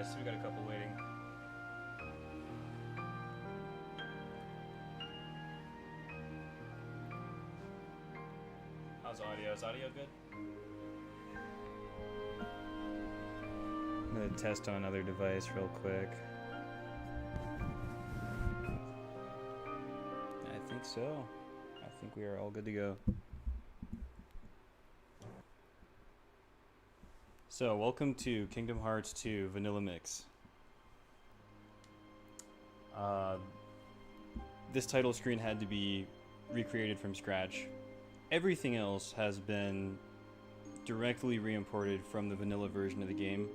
I see we got a couple waiting. How's audio? Is audio good? I'm gonna test on another device real quick. I think so. I think we are all good to go. So, welcome to Kingdom Hearts 2 Vanilla Mix. This title screen had to be recreated from scratch. Everything else has been directly re-imported from the vanilla version of the game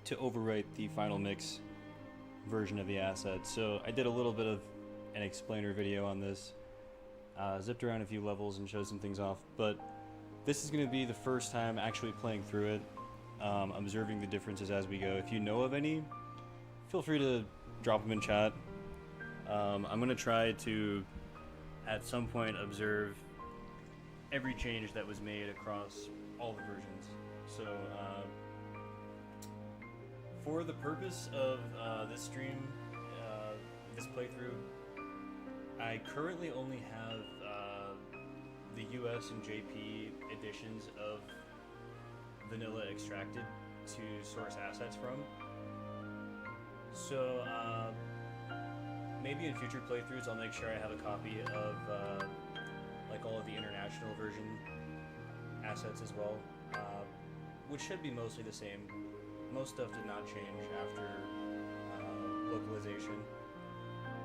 to overwrite the Final Mix version of the asset. So I did a little bit of an explainer video on this, zipped around a few levels and showed some things off, but this is going to be the first time actually playing through it, observing the differences as we go. If you know of any, feel free to drop them in chat. I'm going to try to, at some point, observe every change that was made across all the versions. So, for the purpose of this stream, this playthrough, I currently only have the US and JP editions of Vanilla extracted to source assets from. So, maybe in future playthroughs I'll make sure I have a copy of like all of the international version assets as well, which should be mostly the same. Most stuff did not change after localization.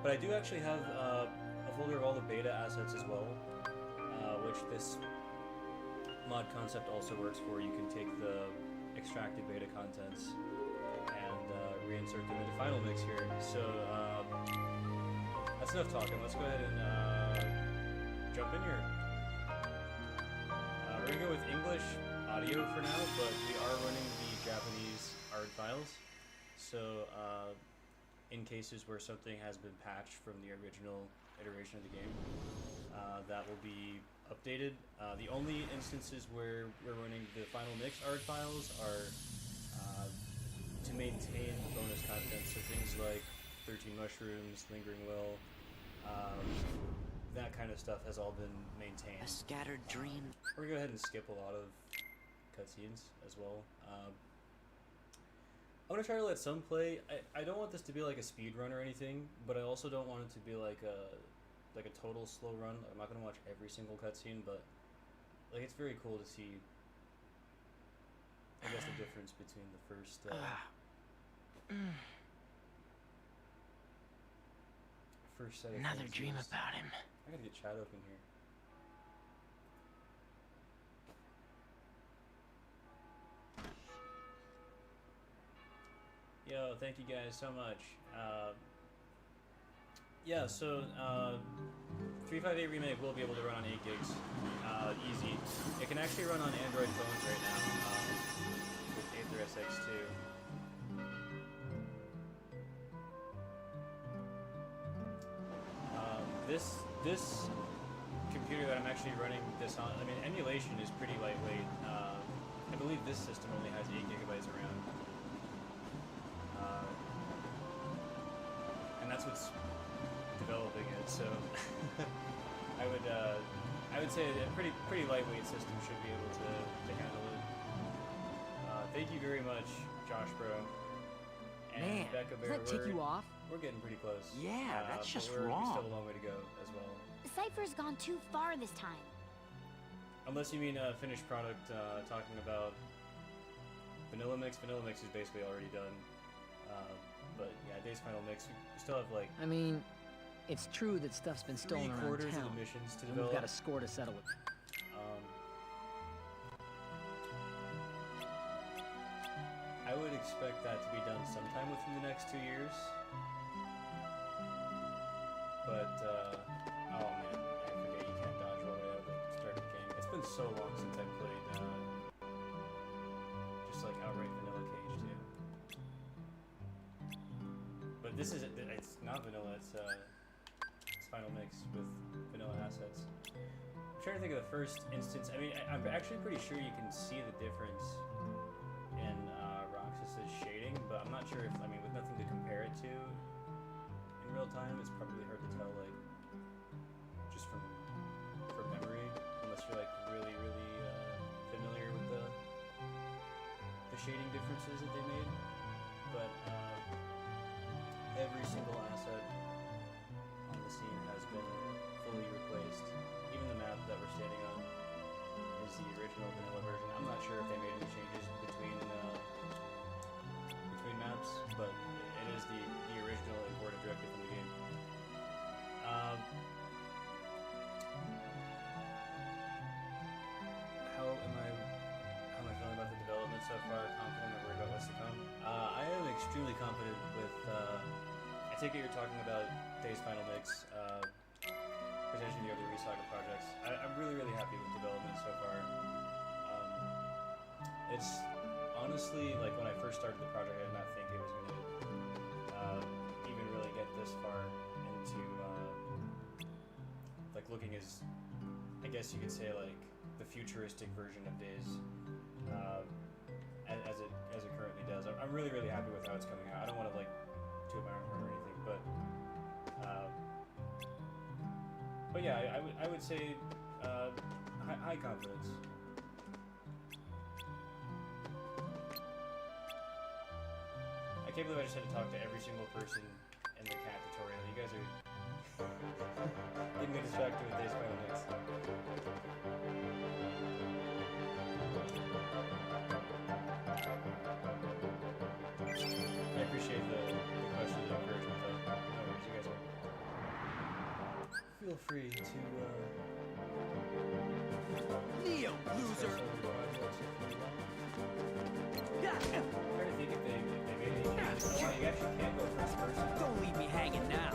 But I do actually have a folder of all the beta assets as well, which this mod concept also works for. You can take the extracted beta contents and reinsert them into Final Mix here. So that's enough talking. Let's go ahead and jump in here. We're gonna go with English audio for now, but we are running the Japanese art files. So in cases where something has been patched from the original iteration of the game, that will be updated. The only instances where we're running the Final Mix art files are to maintain the bonus content, so things like 13 Mushrooms, Lingering Will, that kind of stuff has all been maintained. A scattered dream. We're gonna go ahead and skip a lot of cutscenes as well. I'm gonna try to let some play. I don't want this to be like a speed run or anything, but I also don't want it to be like a total slow run. I'm not gonna watch every single cutscene, but like it's very cool to see, I guess, the difference between the first first set of Another things dream used. about him. I gotta get chat open here. Yo, thank you guys so much. Yeah, so 358 Remake will be able to run on 8 gigs, easy. It can actually run on Android phones right now with Aether SX2. This computer that I'm actually running this on, I mean, emulation is pretty lightweight. I believe this system only has 8 gigabytes around. And that's what's developing it, so I would say a pretty lightweight system should be able to handle it. Thank you very much, Josh Bro. And Man, Becca does Bear, that tick you off? we're getting pretty close. Yeah, that's just but we wrong. still have a long way to go as well. The Cypher's gone too far this time. Unless you mean finished product, talking about Vanilla Mix. Vanilla Mix is basically already done. But yeah, Days Final Mix, we still have like I mean, it's true that stuff's been stolen around three-quarters town, of the missions to and develop. we've got a score to settle with. I would expect that to be done sometime within the next 2 years. But, oh man, I forget you can't dodge roll right out of the start of the game. It's been so long since I played, just like outright vanilla KH2. But this is, it's not vanilla, it's Final Mix with vanilla assets. I'm trying to think of the first instance. I mean, I'm actually pretty sure you can see the difference in Roxas's shading, but not sure if, I mean, with nothing to compare it to in real time, it's probably hard to tell, like, just from memory, unless you're like really familiar with the shading differences that they made. But every single asset on the scene has been fully replaced. Even the map that we're standing on is the original vanilla version. I'm not sure if they made any changes between maps, but it is the original imported directly from the game. How am I feeling about the development so far? Confident or worried about what's to come? I am extremely confident with. I take it you're talking about Days Final Mix, potentially the other Resaga projects. I'm really happy with development so far. It's honestly, like, when I first started the project, I did not think it was going to even really get this far into like looking as, I guess you could say, like the futuristic version of Days, as it currently does. I'm really happy with how it's coming out. I don't want to like toot my own horn or anything, but yeah, I would say high confidence. I can't believe I just had to talk to every single person in the cat tutorial. You guys are getting me distracted with Days Final Mix. I appreciate the question and encouragement, though. No worries, you guys are. Feel free to Neo, loser! I'm trying to think if they made any changes. Oh, you actually can't go first person. Don't leave me hanging now.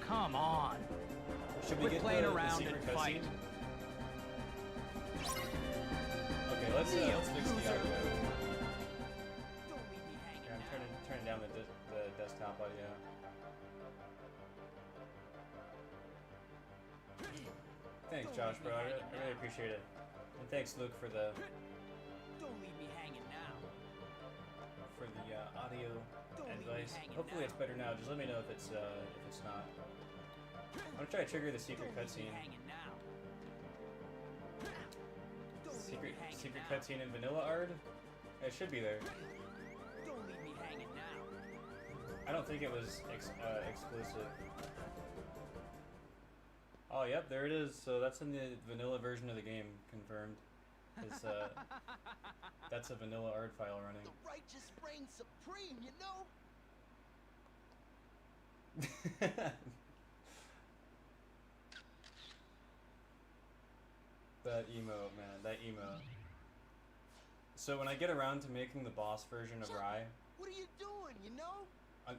Come on. Should we Quit get playing the around secret and cutscene? fight. Okay, let's fix the audio. Don't leave me hanging Here, I'm now. turning down the desktop audio. Thanks, Josh, bro. I really appreciate it. And thanks, Luke, for the Don't leave me hanging now. audio Don't leave me advice. hanging Hopefully, now. it's better now. Just let me know if it's not. I'm gonna try to trigger the secret Don't leave me cutscene. hanging now. Don't leave Secret me hanging secret now. cutscene in Vanilla Ard. It should be there. Don't leave me hanging now. I don't think it was exclusive. Oh, yep, there it is. So that's in the vanilla version of the game, confirmed. It's that's a vanilla art file running. The righteous reign supreme, you know? That emote, man, that emote. So when I get around to making the boss version of Rye, What are you doing, you know?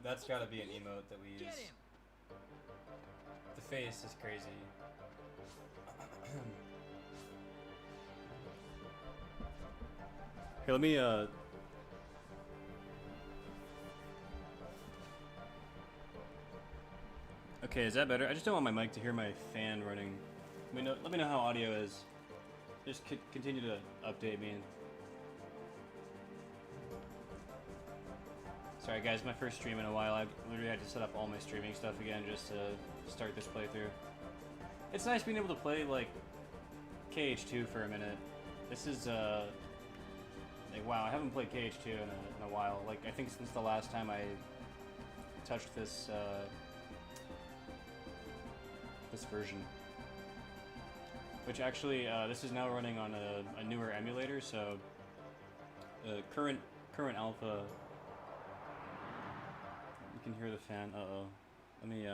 that's got to be an emote that we use. Get him. The face is crazy. Here, let me Okay, is that better? I just don't want my mic to hear my fan running. Let me know how audio is. Just continue to update me. Sorry guys, my first stream in a while. I literally had to set up all my streaming stuff again just to start this playthrough. It's nice being able to play like KH2 for a minute. This is like, wow, I haven't played KH2 in a while. Like, I think since the last time I touched this this version. Which actually, this is now running on a newer emulator, so the current alpha. You can hear the fan. Uh-oh. Let me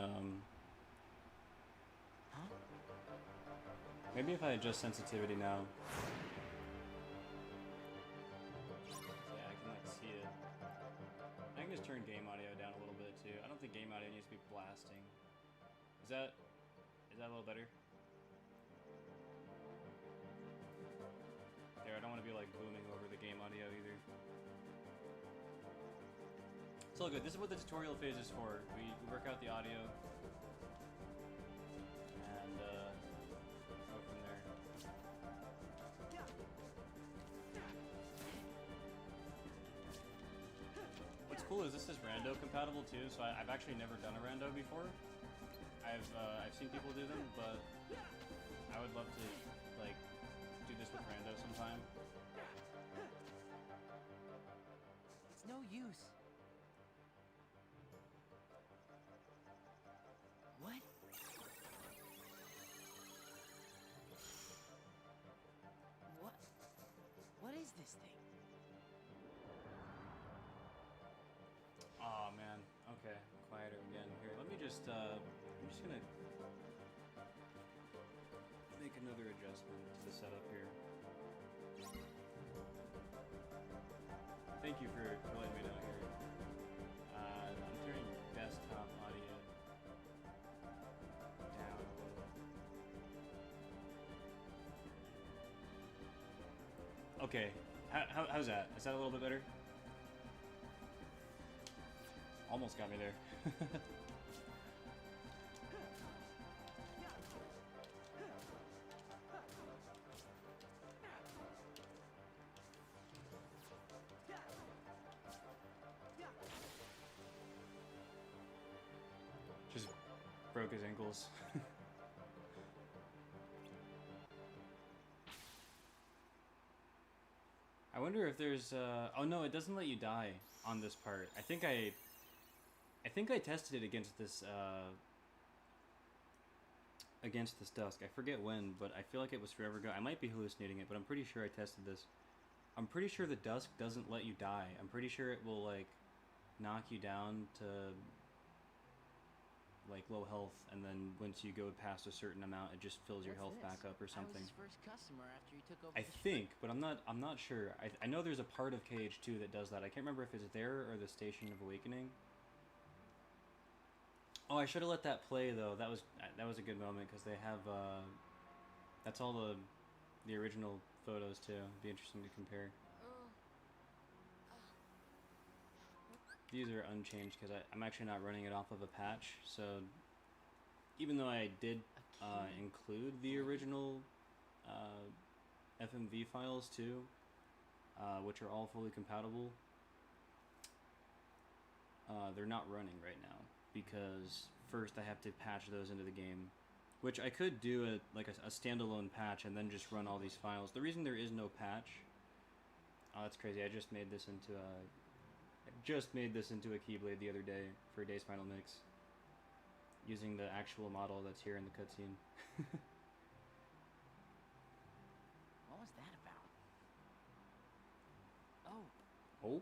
maybe if I adjust sensitivity now. Yeah, I can like see it. I can just turn game audio down a little bit too. I don't think game audio needs to be blasting. Is that a little better? There, I don't want to be like booming over the game audio either. It's all good. This is what the tutorial phase is for. We work out the audio. And is this is rando compatible too, so I've actually never done a rando before. I've seen people do them, but I would love to like do this with rando sometime. It's no use. What? What is this thing? Oh man. Okay, quieter again. Here, let me just I'm just gonna make another adjustment to the setup here. Thank you for letting me know here. I'm turning desktop audio down. Okay, how's that? Is that a little bit better? Almost got me there. Just broke his ankles. I wonder if there's oh no, it doesn't let you die on this part. I think I tested it against this dusk. I forget when, but I feel like it was forever ago. I might be hallucinating it, but I'm pretty sure I tested this. I'm pretty sure the dusk doesn't let you die. I'm pretty sure it will like knock you down to like low health, and then once you go past a certain amount, it just fills your health back up or something. I was his first customer after he took over. I think, but I'm not sure. I know there's a part of KH2 that does that. I can't remember if it's there or the Station of Awakening. Oh, I should have let that play though. That was a good moment because they have that's all the original photos too. It'd be interesting to compare. These are unchanged because I'm actually not running it off of a patch. So even though I did include the original FMV files too, which are all fully compatible, they're not running right now because first I have to patch those into the game, which I could do a standalone patch and then just run all these files. The reason there is no patch, oh that's crazy, I just made this into a Keyblade the other day for Days Final Mix using the actual model that's here in the cutscene. What was that about? Oh.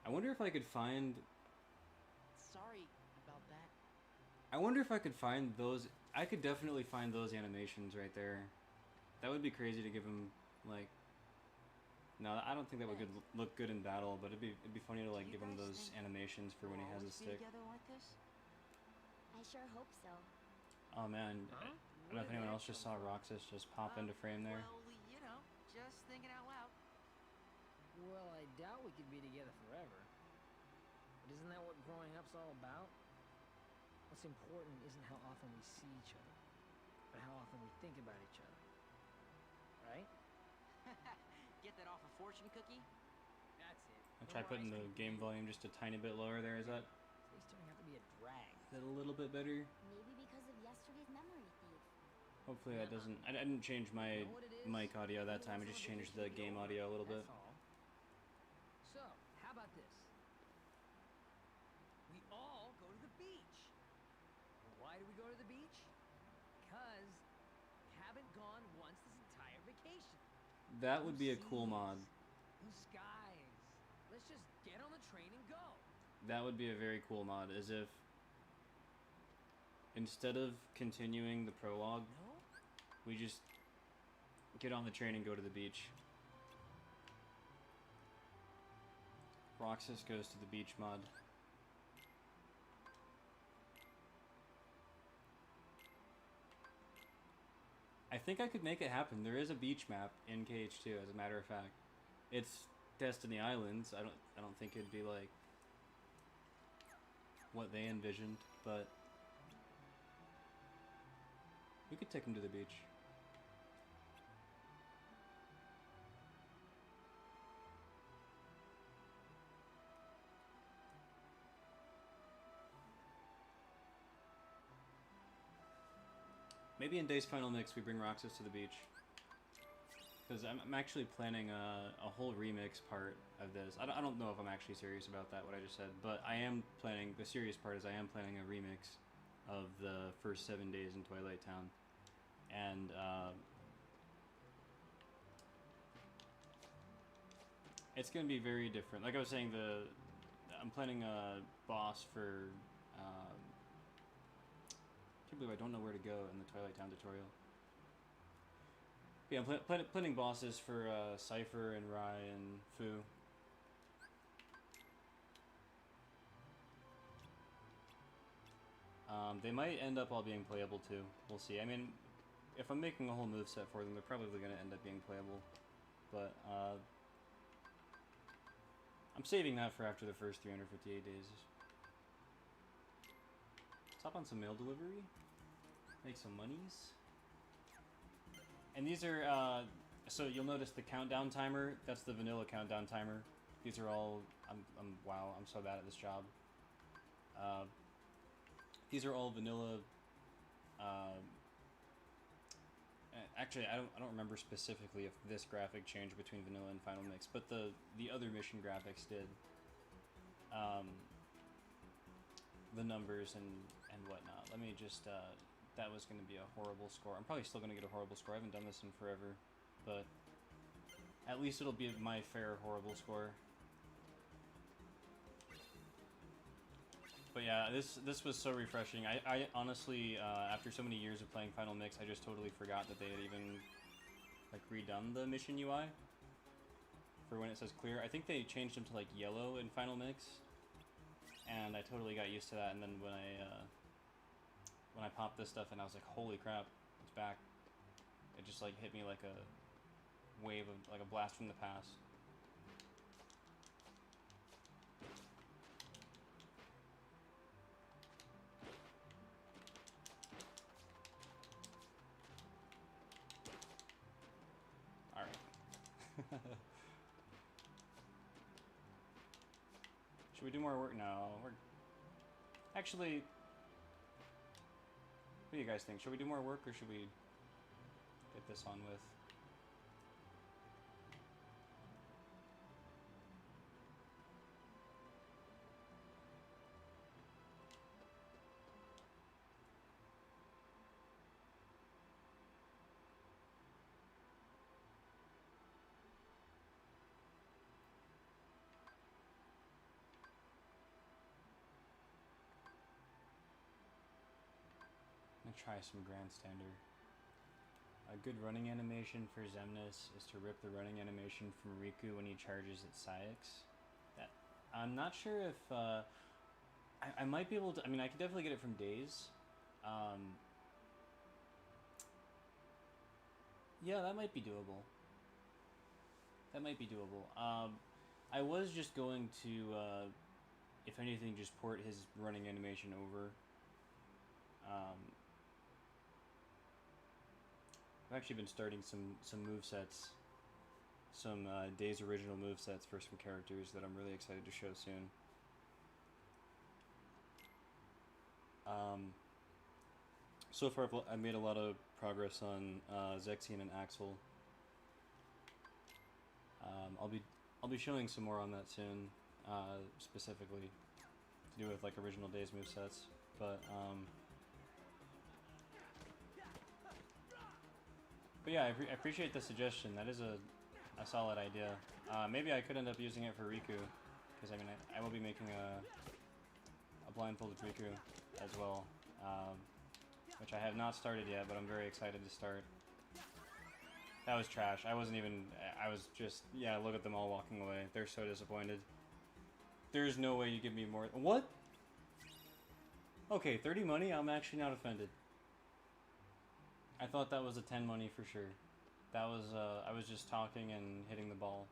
I wonder if I could find... Sorry about that. I wonder if I could find those... I could definitely find those animations right there. That would be crazy to give him, like... No, I don't think that would look good in battle, but it'd be funny to like give him those animations for when he has his stick. Together like this? I sure hope so. Oh man, I don't know if anyone else just saw Roxas just pop into frame there. Well, you know, just thinking out loud. Well, I doubt we could be together forever. But isn't that what growing up's all about? What's important isn't how often we see each other, but how often we think about each other. Right? Get that off a fortune cookie? That's it. I'll try putting the game volume just a tiny bit lower there. Is that Today's turning out to be a drag. a little bit better? Maybe because of yesterday's memory thief. Hopefully that doesn't... I didn't change my mic audio that time. I just changed the game audio a little bit. That's all. So, how about this? We all go to the beach. Why do we go to the beach? Because we haven't gone once this entire vacation. That would be a cool mod. Blue skies. Let's just get on the train and go. That would be a very cool mod, as if instead of continuing the prologue, No? we just get on the train and go to the beach. Roxas goes to the beach mod. I think I could make it happen. There is a beach map in KH2, as a matter of fact. It's Destiny Islands. I don't think it'd be like what they envisioned, but we could take him to the beach. Maybe in Days Final Mix we bring Roxas to the beach. Because I'm actually planning a whole remix part of this. I don't know if I'm actually serious about that, what I just said. But I am planning, the serious part is I am planning a remix of the first 7 days in Twilight Town. And it's going to be very different. Like I was saying, I'm planning a boss for... I can't believe I don't know where to go in the Twilight Town tutorial. Yeah, I'm planning bosses for Cypher and Rai and Fu. They might end up all being playable too. We'll see. I mean, if I'm making a whole moveset for them, they're probably going to end up being playable. But I'm saving that for after the first 358 days. Stop on some mail delivery. Make some monies. And these are, so you'll notice the countdown timer, that's the vanilla countdown timer. These are all, wow, I'm so bad at this job. These are all vanilla, actually I don't remember specifically if this graphic changed between vanilla and Final Mix, but the other mission graphics did. The numbers and whatnot. Let me just, that was going to be a horrible score. I'm probably still going to get a horrible score. I haven't done this in forever, but at least it'll be my fair horrible score. But yeah, this was so refreshing. I honestly, after so many years of playing Final Mix, I just totally forgot that they had even like redone the mission UI for when it says clear. I think they changed them to like yellow in Final Mix, and I totally got used to that. And then when I popped this stuff in, I was like, holy crap, it's back. It just like hit me like a wave of, like a blast from the past. Alright. Should we do more work? No, we're... Actually... What do you guys think? Should we do more work, or should we get this on with? I'm gonna try some Grandstander. A good running animation for Xemnas is to rip the running animation from Riku when he charges at Saix. That, I'm not sure if I might be able to. I mean, I could definitely get it from Days. Yeah, that might be doable. That might be doable. I was just going to, if anything, just port his running animation over. I've actually been starting some movesets, some Days original movesets for some characters that I'm really excited to show soon. So far I've made a lot of progress on Zexion and Axel. I'll be showing some more on that soon, specifically to do with like original Days movesets, but yeah, I appreciate the suggestion. That is a solid idea. Maybe I could end up using it for Riku, because I mean I will be making a blindfolded Riku as well, which I have not started yet, but I'm very excited to start. That was trash. I wasn't even. I was just. Yeah, look at them all walking away. They're so disappointed. There's no way you give me more. What? Okay, 30 money. I'm actually not offended. I thought that was a 10 money for sure. That was, I was just talking and hitting the ball.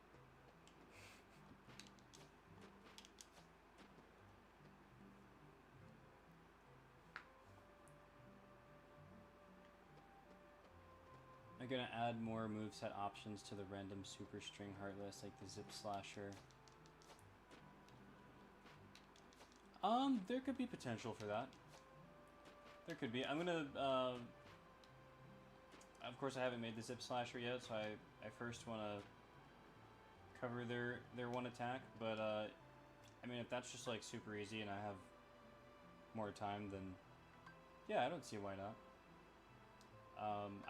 I'm gonna add more moveset options to the random super string heartless, like the zip slasher. There could be potential for that. There could be. I'm gonna, of course, I haven't made the Zip Slasher yet, so I first want to cover their one attack. But I mean, if that's just like super easy and I have more time, then yeah, I don't see why not.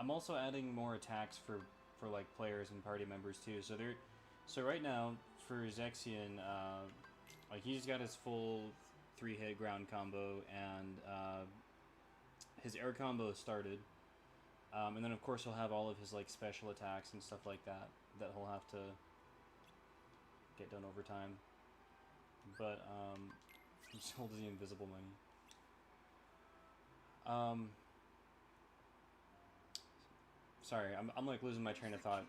I'm also adding more attacks for like players and party members too. So right now for Zexion, like he's got his full 3-hit ground combo, and his air combo started. And then of course he'll have all of his like special attacks and stuff like that he'll have to get done over time. But he just holds the invisible money. Sorry, I'm like losing my train of thought.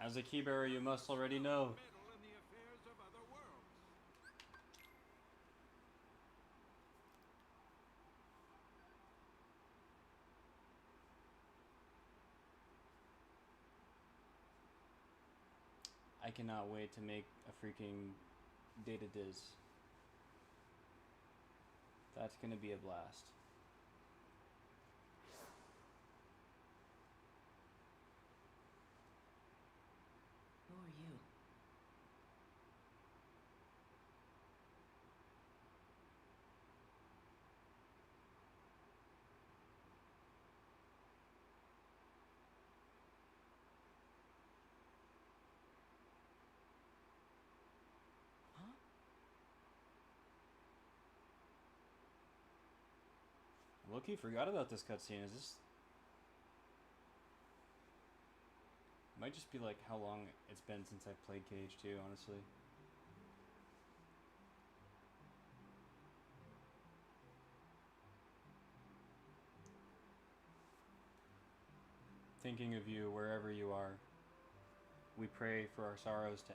As a key bearer, you must already know. I cannot wait to make a freaking data diz. That's gonna be a blast. Who are you? Huh? Loki forgot about this cutscene. Is this... Might just be like how long it's been since I've played KH2, honestly. Thinking of you wherever you are. We pray for our sorrows to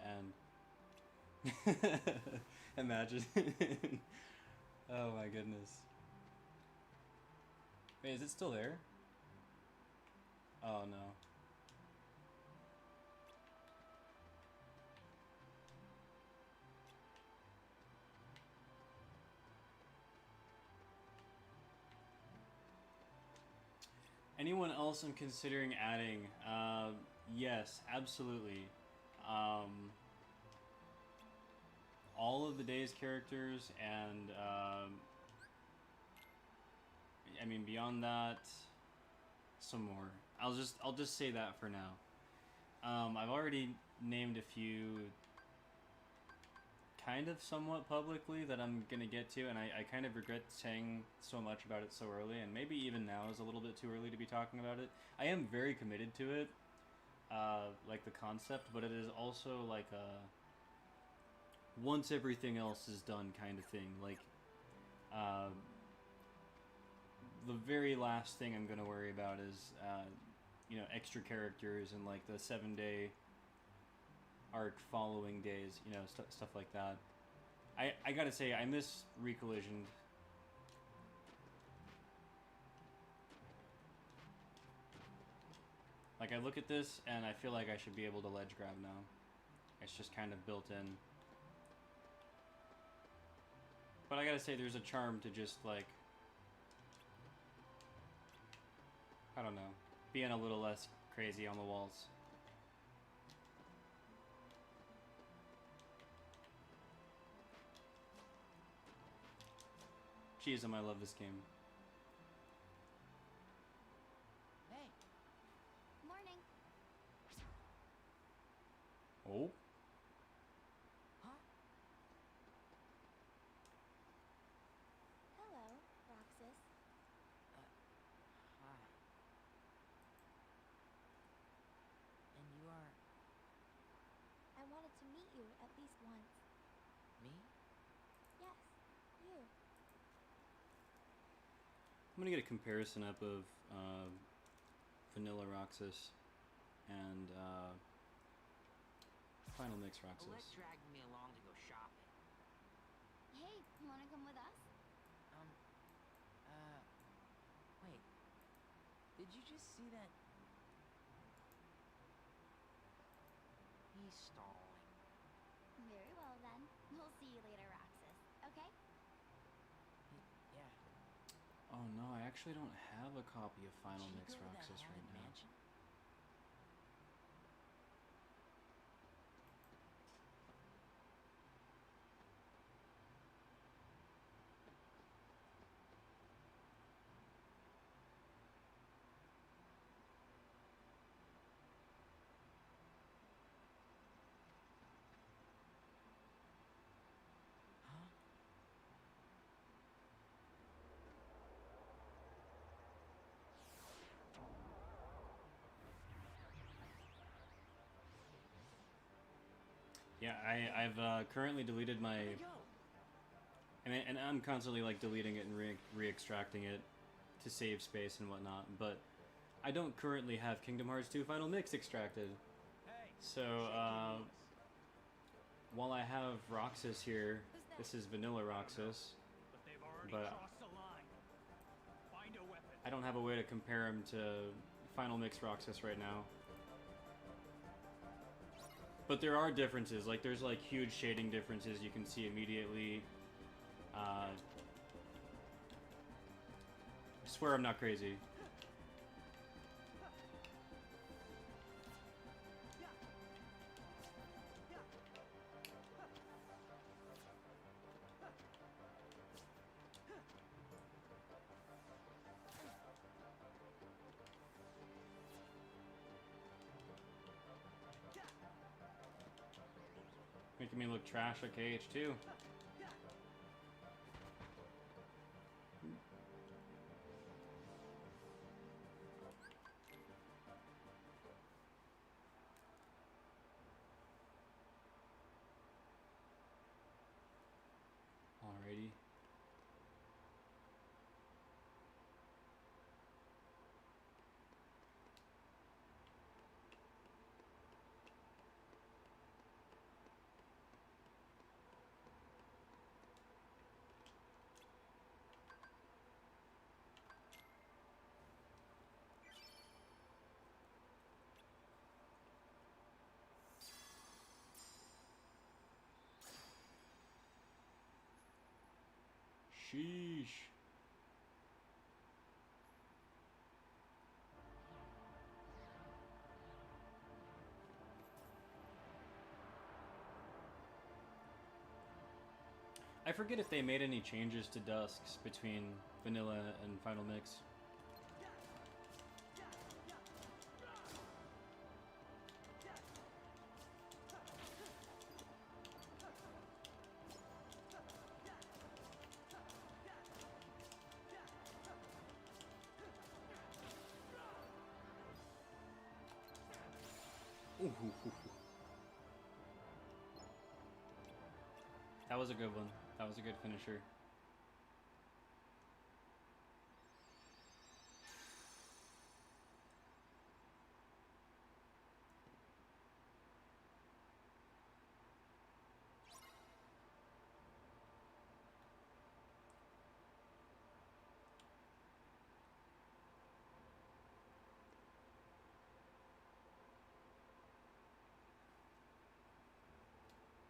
end. Imagine. Oh my goodness. Wait, is it still there? Oh no. Anyone else I'm considering adding? Yes, absolutely. All of the day's characters, and I mean beyond that, some more. I'll just say that for now. I've already named a few kind of somewhat publicly that I'm gonna get to, and I kind of regret saying so much about it so early, and maybe even now is a little bit too early to be talking about it. I am very committed to it, like the concept, but it is also like a once everything else is done kind of thing. Like, the very last thing I'm gonna worry about is, you know, extra characters and like the 7-day arc following days, you know, stuff like that. I gotta say, I miss Recollisioned. Like, I look at this and I feel like I should be able to ledge grab now. It's just kind of built in. But I gotta say, there's a charm to just like, I don't know, being a little less crazy on the walls. Jeez, I love this game. Hey, Morning. Oh? huh? Hello, Roxas. Hi. And you are I wanted to meet you at least once. me? Yes, you. I'm gonna get a comparison up of Vanilla Roxas and Final Mix Oleg Roxas. dragged me along to go shopping. Hey, you wanna come with us? Wait. Did you just see that? He's stalling. Very well then. We'll see you later, Roxas. Okay? Yeah. Oh Oh no, I actually don't have a copy of Final Did you Mix go to that Roxas right haunted now. mansion? Huh? Yeah, I've currently deleted my, Where'd they go? and I'm constantly like deleting it and re-extracting it to save space and whatnot. But I don't currently have Kingdom Hearts 2 Final Mix extracted. Hey, So shaky knees. while I have Roxas here, Who's that? this is Vanilla Roxas, But they've already but crossed the line. Find a weapon. I don't have a way to compare him to Final Mix Roxas right now. But there are differences, like there's like huge shading differences you can see immediately. I swear I'm not crazy. Making me look trash like KH2. Alrighty. Sheesh. I forget if they made any changes to Dusks between Vanilla and Final Mix. Ooh, hoo, hoo, hoo. That was a good one. That was a good finisher.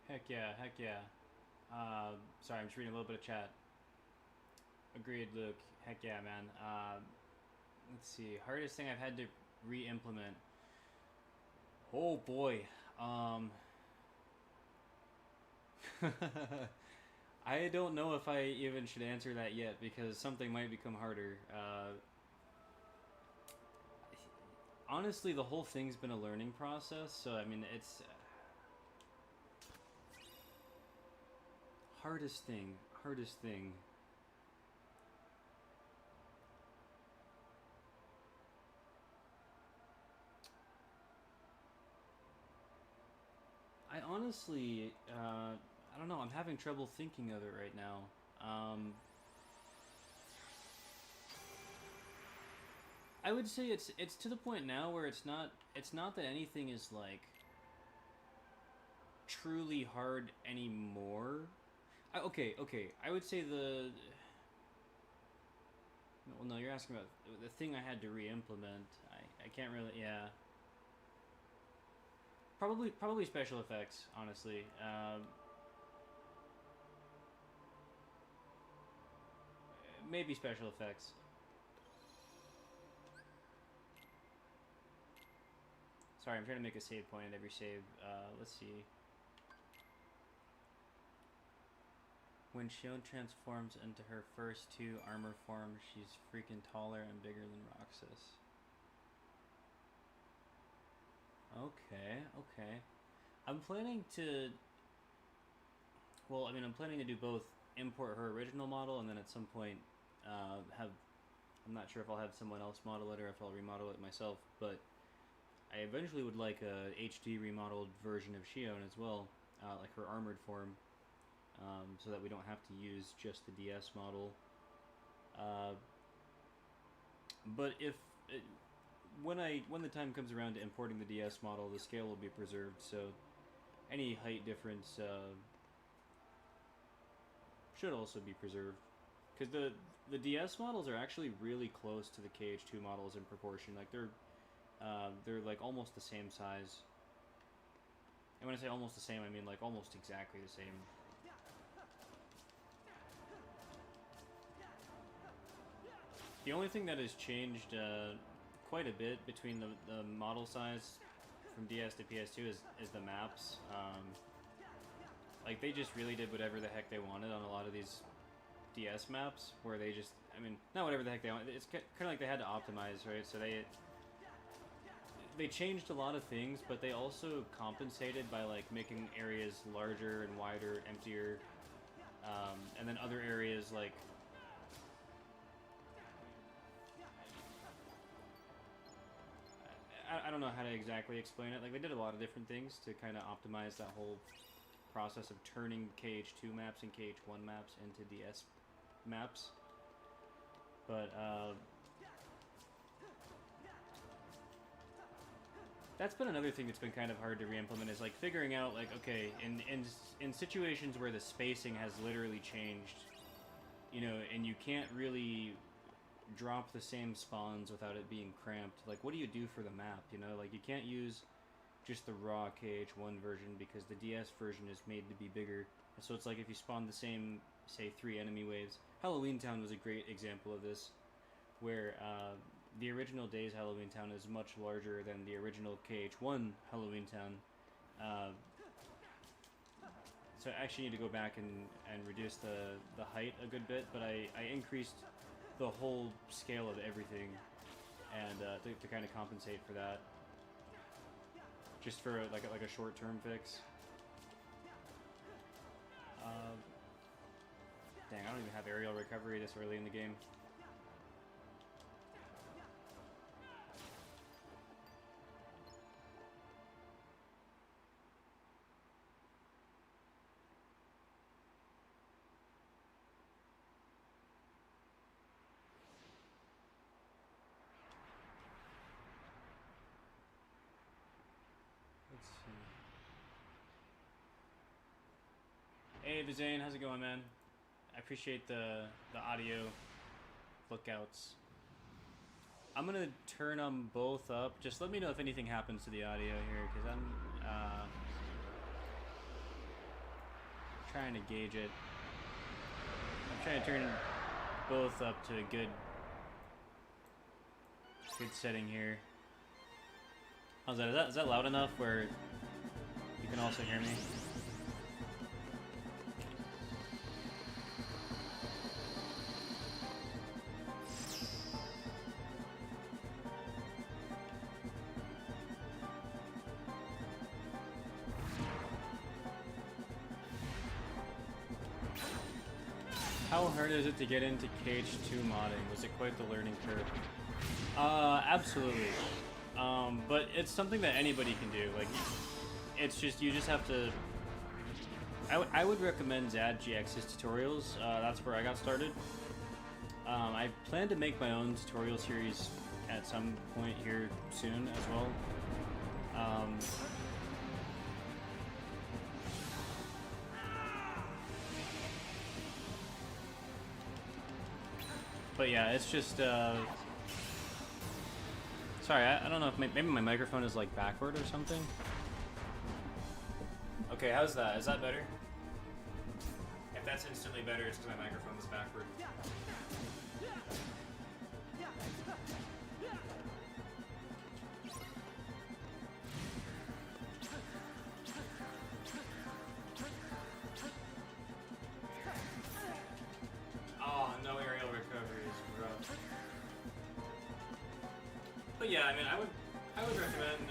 Heck yeah, heck yeah. Sorry, I'm just reading a little bit of chat. Agreed, Luke. Heck yeah, man. Let's see. Hardest thing I've had to re-implement. Oh boy. I don't know if I even should answer that yet because something might become harder. Honestly, the whole thing's been a learning process, so I mean, it's hardest thing. Hardest thing. I honestly, I don't know. I'm having trouble thinking of it right now. I would say it's to the point now where it's not that anything is like truly hard anymore. Okay. I would say the. Well, no, you're asking about the thing I had to re-implement. I can't really. Yeah. Probably special effects. Honestly. Maybe special effects. Sorry, I'm trying to make a save point at every save. Let's see. When Shion transforms into her first 2 armor forms, she's freaking taller and bigger than Roxas. Okay, okay. I'm planning to... Well, I mean, I'm planning to do both import her original model and then at some point have... I'm not sure if I'll have someone else model it or if I'll remodel it myself, but I eventually would like a HD remodeled version of Shion as well, like her armored form, so that we don't have to use just the DS model. But if when the time comes around to importing the DS model, the scale will be preserved, so any height difference should also be preserved. Because the DS models are actually really close to the KH2 models in proportion. Like they're like almost the same size. And when I say almost the same, I mean like almost exactly the same. The only thing that has changed quite a bit between the model size from DS to PS2 is the maps. Like they just really did whatever the heck they wanted on a lot of these DS maps, where they just, I mean, not whatever the heck they want. It's kind of like they had to optimize, right? So they changed a lot of things, but they also compensated by like making areas larger and wider, emptier, and then other areas like I don't know how to exactly explain it. Like they did a lot of different things to kind of optimize that whole process of turning KH2 maps and KH1 maps into DS maps. But that's been another thing that's been kind of hard to re-implement, is like figuring out like, okay, in situations where the spacing has literally changed, you know, and you can't really drop the same spawns without it being cramped. Like, what do you do for the map, you know? Like, you can't use just the raw KH1 version because the DS version is made to be bigger. So it's like if you spawn the same, say, 3 enemy waves. Halloween Town was a great example of this, where the original Days Halloween Town is much larger than the original KH1 Halloween Town. So I actually need to go back and reduce the height a good bit, but I increased the whole scale of everything, and to kind of compensate for that, just for like a short-term fix. Dang, I don't even have aerial recovery this early in the game. Let's see. Hey, Vizane, how's it going, man? I appreciate the audio lookouts. I'm gonna turn them both up. Just let me know if anything happens to the audio here, because I'm trying to gauge it. I'm trying to turn both up to a good setting here. How's that? Is that loud enough where you can also hear me? How hard is it to get into KH2 modding? Was it quite the learning curve? Absolutely. But it's something that anybody can do. Like, it's just, you just have to... I would recommend ZadGX's tutorials. That's where I got started. I plan to make my own tutorial series at some point here soon as well. But yeah, it's just, sorry, I don't know if maybe my microphone is like backward or something. Okay, how's that? Is that better? If that's instantly better, it's because my microphone is backward. But yeah, I mean, I would recommend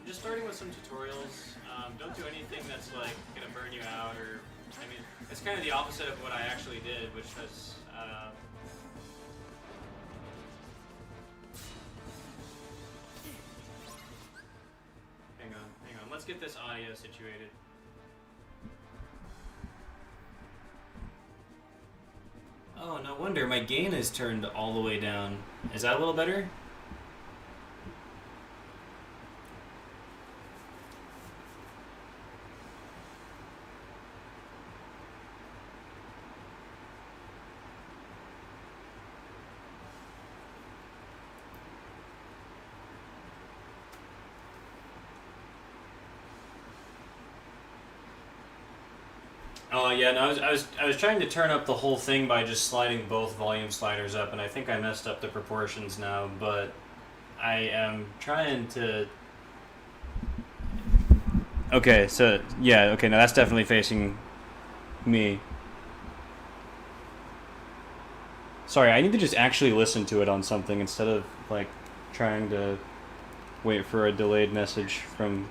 just starting with some tutorials. Don't do anything that's like gonna burn you out, or I mean, it's kind of the opposite of what I actually did, which was. Hang on. Let's get this audio situated. Oh, no wonder my gain is turned all the way down. Is that a little better? Oh yeah, no, I was trying to turn up the whole thing by just sliding both volume sliders up, and I think I messed up the proportions now, but I am trying to. Okay, so yeah, okay, now that's definitely facing me. Sorry, I need to just actually listen to it on something instead of like trying to wait for a delayed message from.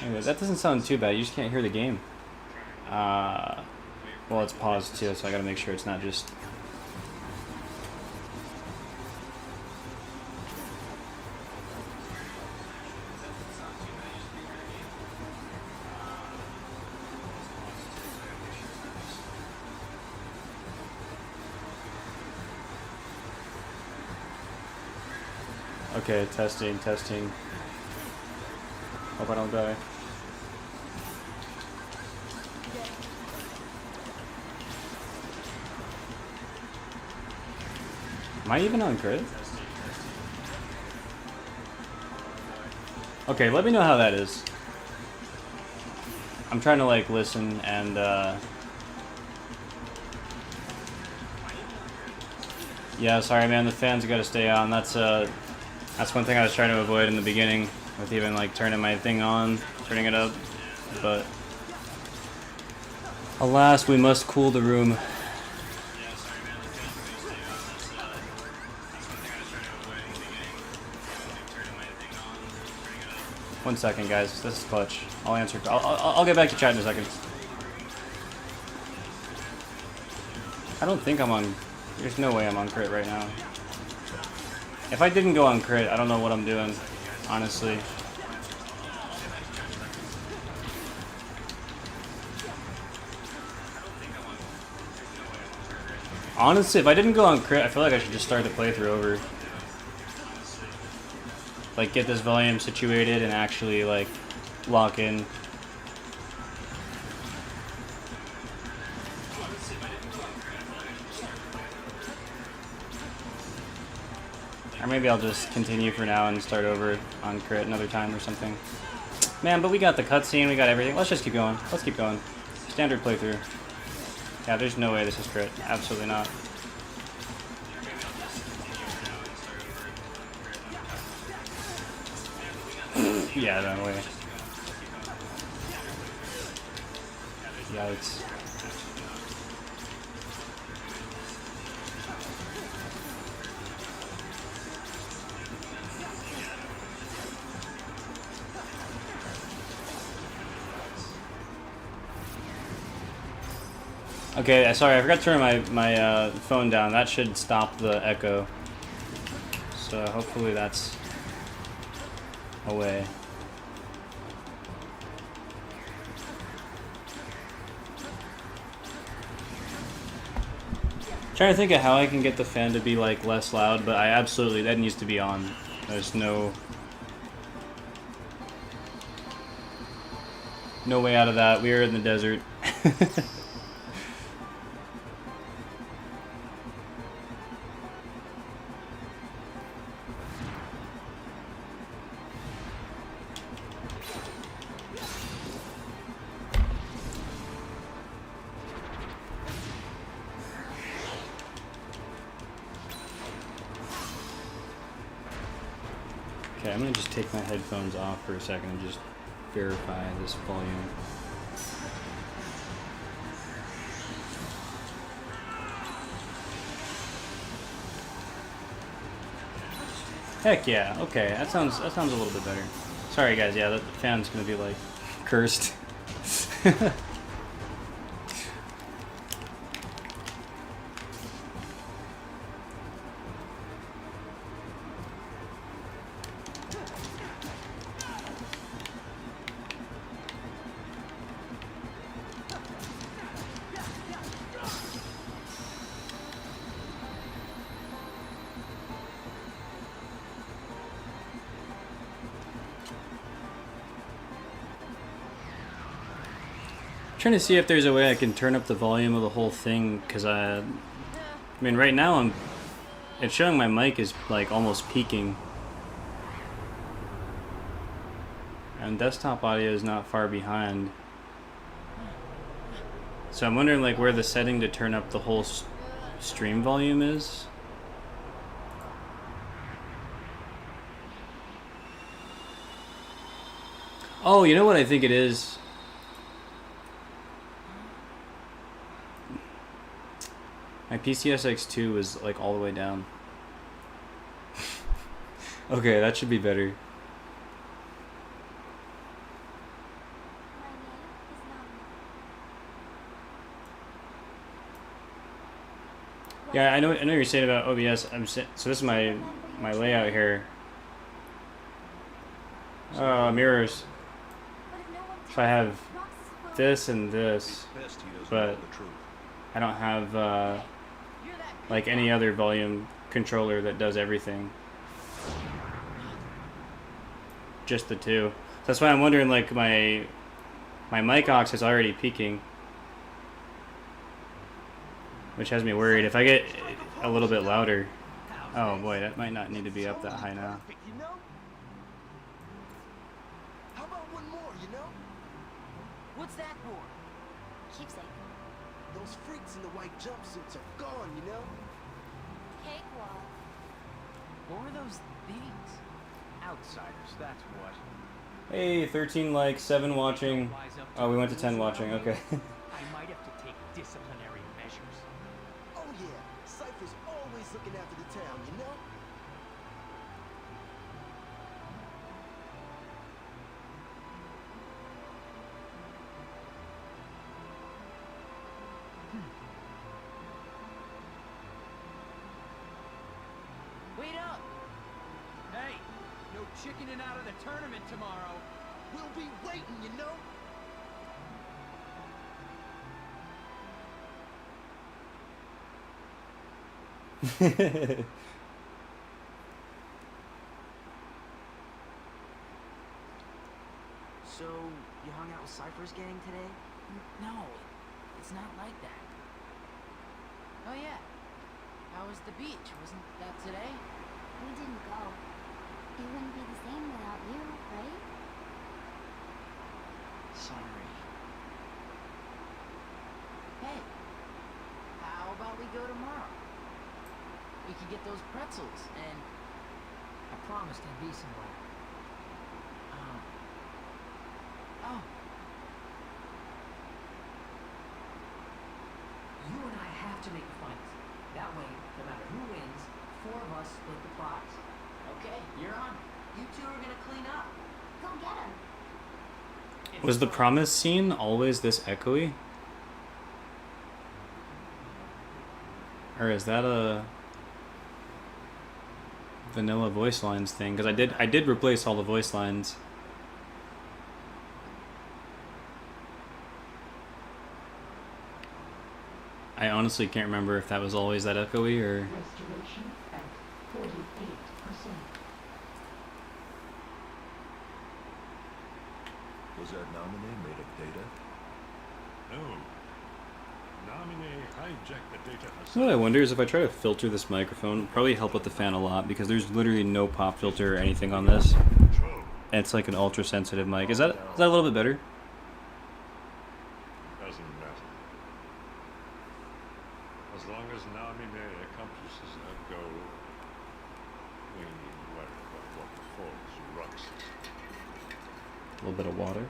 Anyway, that doesn't sound too bad. You just can't hear the game. Well, it's paused too, so I gotta make sure it's not just. Okay, testing. Hope I don't die. Am I even on grid? Okay, let me know how that is. I'm trying to like listen and yeah, sorry man, the fans gotta stay on. That's one thing I was trying to avoid in the beginning with even like turning my thing on, turning it up, but alas, we must cool the room. One second, guys. This is clutch. I'll answer. I'll get back to chat in a second. I don't think I'm on. There's no way I'm on crit right now. If I didn't go on crit, I don't know what I'm doing, honestly. Honestly, if I didn't go on crit, I feel like I should just start the playthrough over. Like, get this volume situated and actually, like, lock in. Or maybe I'll just continue for now and start over on crit another time or something. Man, but we got the cutscene, we got everything. Let's just keep going. Let's keep going. Standard playthrough. Yeah, there's no way this is crit. Absolutely not. Yeah, no way. Yikes. Okay, sorry, I forgot to turn my phone down. That should stop the echo. So hopefully that's away. Trying to think of how I can get the fan to be like less loud, but that needs to be on. There's no way out of that. We are in the desert. Okay, I'm gonna just take my headphones off for a second and just verify this volume. Heck yeah. Okay, that sounds a little bit better. Sorry guys, yeah, the fan's gonna be like cursed. Trying to see if there's a way I can turn up the volume of the whole thing, because I mean right now it's showing my mic is like almost peaking, and desktop audio is not far behind, so I'm wondering like where the setting to turn up the whole stream volume is. Oh, you know what I think it is? My PCSX2 is like all the way down. Okay, that should be better. Yeah, I know what you're saying about OBS. So this is my layout here. Mirrors. So I have this and this, but I don't have like any other volume controller that does everything. Just the two. So that's why I'm wondering, like my mic aux is already peaking, which has me worried. If I get a little bit louder, oh boy, that might not need to be up that high now. How about one more, you know? What's that for? Keepsake. Those freaks in the white jumpsuits are gone, you know? Cakewalk. What were those things? Outsiders, that's what. Hey, 13 likes, 7 watching. Wise up Oh, we went to rules 10 around watching. here. Okay. I might have to take disciplinary measures. Oh yeah, Cypher's always looking after the town, you know? Wait up! Hey, no chickening out of the tournament tomorrow. We'll be waiting, you know? So, you hung out with Cypher's gang today? No, it's not like that. Oh yeah. How was the beach? Wasn't that today? We didn't go. It wouldn't be the same without you, right? Sorry. Hey, how about we go tomorrow? We could get those pretzels and... I promised I'd be somewhere. Oh, You and I have to make the finals. That way, no matter who wins, 4 of us split the prize. okay, you're on. You two are gonna clean up. Go get him. Was the promise scene always this echoey? Or is that a vanilla voice lines thing? Because I did replace all the voice lines. I honestly can't remember if that was always that echoey or... Restoration at 48%. Was that nominee made of data? No. Nominee hijacked the data herself. What I wonder is if I try to filter this microphone, it'll probably help with the fan a lot, because there's literally no pop filter or anything on this. Control. And it's like an ultra sensitive mic. Is that a little bit better? Doesn't matter. As long as nominee accomplishes her goal, we need worry about what befalls Roxas. A little bit of water.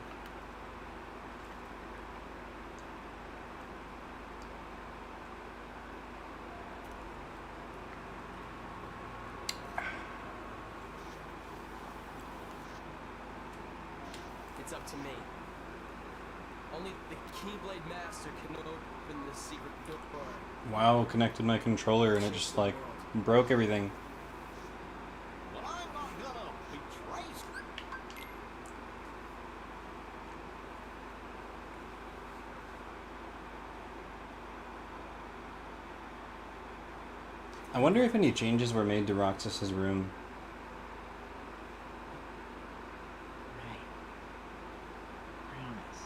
it's up to me. Only the Keyblade Master can open the secret door. Wow, connected my controller and it just like broke everything. But I'm not gonna betray. I wonder if any changes were made to Roxas's room. Right. Promise.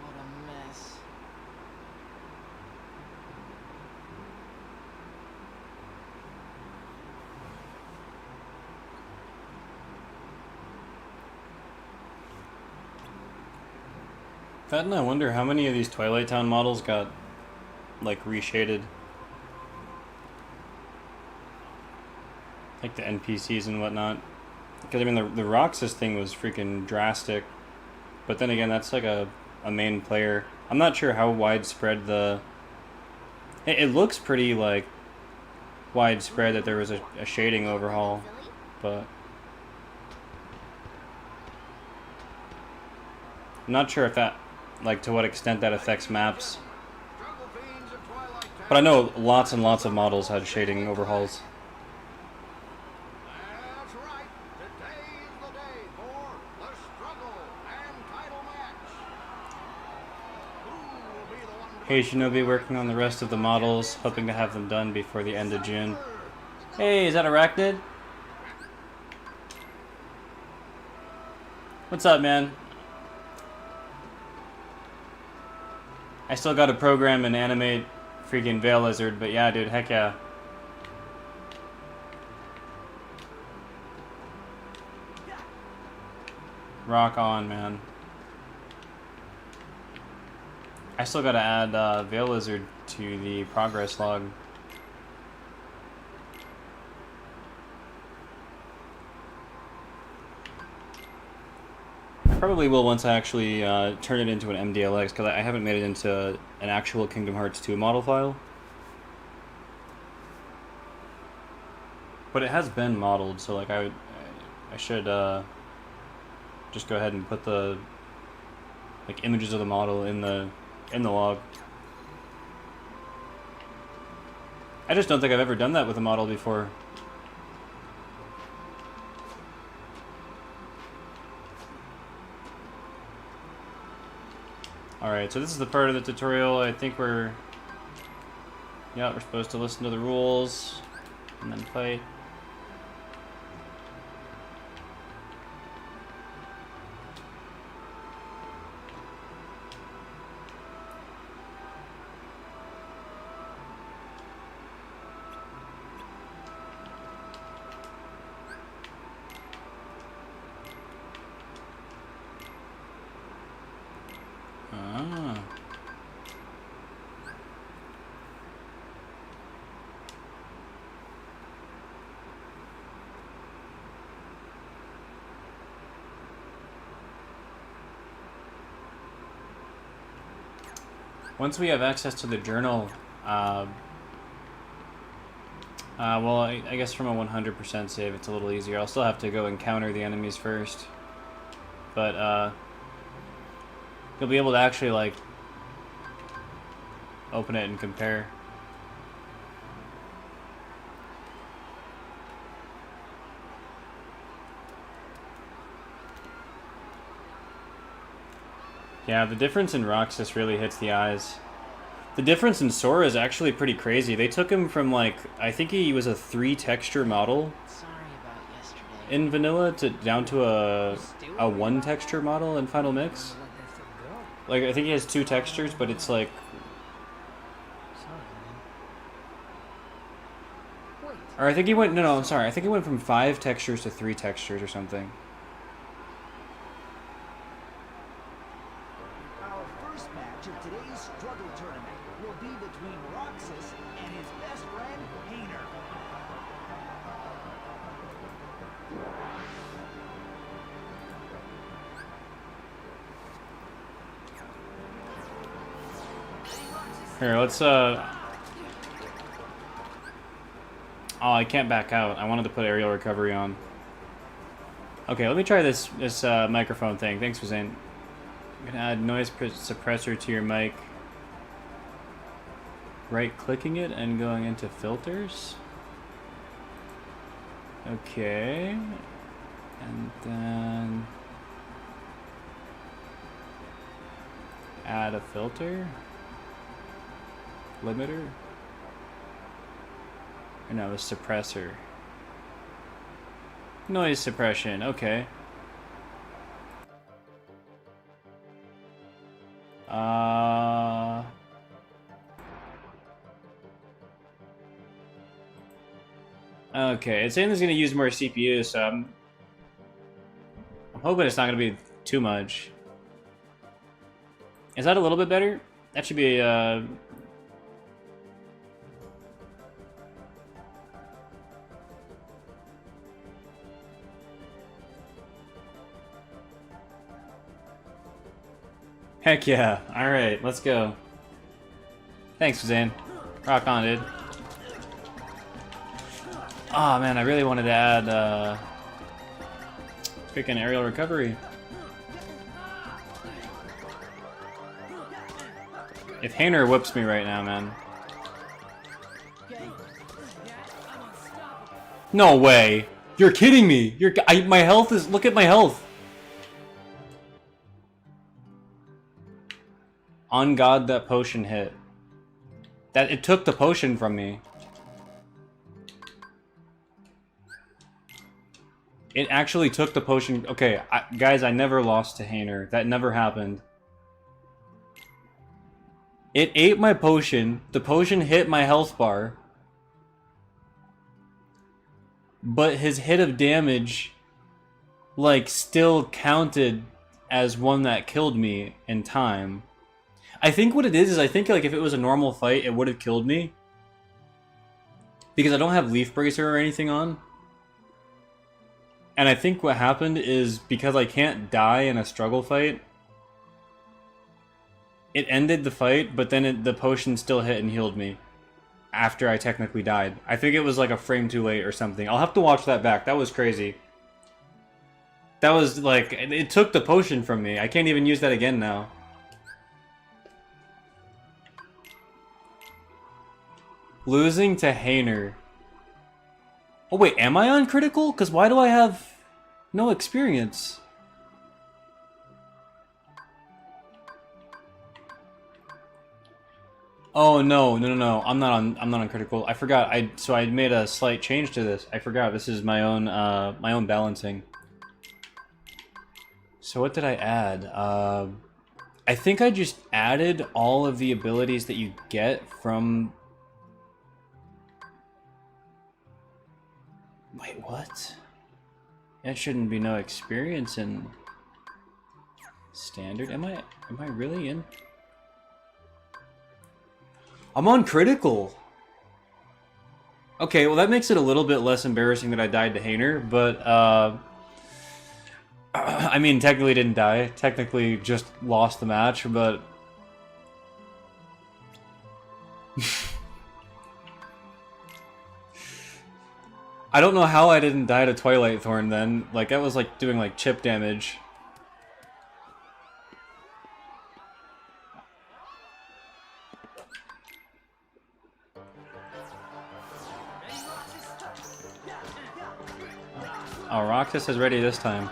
What a mess. That and I wonder how many of these Twilight Town models got like reshaded. Like the NPCs and whatnot. Because I mean the Roxas thing was freaking drastic. But then again, that's like a main player. I'm not sure how widespread the... It looks pretty like widespread that there was a shading overhaul. But I'm not sure if that, like, to what extent that affects maps. But I know lots and lots of models had shading overhauls. That's right. Today's the day for the struggle and title match. Who will be the one to... Hey, Shinobi working on the rest of the models, hoping to have them done before the end of June. Hey, is that Arachnid? What's up, man? I still got to program and animate freaking Veil Lizard, but yeah, dude, heck yeah. Rock on, man. I still gotta add Veil Lizard to the progress log. I probably will once I actually turn it into an MDLX, because I haven't made it into an actual Kingdom Hearts 2 model file. But it has been modeled, so like I should just go ahead and put the like images of the model in the log. I just don't think I've ever done that with a model before. Alright, so this is the part of the tutorial I think we're supposed to listen to the rules and then fight. Ah. Once we have access to the journal, well, I guess from a 100% save it's a little easier. I'll still have to go encounter the enemies first. But, you'll be able to actually, like, open it and compare. Yeah, the difference in Roxas really hits the eyes. The difference in Sora is actually pretty crazy. They took him from, like, I think he was a 3-texture model Sorry about yesterday. in Vanilla to down to a 1-texture model in Final Mix. Like, I think he has 2 textures, but it's like... Or I think he went... No, I'm sorry. I think he went from 5 textures to 3 textures or something. Our first match of today's struggle tournament will be between Roxas and his best friend, Hayner. Here, let's, Oh, I can't back out. I wanted to put aerial recovery on. Okay, let me try this microphone thing. Thanks, Suzanne. I'm gonna add noise suppressor to your mic. Right-clicking it and going into filters. Okay. And then add a filter. Limiter. Or no, a suppressor. Noise suppression, okay. Okay, it's saying it's gonna use more CPU, so I'm hoping it's not gonna be too much. Is that a little bit better? That should be Heck yeah. Alright, let's go. Thanks, Suzanne. Rock on, dude. Oh man, I really wanted to add freaking aerial recovery. If Hainer whips me right now, man. No way! You're kidding me! My health is... Look at my health! On God, that potion hit. It took the potion from me. It actually took the potion. Okay, guys, I never lost to Hainer. That never happened. It ate my potion. The potion hit my health bar. But his hit of damage, like, still counted as one that killed me in time. I think what it is I think, like, if it was a normal fight, it would have killed me. Because I don't have Leaf Bracer or anything on. And I think what happened is, because I can't die in a struggle fight, it ended the fight, but then the potion still hit and healed me. After I technically died. I think it was like a frame too late or something. I'll have to watch that back. That was crazy. That was, like, it took the potion from me. I can't even use that again now. Losing to Hainer. Oh wait, am I on critical? Because why do I have no experience? Oh no, I'm not on critical. I forgot. So I made a slight change to this. I forgot this is my own balancing. So what did I add? I think I just added all of the abilities that you get from... Wait, what? That shouldn't be no experience in standard. Am I really in? I'm on critical. Okay, well that makes it a little bit less embarrassing that I died to Hainer, but I mean technically didn't die. Technically just lost the match, but I don't know how I didn't die to Twilight Thorn then. Like, that was like doing like chip damage. Oh, Roxas is ready this time.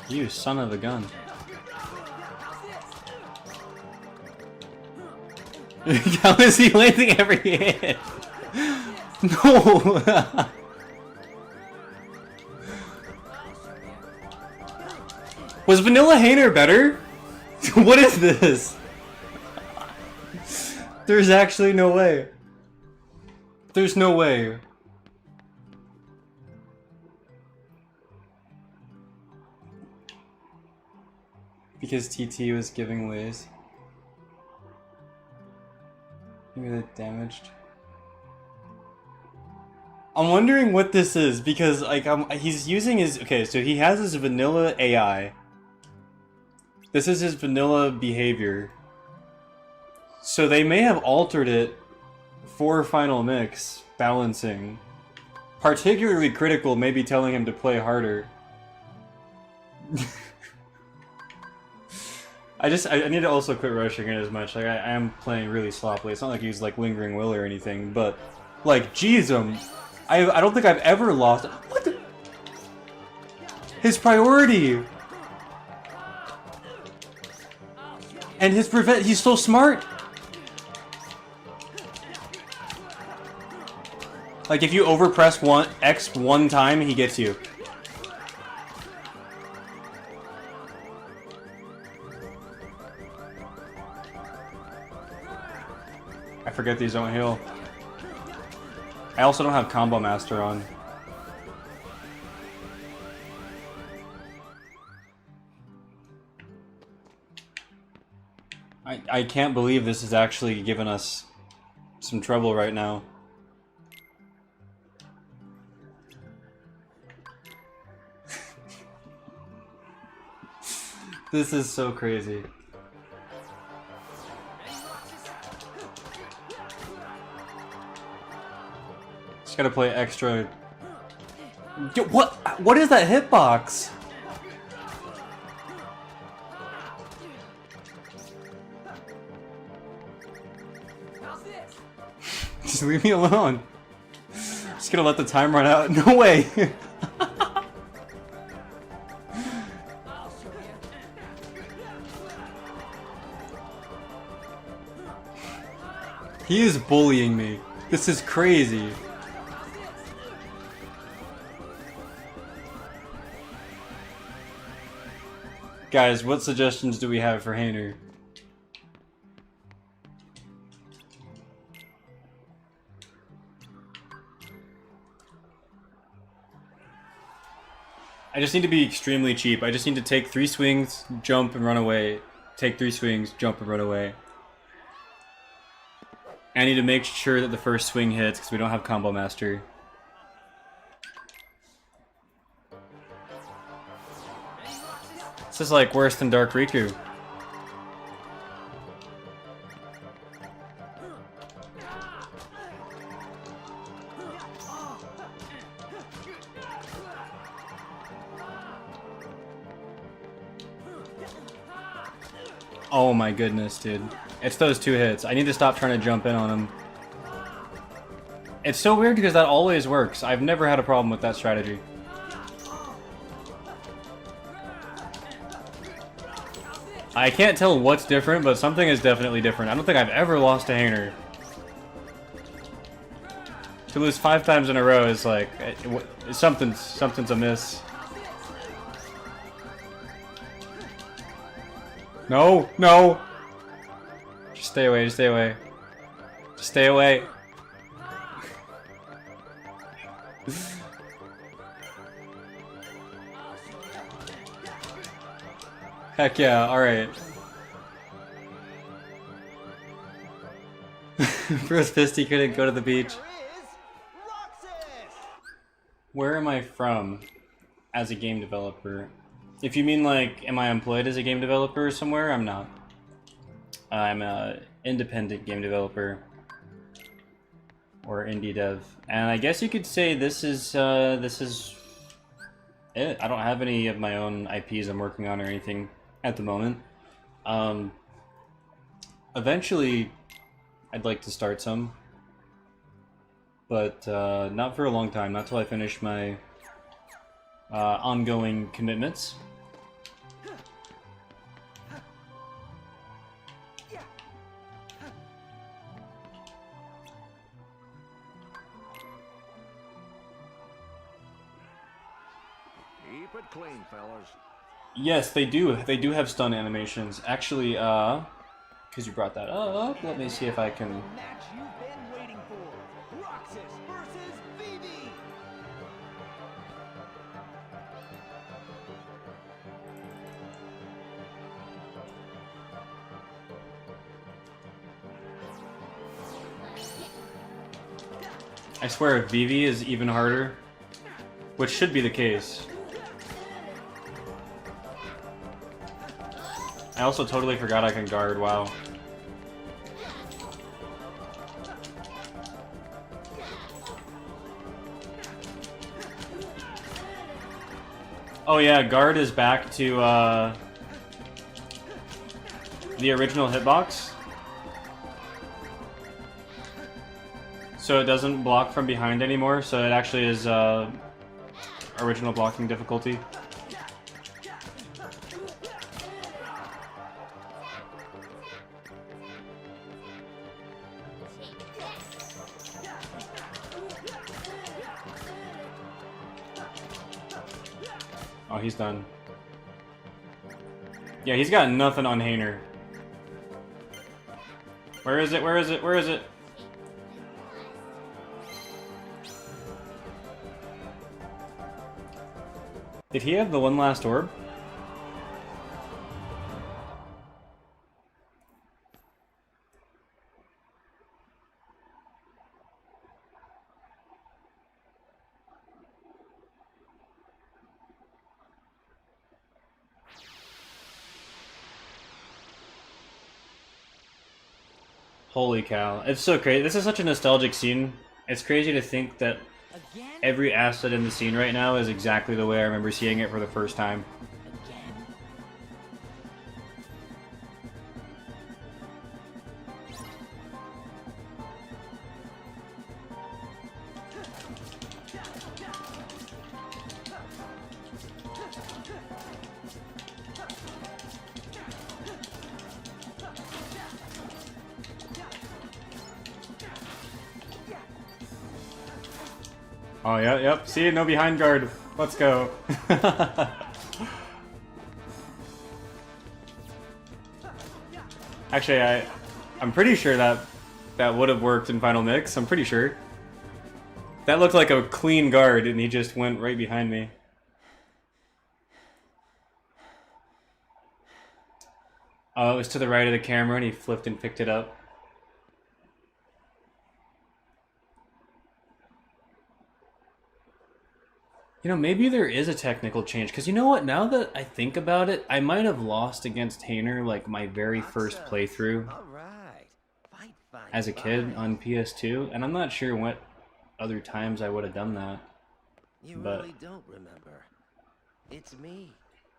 You son of a gun. How is he landing every hit? No! Was Vanilla Hainer better? What is this? There's actually no way. There's no way. Because TT was giving ways. Maybe that damaged. I'm wondering what this is because like he's using his so he has his vanilla AI. This is his vanilla behavior. So they may have altered it for Final Mix. balancing. Particularly critical, maybe telling him to play harder. I need to also quit rushing it as much. Like, I am playing really sloppily. It's not like he's like lingering will or anything, but like, jeez, I don't think I've ever lost. What the? His priority! And his prevent, he's so smart! Like, if you overpress X one time, he gets you. I forget these don't heal. I also don't have Combo Master on. I can't believe this is actually giving us some trouble right now. This is so crazy. Just gotta play extra. Yo, what is that hitbox? Just leave me alone. Just gonna let the time run out. No way. He is bullying me. This is crazy. Guys, what suggestions do we have for Hainer? I just need to be extremely cheap. I just need to take 3 swings, jump, and run away. Take 3 swings, jump, and run away. I need to make sure that the first swing hits because we don't have Combo Master. This is like worse than Dark Riku. Oh my goodness, dude. It's those 2 hits. I need to stop trying to jump in on him. It's so weird because that always works. I've never had a problem with that strategy. I can't tell what's different, but something is definitely different. I don't think I've ever lost to Hainer. To lose 5 times in a row is like... something's amiss. No, no! Just stay away, just stay away. Just stay away. Heck yeah, alright. Bro's pissed he couldn't go to the beach. Where am I from as a game developer? If you mean like, am I employed as a game developer somewhere? I'm not. I'm an independent game developer. Or indie dev. And I guess you could say this is it. I don't have any of my own IPs I'm working on or anything at the moment. Eventually, I'd like to start some. But not for a long time, not till I finish my ongoing commitments. Keep it clean, fellas. Yes, they do. They do have stun animations. Actually, because you brought that up, let me see if I can. Match you've been waiting for. Roxas versus Vivi. I swear, Vivi is even harder, which should be the case. I also totally forgot I can guard, wow. Oh yeah, guard is back to the original hitbox. So it doesn't block from behind anymore, so it actually is original blocking difficulty. Oh, he's done. Yeah, he's got nothing on Hainer. Where is it? Where is it? Where is it? Did he have the one last orb? Holy cow. It's so crazy. This is such a nostalgic scene. It's crazy to think that every asset in the scene right now is exactly the way I remember seeing it for the first time. Oh, yeah, yep. See, no behind guard. Let's go. Actually, I'm pretty sure that would have worked in Final Mix. I'm pretty sure. That looked like a clean guard, and he just went right behind me. Oh, it was to the right of the camera, and he flipped and picked it up. You know, maybe there is a technical change, because you know what, now that I think about it, I might have lost against Hainer, like, my very first playthrough as a kid on PS2, and I'm not sure what other times I would have done that. You but really don't remember. It's me.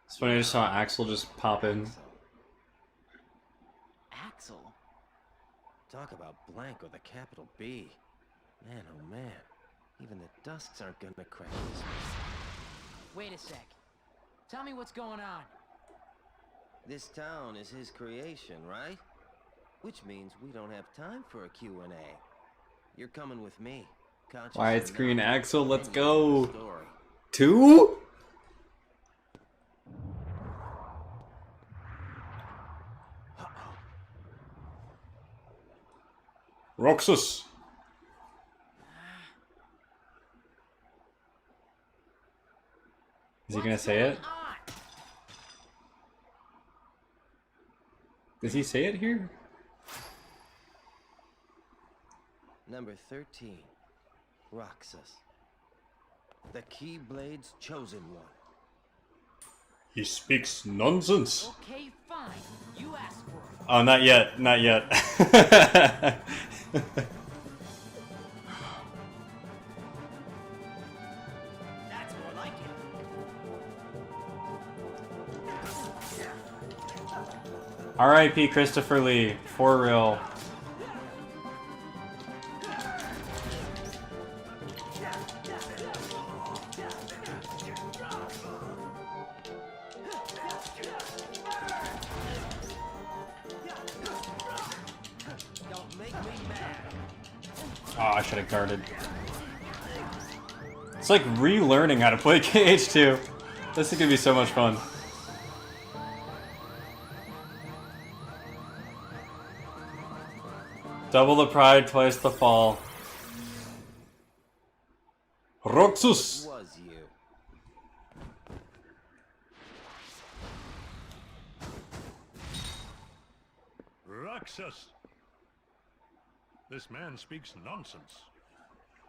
it's funny, I just saw Axel just pop in. Axel? Talk about blank with a capital B. Man, oh man. Even the dusks aren't gonna crack this one. Wait a sec. Tell me what's going on. This town is his creation, right? Which means we don't have time for a Q&A. You're coming with me. Widescreen Axel, let's go. 2? Roxas. Is he gonna say it? Does he say it here? Number 13. Roxas. The Keyblade's chosen one. He speaks nonsense. Okay, fine. You asked for it. Oh, not yet. Not yet. That's more like it. R.I.P. Christopher Lee. For real. Oh, I should have guarded. It's like relearning how to play KH2. This is gonna be so much fun. Double the pride, twice the fall. Roxas! Was you? Roxas! This man speaks nonsense.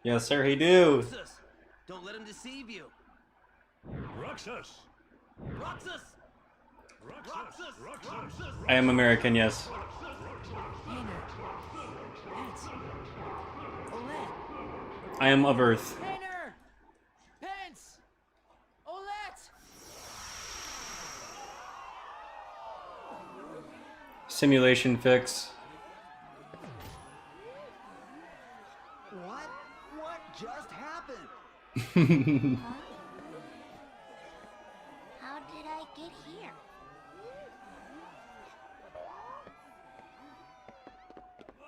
Yes, sir, he do. Roxas! Don't let him deceive you. Roxas! Roxas! Roxas! Roxas! I am American, yes. I am of Earth. Hainer! Pence! Olette! simulation fix. What just happened? Huh? How did I get here?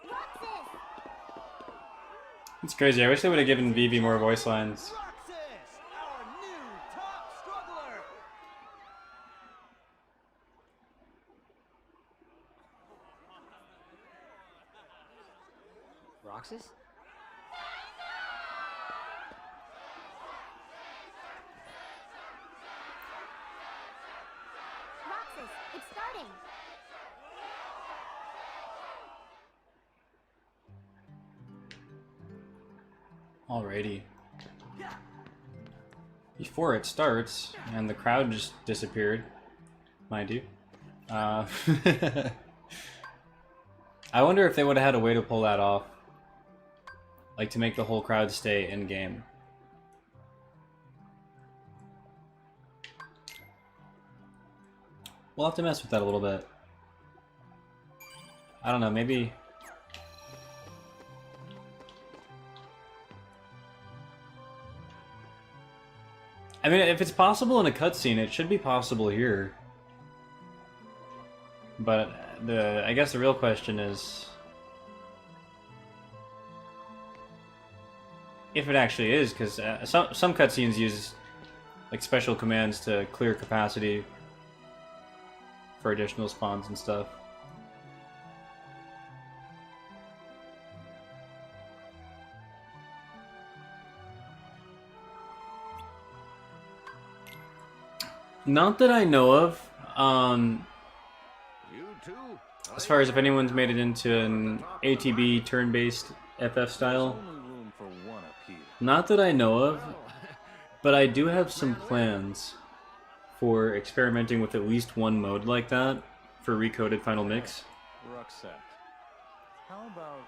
Roxas! It's crazy. I wish they would have given Vivi more voice lines. Roxas, our new top struggler. Roxas? Roxas, it's starting. Alrighty. Before it starts, and the crowd just disappeared, mind you. I wonder if they would have had a way to pull that off. Like to make the whole crowd stay in game. We'll have to mess with that a little bit. I don't know, maybe... I mean, if it's possible in a cutscene, it should be possible here. But I guess the real question is if it actually is, because some cutscenes use like special commands to clear capacity for additional spawns and stuff. Not that I know of. As far as if anyone's made it into an ATB turn-based FF style. Not that I know of, but I do have some plans for experimenting with at least one mode like that for Recoded Final Mix. Rucksack, how about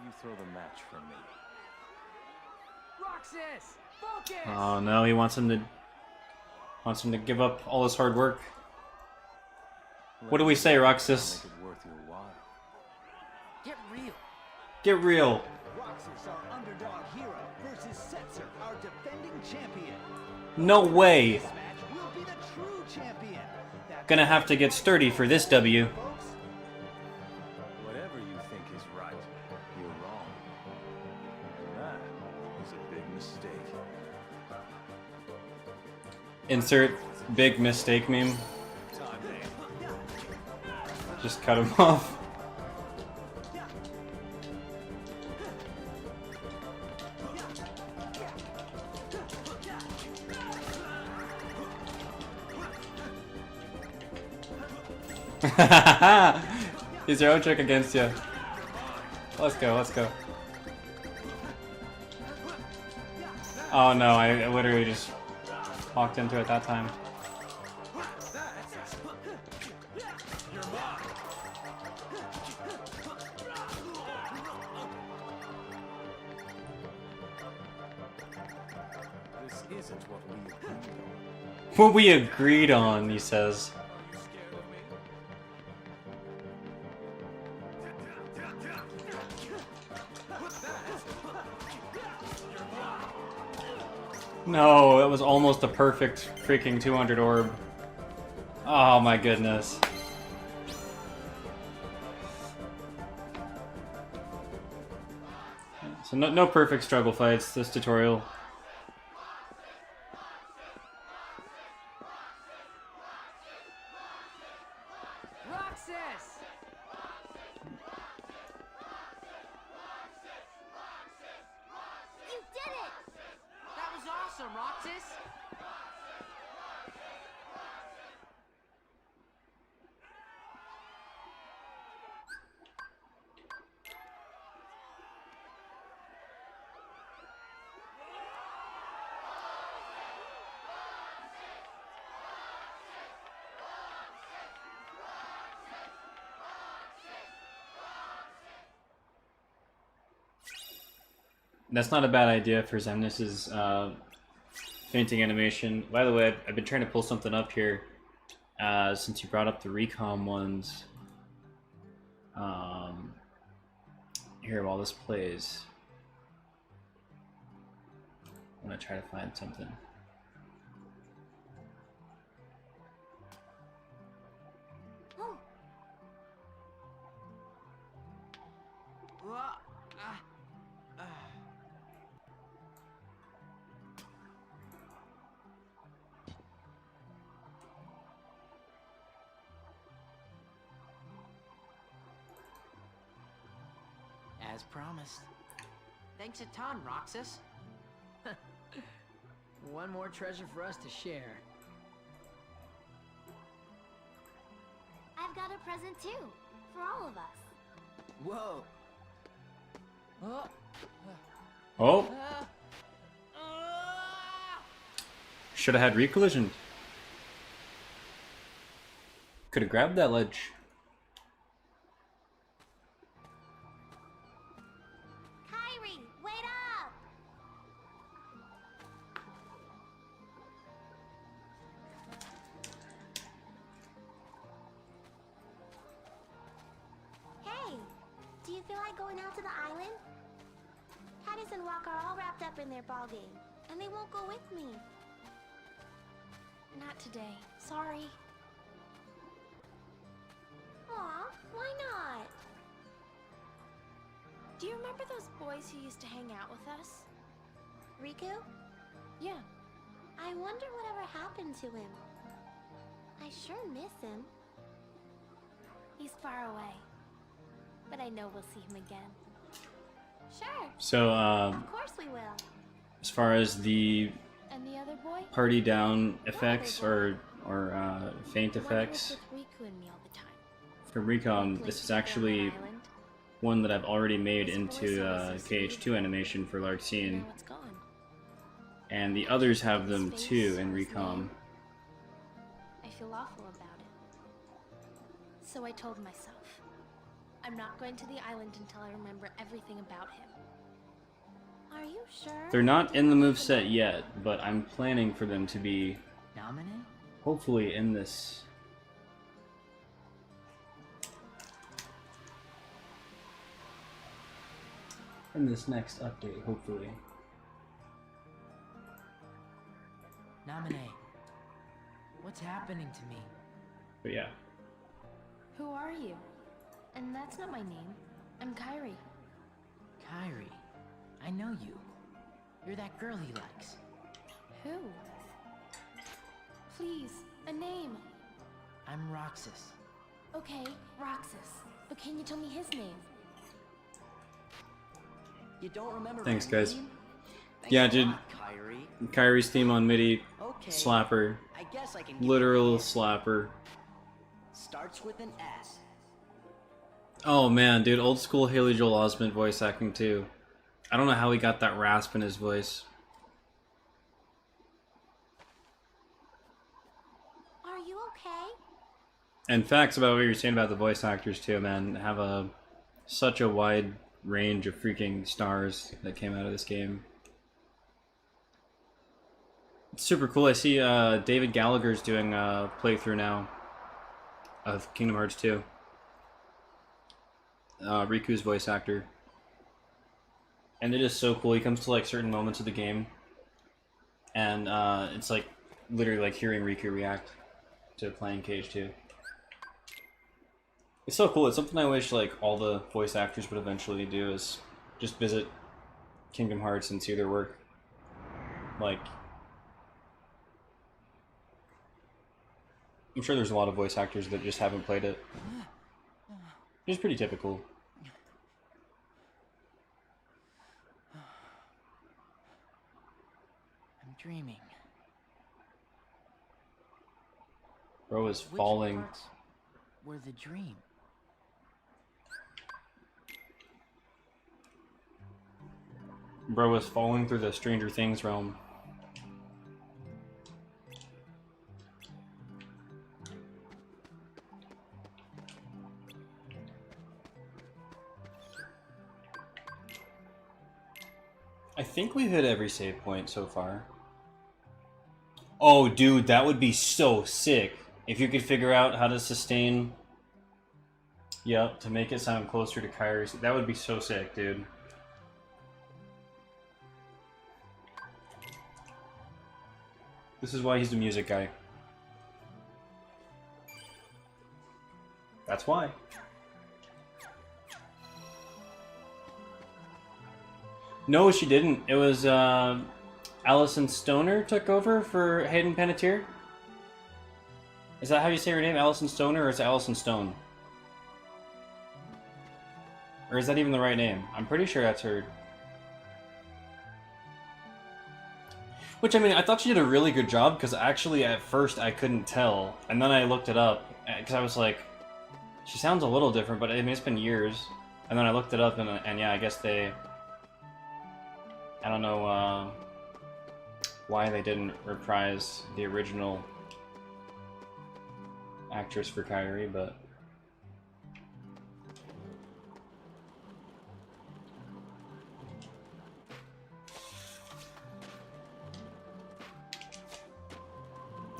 you throw the match for me? Roxas, focus! Oh no, he wants him to give up all his hard work. What do we say, Roxas? Make it worth your while. Get real. Get real. Roxas, our underdog hero, versus Setzer, our defending champion. No way. This match will be the true champion. Gonna have to get sturdy for this W. Whatever you think is right, you're wrong. And that is a big mistake. Insert big mistake meme. Just cut him off. He's your own trick against you. Let's go, let's go. Oh no, I literally just walked into it that time. This isn't what we agreed on. What we agreed on, he says. No, that was almost a perfect freaking 200 orb. Oh my goodness. So no perfect struggle fights this tutorial. Roxas! You did it! That was awesome, Roxas. That's not a bad idea for Xemnas' fainting animation. By the way, I've been trying to pull something up here since you brought up the recom ones. Here, while this plays, I'm gonna try to find something. Oh. As promised. Thanks a ton, Roxas. One more treasure for us to share. I've got a present too, for all of us. Whoa. Oh! Should have had recollision. Could have grabbed that ledge. Kyrie, wait up! Hey, do you feel like going out to the island? Caddis and Rock are all wrapped up in their ball game, and they won't go with me. Not today. Sorry. Aw, why not? Do you remember those boys who used to hang out with us? Riku? Yeah. I wonder whatever happened to him. I sure miss him. He's far away, but I know we'll see him again. Sure. So, Of course we will. as far as the And the other boy? party down effects or faint The one who was effects with Riku and me all the time. from Recon, this is actually one that I've already made into KH2 animation for Larxene, Now it's gone. and the others have them His too face in or his Recon. name. I feel awful about it. So I told myself, I'm not going to the island until I remember everything about him. Are you sure? They're not in the moveset yet, but I'm planning for them to be Nominate? hopefully in this. In this next update, hopefully. Nominate. What's happening to me? But yeah. Who are you? And that's not my name. I'm Kyrie. Kyrie. I know you. You're that girl he likes. Who? Please, a name. I'm Roxas. Okay, Roxas. But can you tell me his name? You don't remember Thanks, my guys. name? Yeah, Thanks a dude. lot, Kyrie. Kyrie's theme on MIDI, Okay. slapper, I guess I can give you literal a hint. slapper. Starts with an S. Oh man, dude, old school Haley Joel Osment voice acting too. I don't know how he got that rasp in his voice. Are you okay? And facts about what you're saying about the voice actors too, man. Have such a wide range of freaking stars that came out of this game. It's super cool. I see David Gallagher's doing a playthrough now of Kingdom Hearts 2. Riku's voice actor. And it is so cool. He comes to like certain moments of the game, and it's like literally like hearing Riku react to playing KH2. It's so cool. It's something I wish like all the voice actors would eventually do, is just visit Kingdom Hearts and see their work. Like, I'm sure there's a lot of voice actors that just haven't played it. It's pretty typical. I'm dreaming. Bro is Which falling. parts were the dream? Bro is falling through the Stranger Things realm. I think we've hit every save point so far. Oh, dude, that would be so sick if you could figure out how to sustain Yep, to make it sound closer to Kyrie's. That would be so sick, dude. This is why he's the music guy. That's why. No, she didn't. It was, Allison Stoner took over for Hayden Panettiere. Is that how you say her name? Allison Stoner, or is it Allison Stone? Or is that even the right name? I'm pretty sure that's her. Which, I mean, I thought she did a really good job, because actually at first I couldn't tell. And then I looked it up, because I was like, she sounds a little different, but I mean, it's been years. And then I looked it up, and yeah, I guess they... I don't know why they didn't reprise the original actress for Kyrie, but...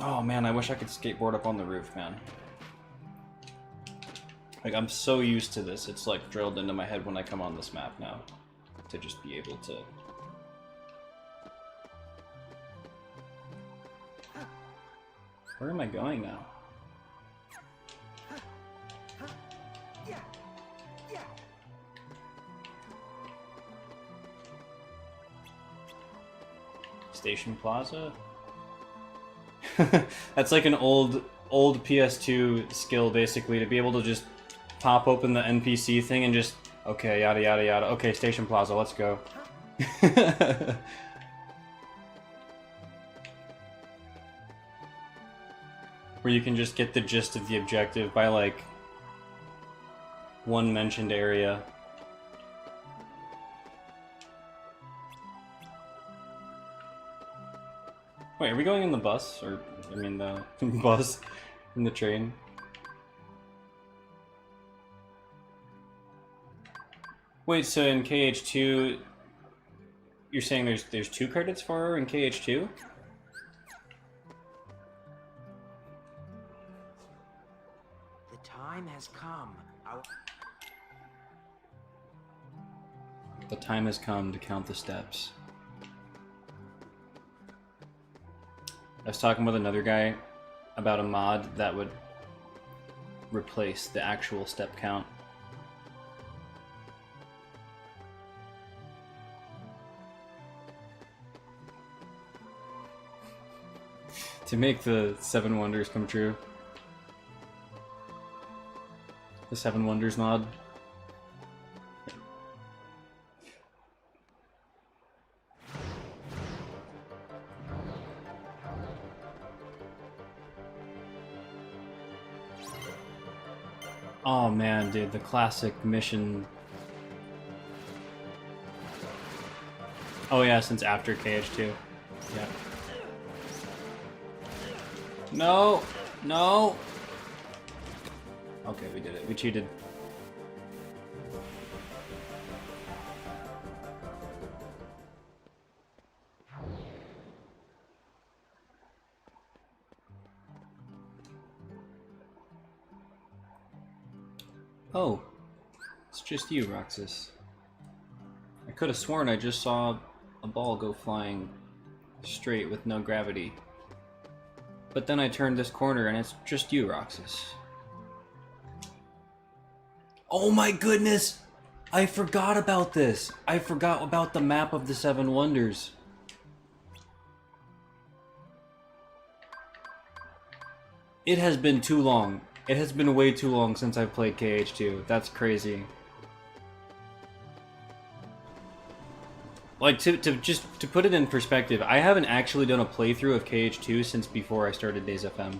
Oh man, I wish I could skateboard up on the roof, man. Like, I'm so used to this, it's like drilled into my head when I come on this map now. To just be able to... Where am I going now? Station Plaza? That's like an old PS2 skill, basically, to be able to just pop open the NPC thing and just, okay, yada yada yada, okay, Station Plaza, let's go. Where you can just get the gist of the objective by, like, one mentioned area. Wait, are we going in the bus? Or, I mean, the bus in the train? Wait, so in KH2, you're saying there's 2 credits for her in KH2? The time has come. The time has come to count the steps. I was talking with another guy about a mod that would replace the actual step count. To make the 7 Wonders come true. The 7 Wonders mod. Oh man, dude, the classic mission. Oh yeah, since after KH2. Yeah. No! No! Okay, we did it. We cheated. Oh, it's just you, Roxas. I could have sworn I just saw a ball go flying straight with no gravity. But then I turned this corner and it's just you, Roxas. Oh my goodness! I forgot about this! I forgot about the map of the 7 Wonders. It has been too long. It has been way too long since I've played KH2. That's crazy. Like, to put it in perspective, I haven't actually done a playthrough of KH2 since before I started Days FM.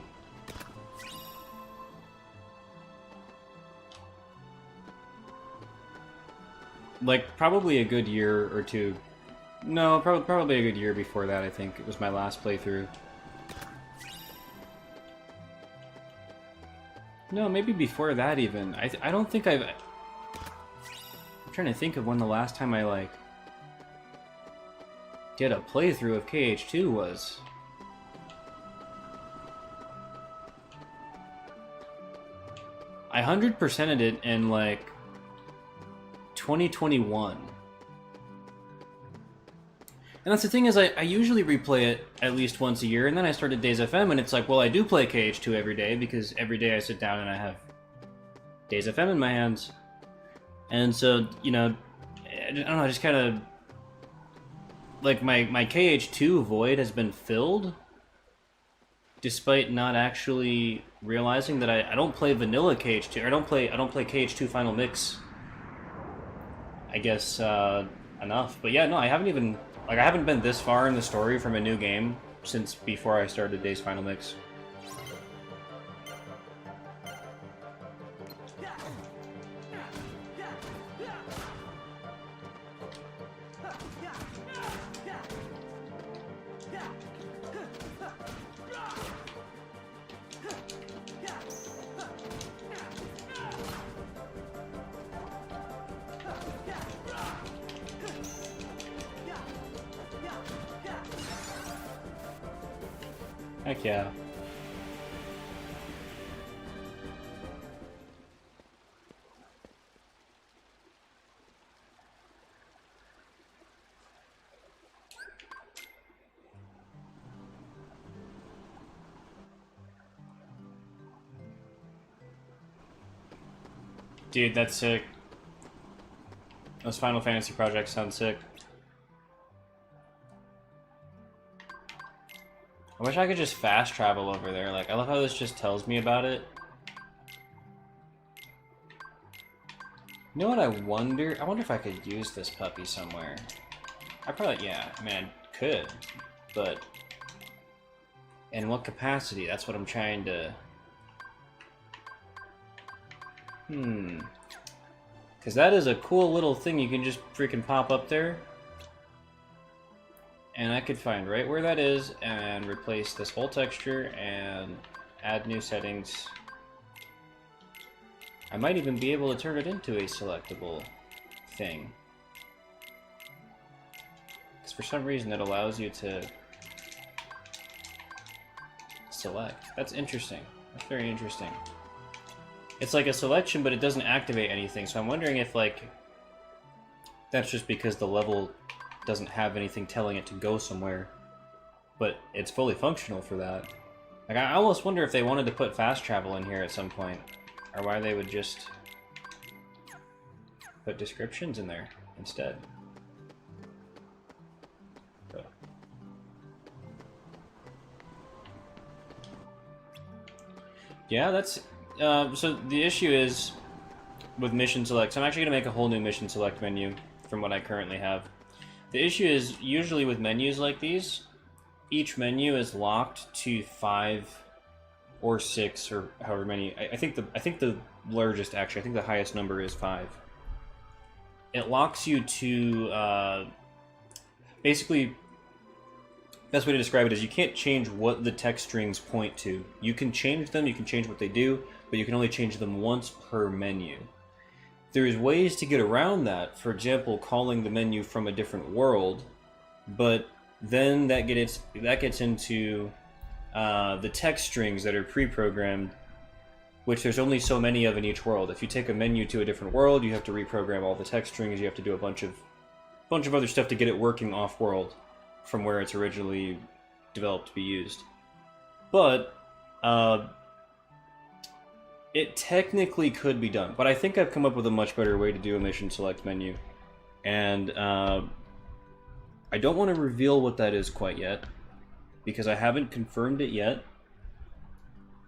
Like, probably a good year or two. No, probably a good year before that, I think. It was my last playthrough. No, maybe before that even. I don't think I'm trying to think of when the last time I, like, did a playthrough of KH2 was. I 100%ed it in like 2021. And that's the thing is I usually replay it at least once a year, and then I started Days FM, and it's like, well, I do play KH2 every day, because every day I sit down and I have Days FM in my hands. And so, you know, I don't know, I just kind of... Like, my KH2 void has been filled, despite not actually realizing that I don't play vanilla KH2, or I don't play KH2 Final Mix, I guess, enough. But yeah, no, I haven't even... Like, I haven't been this far in the story from a new game since before I started Days Final Mix. Heck yeah. Dude, that's sick. Those Final Fantasy projects sound sick. I wish I could just fast travel over there. Like, I love how this just tells me about it. You know what I wonder? I wonder if I could use this puppy somewhere. I probably, yeah, I mean, I could, but in what capacity? That's what I'm trying to... Because that is a cool little thing you can just freaking pop up there. And I could find right where that is and replace this whole texture and add new settings. I might even be able to turn it into a selectable thing. Because for some reason it allows you to select. That's interesting. That's very interesting. It's like a selection, but it doesn't activate anything. So I'm wondering if, like, that's just because the level doesn't have anything telling it to go somewhere, but it's fully functional for that. Like, I almost wonder if they wanted to put fast travel in here at some point, or why they would just put descriptions in there instead. But yeah, that's so the issue is with mission select. So I'm actually gonna make a whole new mission select menu from what I currently have. The issue is, usually with menus like these, each menu is locked to 5 or 6 or however many. I think the largest, actually, I think the highest number is 5. It locks you to basically, best way to describe it is you can't change what the text strings point to. You can change them, you can change what they do, but you can only change them once per menu. There's ways to get around that, for example, calling the menu from a different world, but then that gets into the text strings that are pre-programmed, which there's only so many of in each world. If you take a menu to a different world, you have to reprogram all the text strings, you have to do a bunch of other stuff to get it working off-world from where it's originally developed to be used. But it technically could be done, but I think I've come up with a much better way to do a mission select menu. And I don't want to reveal what that is quite yet, because I haven't confirmed it yet.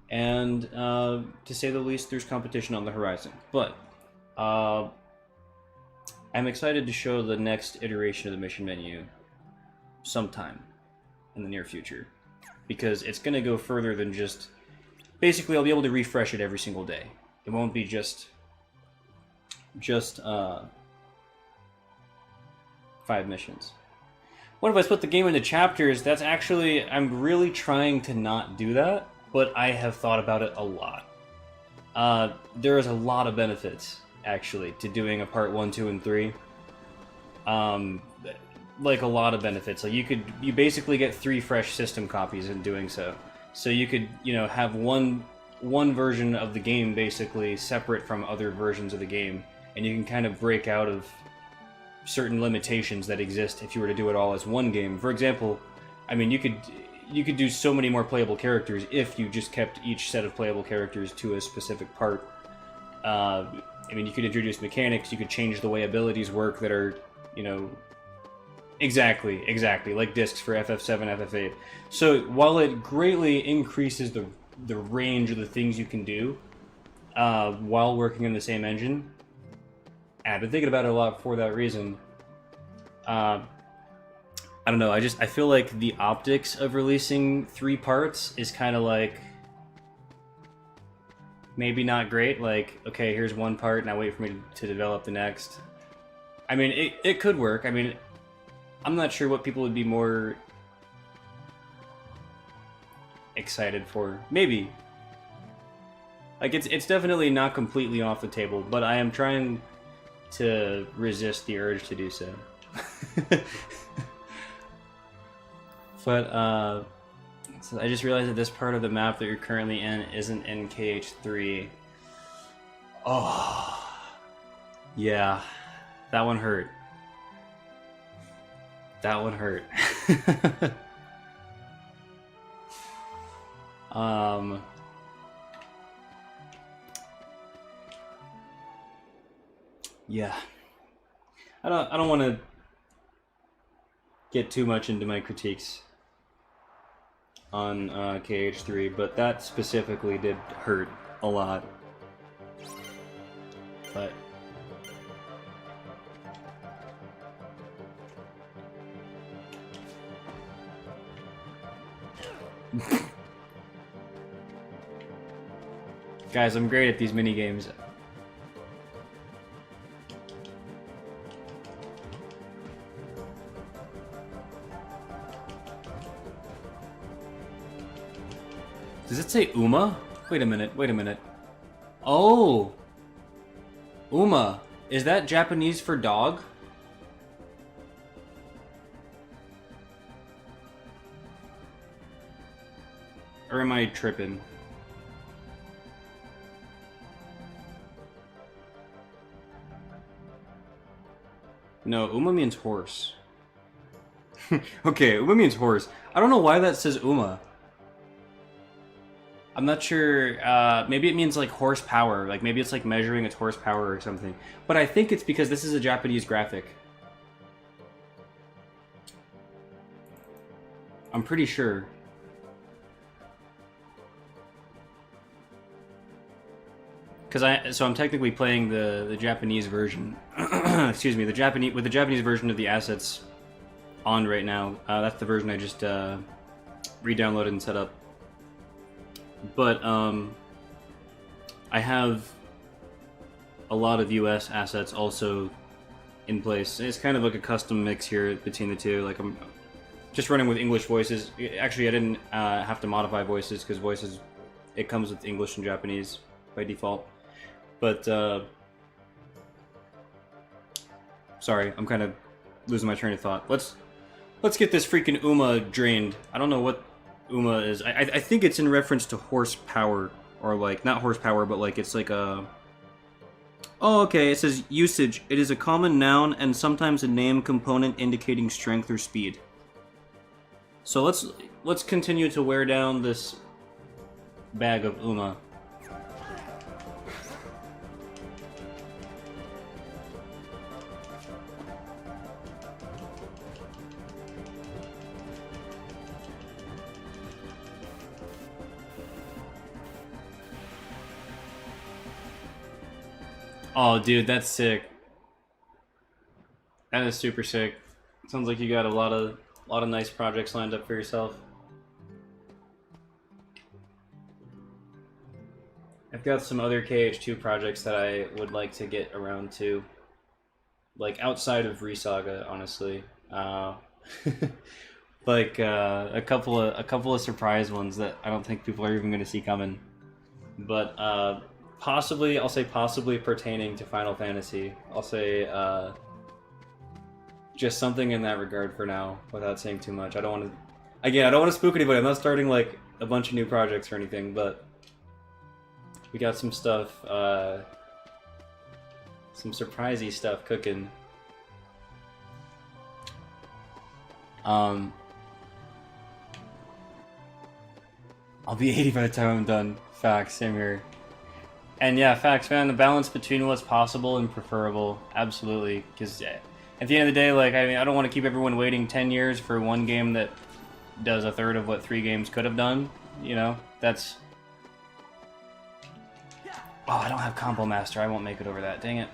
And to say the least, there's competition on the horizon. But I'm excited to show the next iteration of the mission menu sometime in the near future, because it's going to go further than just... Basically, I'll be able to refresh it every single day. It won't be just 5 missions. What if I split the game into chapters? That's actually... I'm really trying to not do that, but I have thought about it a lot. There is a lot of benefits, actually, to doing a part 1, 2, and 3. Like, a lot of benefits. Like, you basically get 3 fresh system copies in doing so. So you could, you know, have one one version of the game basically separate from other versions of the game, and you can kind of break out of certain limitations that exist if you were to do it all as one game. For example, I mean, you could do so many more playable characters if you just kept each set of playable characters to a specific part. I mean, you could introduce mechanics, you could change the way abilities work that are, you know, exactly, like discs for FF7, FF8. So while it greatly increases the range of the things you can do while working in the same engine, and I've been thinking about it a lot for that reason. I don't know, I feel like the optics of releasing 3 parts is kind of like maybe not great. Like, okay, here's one part, now wait for me to develop the next. I mean, it could work. I mean, I'm not sure what people would be more excited for. Maybe. Like, it's definitely not completely off the table, but I am trying to resist the urge to do so. But, so I just realized that this part of the map that you're currently in isn't in KH3. Oh. Yeah. That one hurt. That one hurt. Yeah. I don't want to get too much into my critiques on KH3, but that specifically did hurt a lot. But guys, I'm great at these mini games. Does it say Uma? Wait a minute, wait a minute. Oh! Uma. Is that Japanese for dog? Or am I tripping? No, Uma means horse. Okay, Uma means horse. I don't know why that says Uma. I'm not sure, maybe it means like horsepower, like maybe it's like measuring its horsepower or something. But I think it's because this is a Japanese graphic. I'm pretty sure. So I'm technically playing the Japanese version. Excuse me, the Japanese version of the assets on right now. That's the version I just re-downloaded and set up. But I have a lot of US assets also in place. It's kind of like a custom mix here between the two. Like, I'm just running with English voices. Actually, I didn't have to modify voices because voices, it comes with English and Japanese by default. But sorry, I'm kind of losing my train of thought. Let's get this freaking Uma drained. I don't know what Uma is. I think it's in reference to horsepower, or like, not horsepower, but like it's like a... Oh, okay, it says usage. It is a common noun and sometimes a name component indicating strength or speed. So let's continue to wear down this bag of Uma. Oh, dude, that's sick. That is super sick. Sounds like you got a lot of nice projects lined up for yourself. I've got some other KH2 projects that I would like to get around to, like outside of Resaga, honestly. Like a couple of surprise ones that I don't think people are even going to see coming. But possibly, I'll say possibly pertaining to Final Fantasy. I'll say just something in that regard for now, without saying too much. I don't want to spook anybody. I'm not starting like a bunch of new projects or anything, but We got some stuff, some surprisey stuff cooking. I'll be 80 by the time I'm done. Facts, same here. And yeah, facts, man, the balance between what's possible and preferable, absolutely. Because at the end of the day, like, I mean, I don't want to keep everyone waiting 10 years for one game that does a third of what 3 games could have done. You know, that's... Oh, I don't have Combo Master. I won't make it over that. Dang it.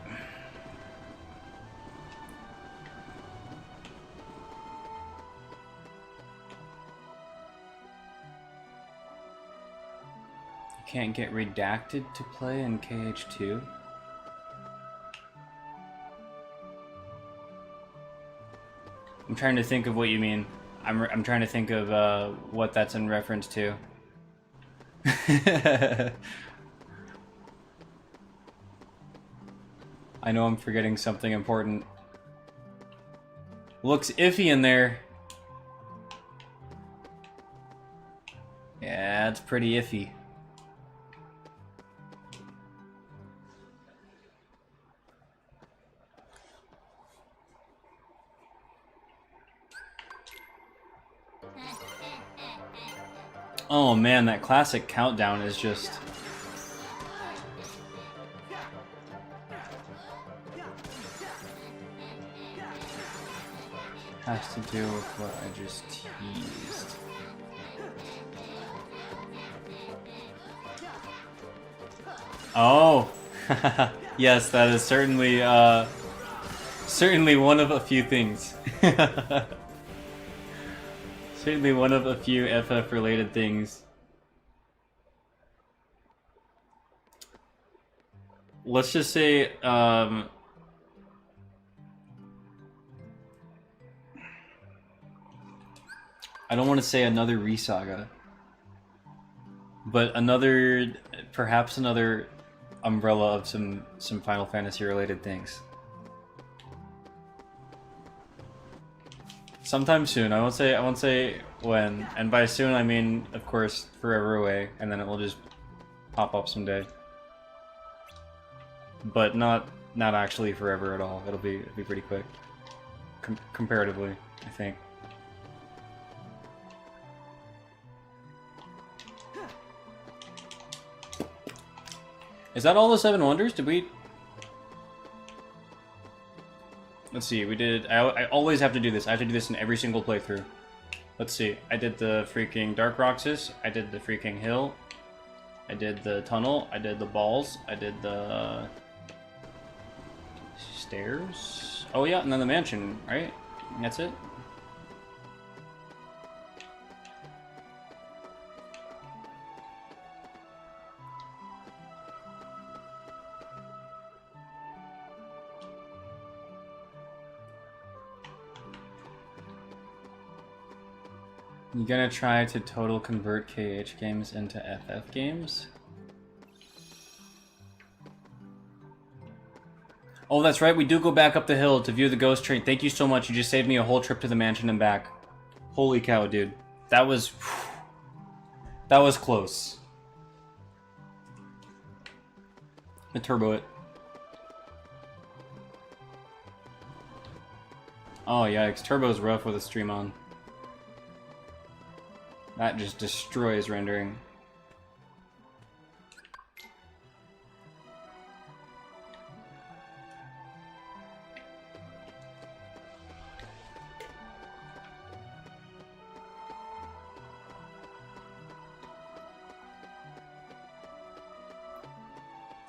Can't get redacted to play in KH2. I'm trying to think of what you mean. I'm trying to think of what that's in reference to. I know I'm forgetting something important. Looks iffy in there. Yeah, it's pretty iffy. Oh man, that classic countdown is just... has to do with what I just teased. Oh! Yes, that is certainly, certainly one of a few things. Certainly one of a few FF-related things. Let's just say, I don't want to say another Resaga, but another, perhaps another umbrella of some Final Fantasy-related things. Sometime soon. I won't say when, and by soon I mean, of course, forever away, and then it will just pop up someday. But not actually forever at all. It'll be pretty quick, comparatively, I think. Is that all the 7 wonders? Did we? Let's see, we did... I always have to do this. I have to do this in every single playthrough. Let's see. I did the freaking Dark Roxas. I did the freaking hill. I did the tunnel. I did the balls. I did the... stairs? Oh yeah, and then the mansion, right? That's it? You gonna try to total convert KH games into FF games? Oh, that's right, we do go back up the hill to view the ghost train. Thank you so much, you just saved me a whole trip to the mansion and back. Holy cow, dude. That was... that was close. I turbo it. Oh yikes, turbo's rough with a stream on. That just destroys rendering.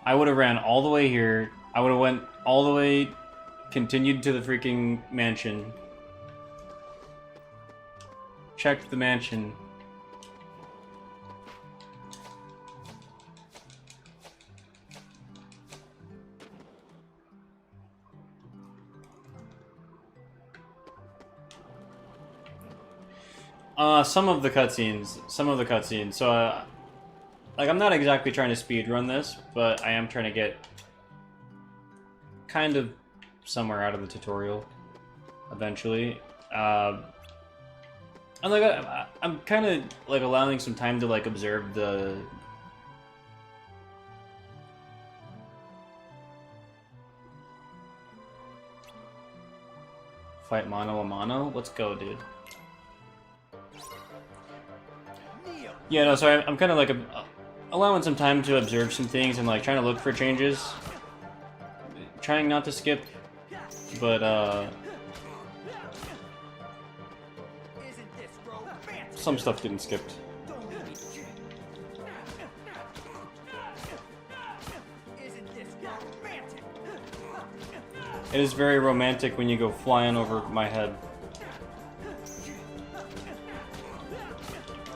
I would have ran all the way here. I would have went all the way, continued to the freaking mansion. Checked the mansion. Some of the cutscenes. So, like, I'm not exactly trying to speedrun this, but I am trying to get kind of somewhere out of the tutorial eventually. And like, I'm kind of like allowing some time to like observe the Fight mano a mano? Let's go, dude. Yeah, no, so I'm kind of like allowing some time to observe some things and like trying to look for changes. Trying not to skip, but some stuff getting skipped. It is very romantic when you go flying over my head.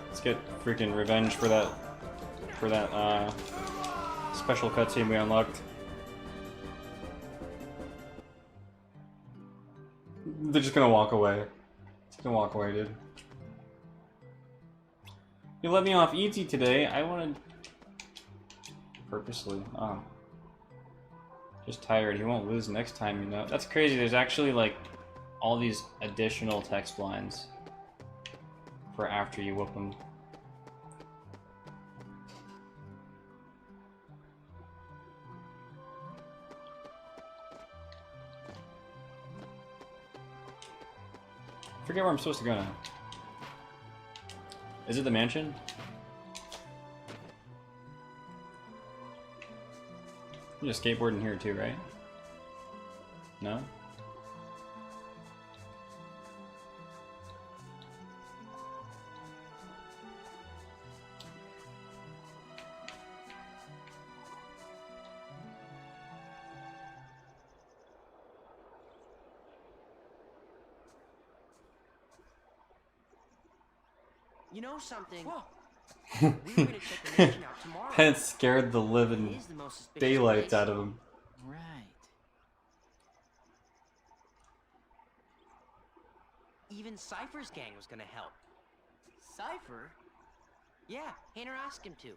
Let's get freaking revenge for that special cutscene we unlocked. They're just gonna walk away. Just gonna walk away, dude. You let me off easy today. I wanted purposely. Oh. Just tired. He won't lose next time, you know. That's crazy. There's actually like all these additional text lines for after you whoop him. I forget where I'm supposed to go now. Is it the mansion? You just skateboarding here too, right? No? You know something? We were gonna check the mansion out tomorrow. That scared the living daylights out of him. Right. Even Cypher's gang was gonna help. Cypher? Yeah, Hayner asked him to.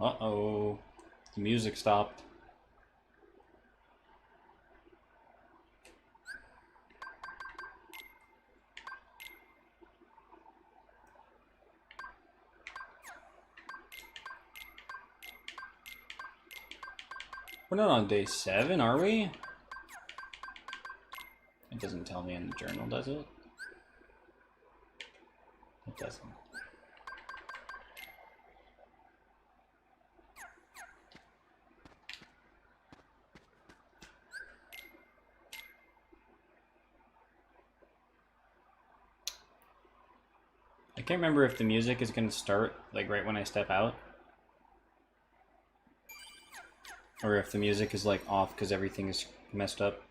Uh-oh. The music stopped. We're not on day 7, are we? It doesn't tell me in the journal, does it? It doesn't. I can't remember if the music is going to start like right when I step out, or if the music is like off because everything is messed up.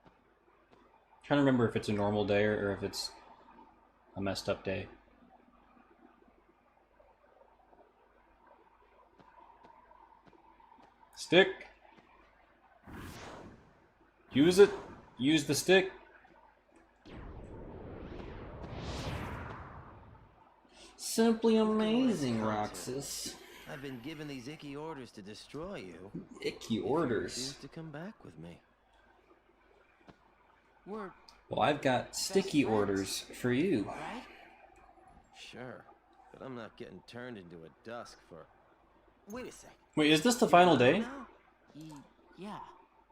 I'm trying to remember if it's a normal day or if it's a messed up day. Stick. Use it. Use the stick. Simply amazing, Roxas. I've been given these icky orders to destroy you. Icky orders? If you refuse to come back with me. We're Well, I've got sticky orders for you. right? Sure, but I'm not getting turned into a dusk for... Wait a sec. Wait, is this the final day? Yeah.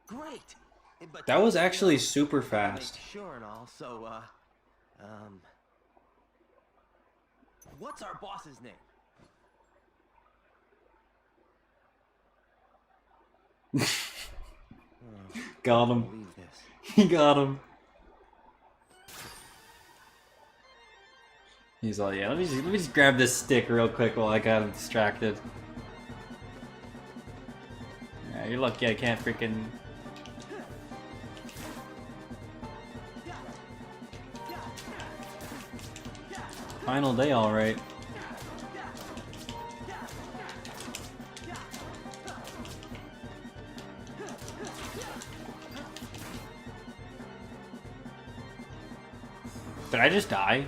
Great! But That was actually super fast. Make sure and all, so, what's our boss's name? Got him. He got him. He's all, yeah, let me just grab this stick real quick while I got him distracted. Yeah, you're lucky I can't freaking... Final day, alright. Did I just die?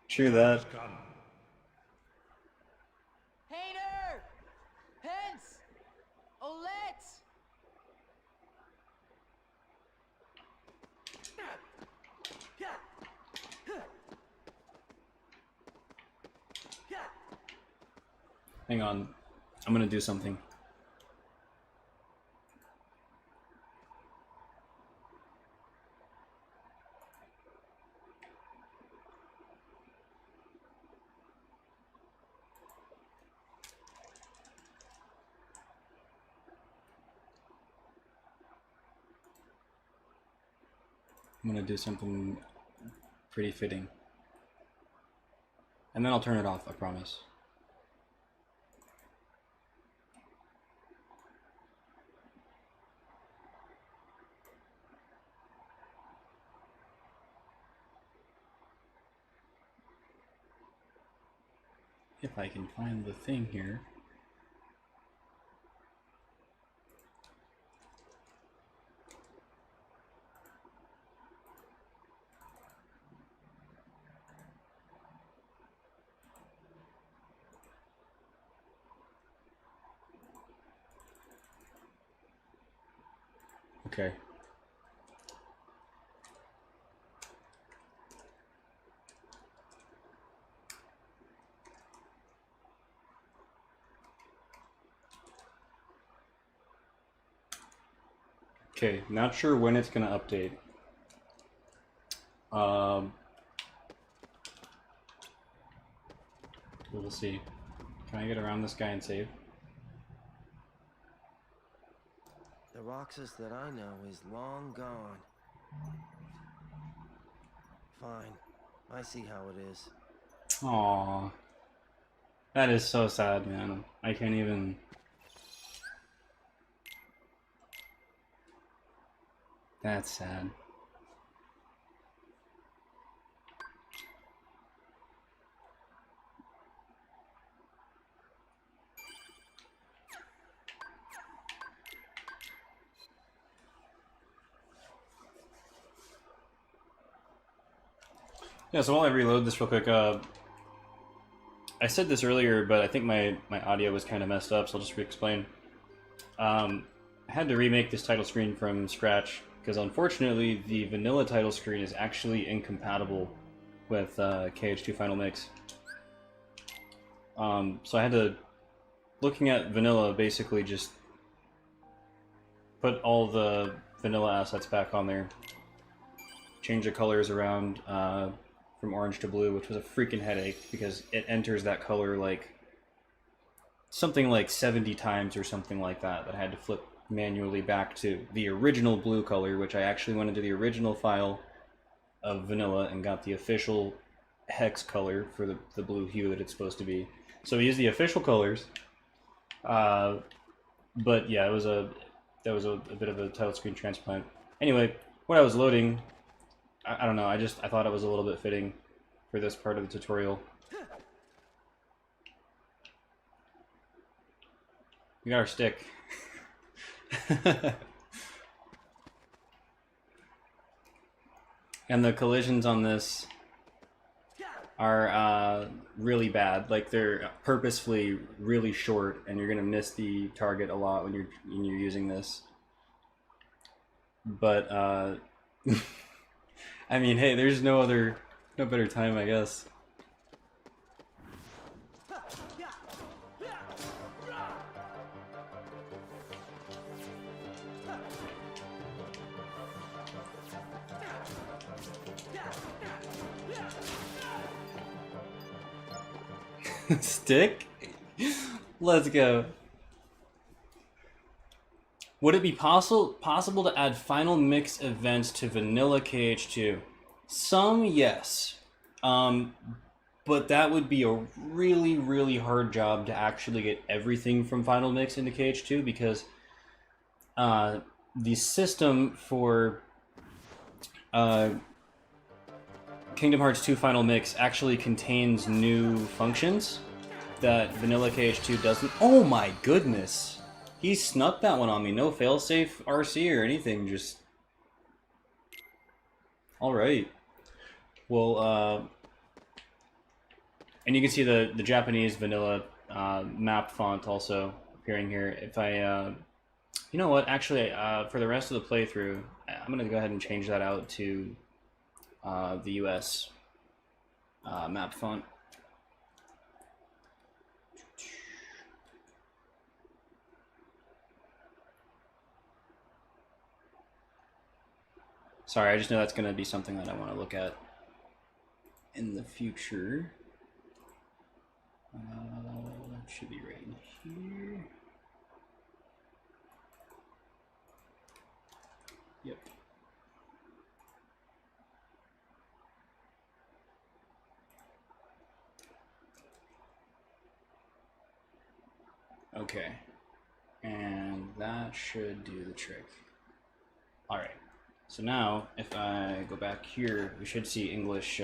True that. Hang on. I'm gonna do something. I'm gonna do something pretty fitting. And then I'll turn it off, I promise. If I can find the thing here. Okay. Okay, not sure when it's gonna update. We'll see. Can I get around this guy and save? The Roxas that I know is long gone. Fine. I see how it is. Aww. That is so sad, man. I can't even... That's sad. Yeah, so while I reload this real quick, I said this earlier, but I think my audio was kind of messed up, so I'll just re-explain. I had to remake this title screen from scratch, because unfortunately the vanilla title screen is actually incompatible with KH2 Final Mix. So I had to, looking at vanilla, basically just put all the vanilla assets back on there, change the colors around from orange to blue, which was a freaking headache because it enters that color like something like 70 times or something like that, that I had to flip manually back to the original blue color, which I actually went into the original file of vanilla and got the official hex color for the blue hue that it's supposed to be. So we used the official colors, but yeah, that was a bit of a title screen transplant. Anyway, what I was loading, I don't know, I thought it was a little bit fitting for this part of the tutorial. We got our stick. And the collisions on this are really bad. Like, they're purposefully really short, and you're gonna miss the target a lot when you're using this. But I mean, hey, there's no better time, I guess. Stick? Let's go. Would it be possible to add final mix events to vanilla KH2? Some, yes. But that would be a really, really hard job to actually get everything from final mix into KH2, because the system for Kingdom Hearts 2 Final Mix actually contains new functions that vanilla KH2 doesn't. Oh my goodness! He snuck that one on me. No failsafe RC or anything, just... Alright. Well, and you can see the Japanese vanilla map font also appearing here. If I... you know what, actually, for the rest of the playthrough, I'm going to go ahead and change that out to the US map font. Sorry, I just know that's going to be something that I want to look at in the future. Should be right in here. Yep. Okay. And that should do the trick. Alright. So now, if I go back here, we should see English.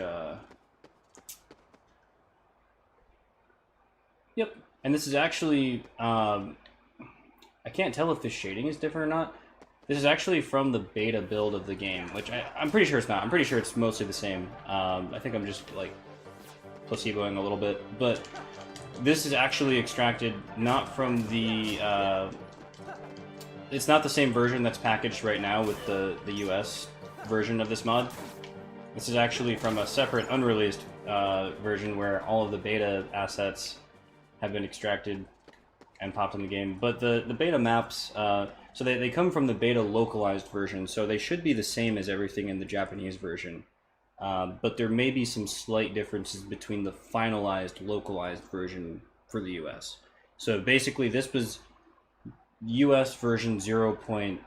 Yep. And this is actually, I can't tell if the shading is different or not. This is actually from the beta build of the game, which I'm pretty sure it's not. I'm pretty sure it's mostly the same. I think I'm just, like, placeboing a little bit. But this is actually extracted not from the, it's not the same version that's packaged right now with the US version of this mod. This is actually from a separate, unreleased version where all of the beta assets have been extracted and popped in the game. But the beta maps, so they come from the beta localized version, so they should be the same as everything in the Japanese version. But there may be some slight differences between the finalized localized version for the US. So basically this was US version 0.9,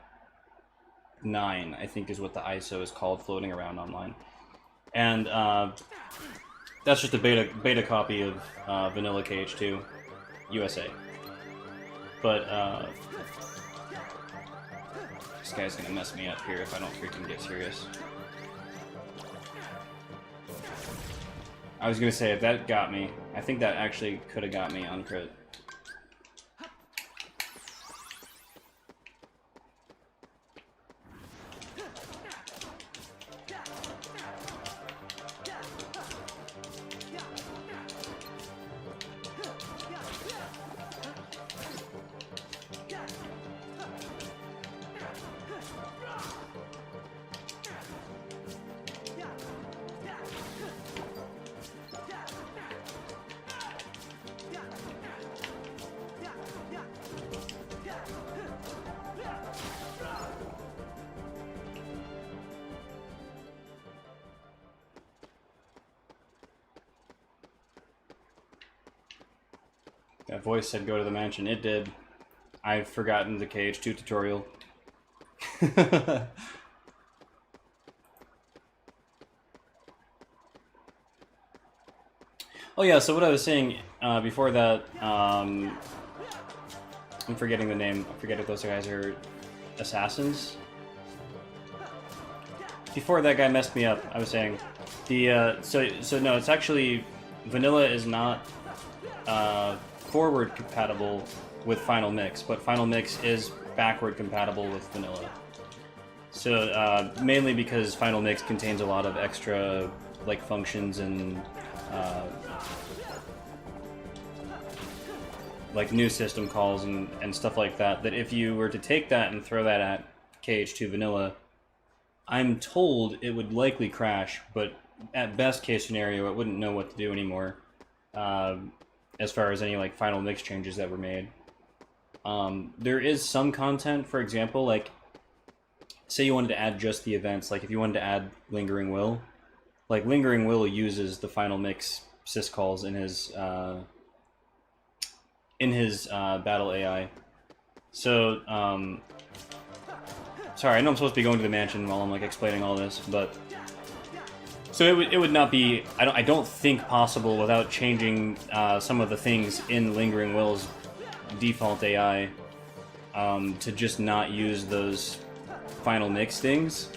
I think is what the ISO is called, floating around online. And that's just a beta copy of Vanilla KH2 USA. But this guy's gonna mess me up here if I don't freaking get serious. I was gonna say, if that got me, I think that actually could have got me on crit. That voice said go to the mansion. It did. I've forgotten the KH2 tutorial. Oh yeah, so what I was saying before that, I'm forgetting the name. I forget if those guys are assassins. Before that guy messed me up, I was saying the so no, it's actually Vanilla is not forward compatible with Final Mix, but Final Mix is backward compatible with Vanilla. So mainly because Final Mix contains a lot of extra like functions and like new system calls and stuff like that, that if you were to take that and throw that at KH2 Vanilla, I'm told it would likely crash, but at best case scenario, it wouldn't know what to do anymore. As far as any like final mix changes that were made. There is some content, for example, like say you wanted to add just the events, like if you wanted to add Lingering Will, like Lingering Will uses the final mix syscalls in his battle AI. So sorry, I know I'm supposed to be going to the mansion while I'm like explaining all this, but so it would not be, I don't think, possible without changing some of the things in Lingering Will's default AI to just not use those final mix things.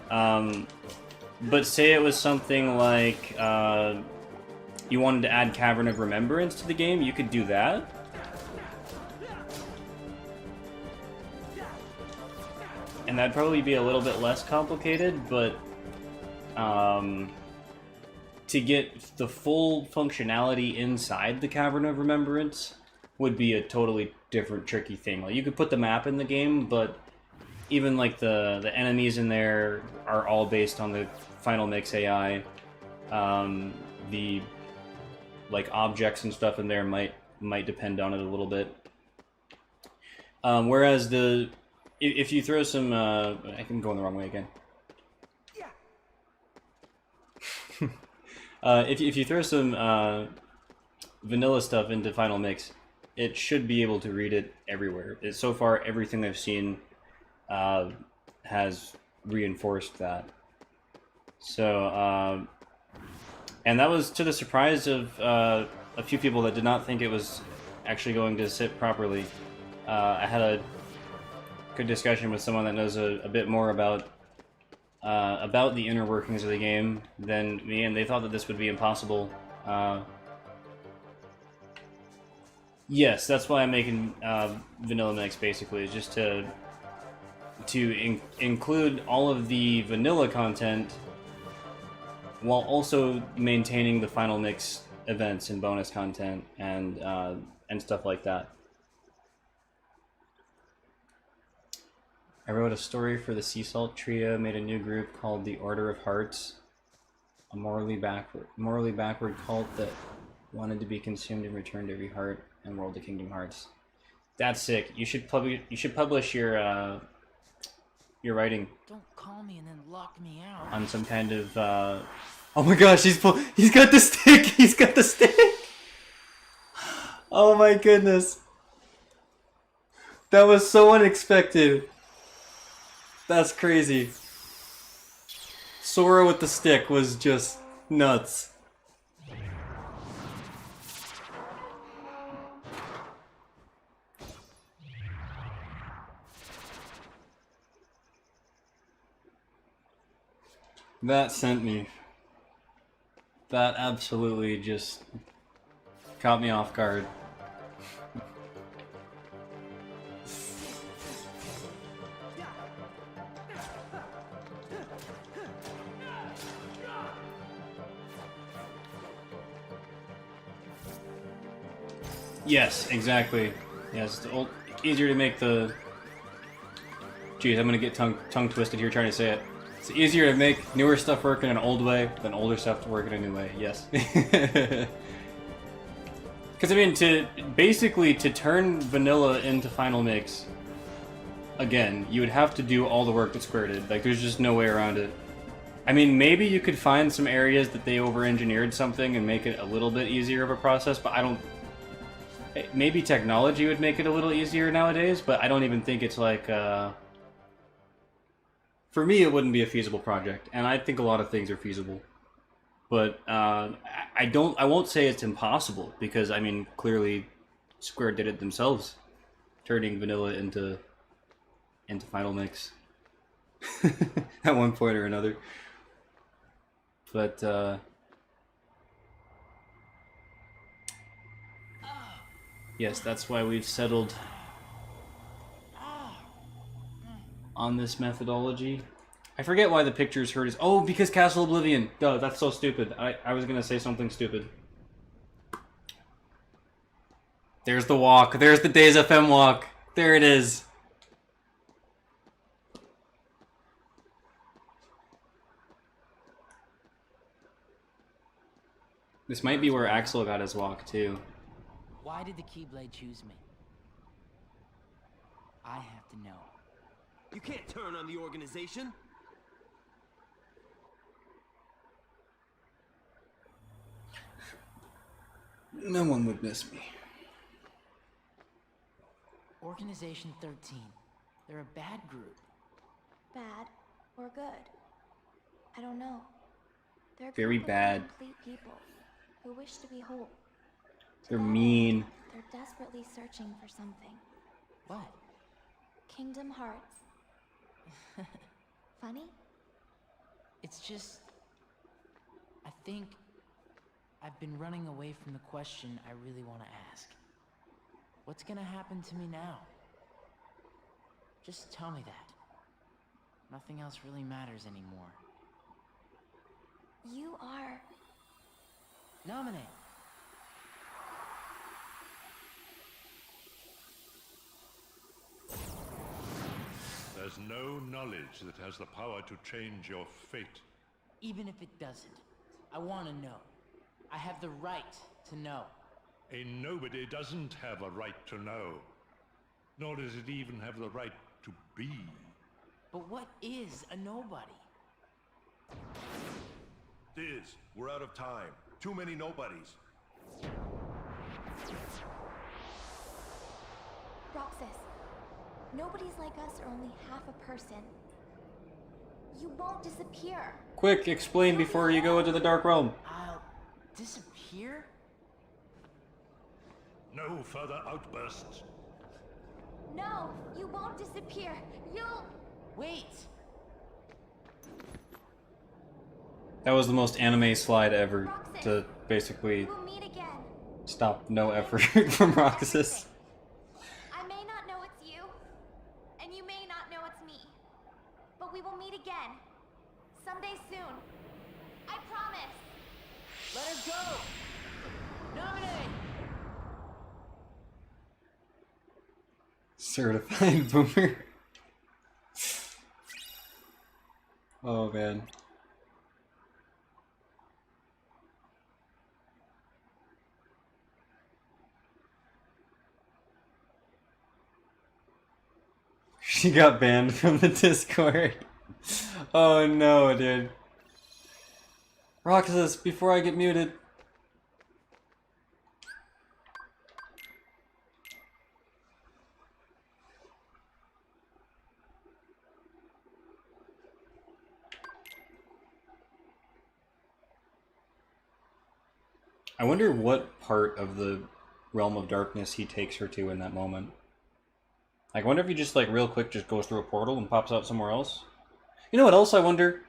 But say it was something like you wanted to add Cavern of Remembrance to the game, you could do that. And that'd probably be a little bit less complicated, but to get the full functionality inside the Cavern of Remembrance would be a totally different tricky thing. Like you could put the map in the game, but even like the enemies in there are all based on the Final Mix AI. The like objects and stuff in there might depend on it a little bit. Whereas if you throw some I can go in the wrong way again. If you throw some vanilla stuff into Final Mix, it should be able to read it everywhere. So far, everything I've seen has reinforced that. So, and that was to the surprise of a few people that did not think it was actually going to sit properly. I had a good discussion with someone that knows a bit more about the inner workings of the game than me, and they thought that this would be impossible. Yes, that's why I'm making Vanilla Mix, basically, is just to include all of the vanilla content while also maintaining the Final Mix events and bonus content and stuff like that. I wrote a story for the Sea Salt Trio, made a new group called the Order of Hearts, a morally backward cult that wanted to be consumed and returned every heart and world to Kingdom Hearts. That's sick. You should publish your writing. Don't call me and then lock me out. On some kind of oh my gosh, he's got the stick. He's got the stick. Oh my goodness. That was so unexpected. That's crazy. Sora with the stick was just nuts. That sent me. That absolutely just caught me off guard. Yes, exactly. Yes, it's easier to make the... Geez, I'm gonna get tongue twisted here trying to say it. It's easier to make newer stuff work in an old way than older stuff to work in a new way, yes. Because, I mean, to turn vanilla into Final Mix, again, you would have to do all the work that Square did. Like, there's just no way around it. I mean, maybe you could find some areas that they over-engineered something and make it a little bit easier of a process, but I don't... Maybe technology would make it a little easier nowadays, but I don't even think it's like... For me, it wouldn't be a feasible project, and I think a lot of things are feasible. But I won't say it's impossible, because, I mean, clearly Square did it themselves, turning vanilla into Final Mix at one point or another. But yes, that's why we've settled on this methodology. I forget why the pictures hurt us. Oh, because Castle Oblivion. Duh, that's so stupid. I was gonna say something stupid. There's the walk. There's the Days FM walk. There it is. This might be where Axel got his walk, too. Why did the Keyblade choose me? I have to know. You can't turn on the organization. No one would miss me. Organization 13. They're a bad group. Bad or good? I don't know. They're a Very group of bad. incomplete people who wish to be whole. They're mean. They're desperately searching for something. What? Kingdom Hearts. Funny? It's just... I think I've been running away from the question I really want to ask. What's gonna happen to me now? Just tell me that. Nothing else really matters anymore. You are... Nominate. There's no knowledge that has the power to change your fate. Even if it doesn't, I want to know. I have the right to know. A nobody doesn't have a right to know. Nor does it even have the right to be. But what is a nobody? Diz, we're out of time. Too many nobodies. Roxas, nobodies like us are only half a person. You won't disappear. Quick, explain before you go into the Dark Realm. I'll disappear? No further outbursts. No, you won't disappear. You'll... Wait! That was the most anime slide ever to basically We'll meet again. stop no effort from Roxas. I may not know it's you, and you may not know it's me. But we will meet again. Someday soon. I promise. Let her go! Nominate! Certified boomer. Oh man. She got banned from the Discord. Oh no, dude. Roxas, before I get muted. I wonder what part of the realm of darkness he takes her to in that moment. Like, I wonder if he just, like, real quick just goes through a portal and pops out somewhere else. You know what else I wonder?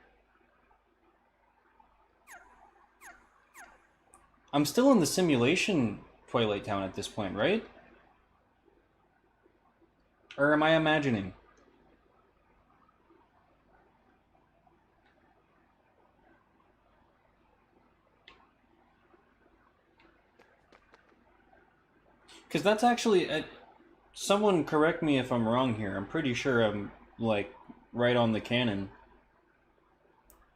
I'm still in the simulation Twilight Town at this point, right? Or am I imagining? Because that's actually... someone correct me if I'm wrong here. I'm pretty sure I'm, like, right on the canon.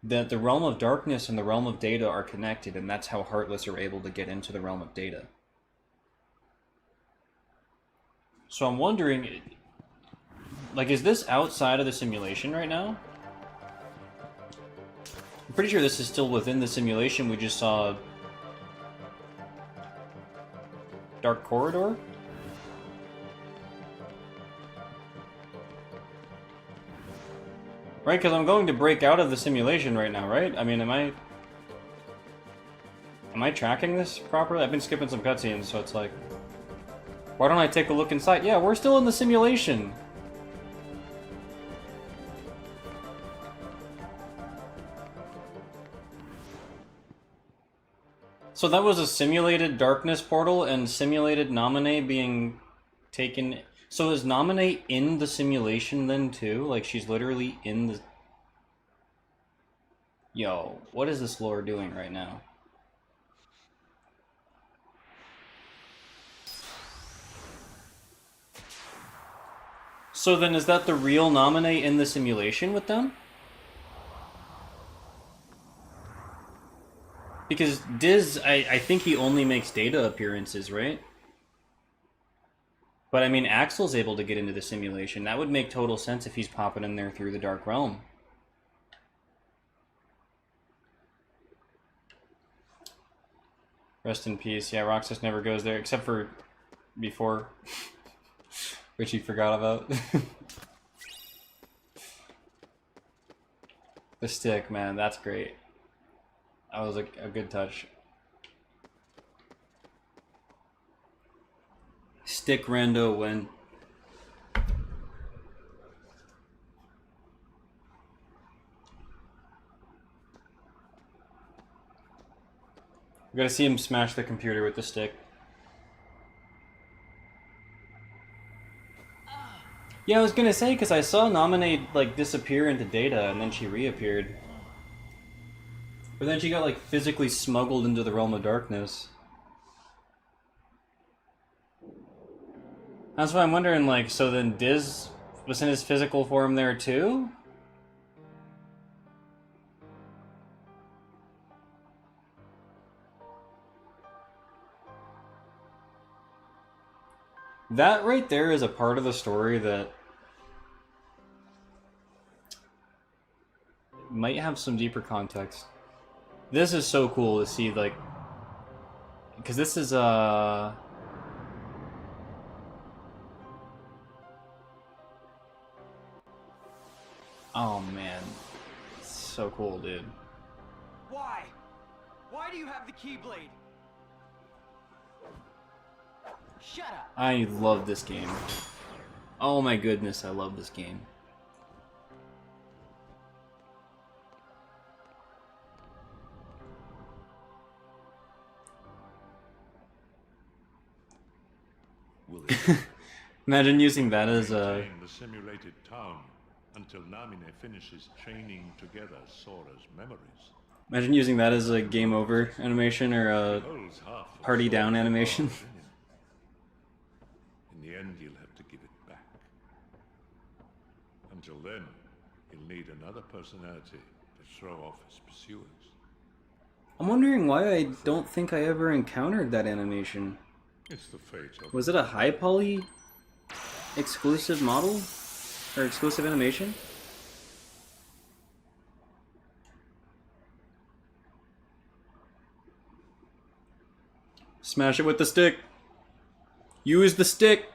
That the realm of darkness and the realm of data are connected, and that's how Heartless are able to get into the realm of data. So I'm wondering... like, is this outside of the simulation right now? I'm pretty sure this is still within the simulation. We just saw... Dark Corridor? Right, because I'm going to break out of the simulation right now, right? I mean, am I tracking this properly? I've been skipping some cutscenes, so it's like... why don't I take a look inside? Yeah, we're still in the simulation! So that was a simulated darkness portal and simulated Nominee being taken... So is Nominee in the simulation then too? Like she's literally in the... Yo, what is this lore doing right now? So then is that the real Nominee in the simulation with them? Because Diz, I think he only makes data appearances, right? But I mean, Axel's able to get into the simulation. That would make total sense if he's popping in there through the Dark Realm. Rest in peace. Yeah, Roxas never goes there, except for before, which he forgot about. The stick, man, that's great. That was a good touch. Stick rando win. We gotta see him smash the computer with the stick. Yeah, I was gonna say, because I saw Nominee, like, disappear into data, and then she reappeared. But then she got, like, physically smuggled into the realm of darkness. That's why I'm wondering, like, so then Diz was in his physical form there too? That right there is a part of the story that might have some deeper context. This is so cool to see, like, because this is oh man, it's so cool, dude. Why? Why do you have the Keyblade? Shut up. I love this game. Oh my goodness, I love this game. Imagine using that as a... the simulated town until Namine finishes chaining together Sora's memories. Imagine using that as a game over animation or a party down animation. In the end, you'll have to give it back. Until then, you'll need another personality to throw off his pursuers. I'm wondering why I don't think I ever encountered that animation. It's the fate of... Was it a high poly exclusive model? Or exclusive animation? Smash it with the stick! Use the stick!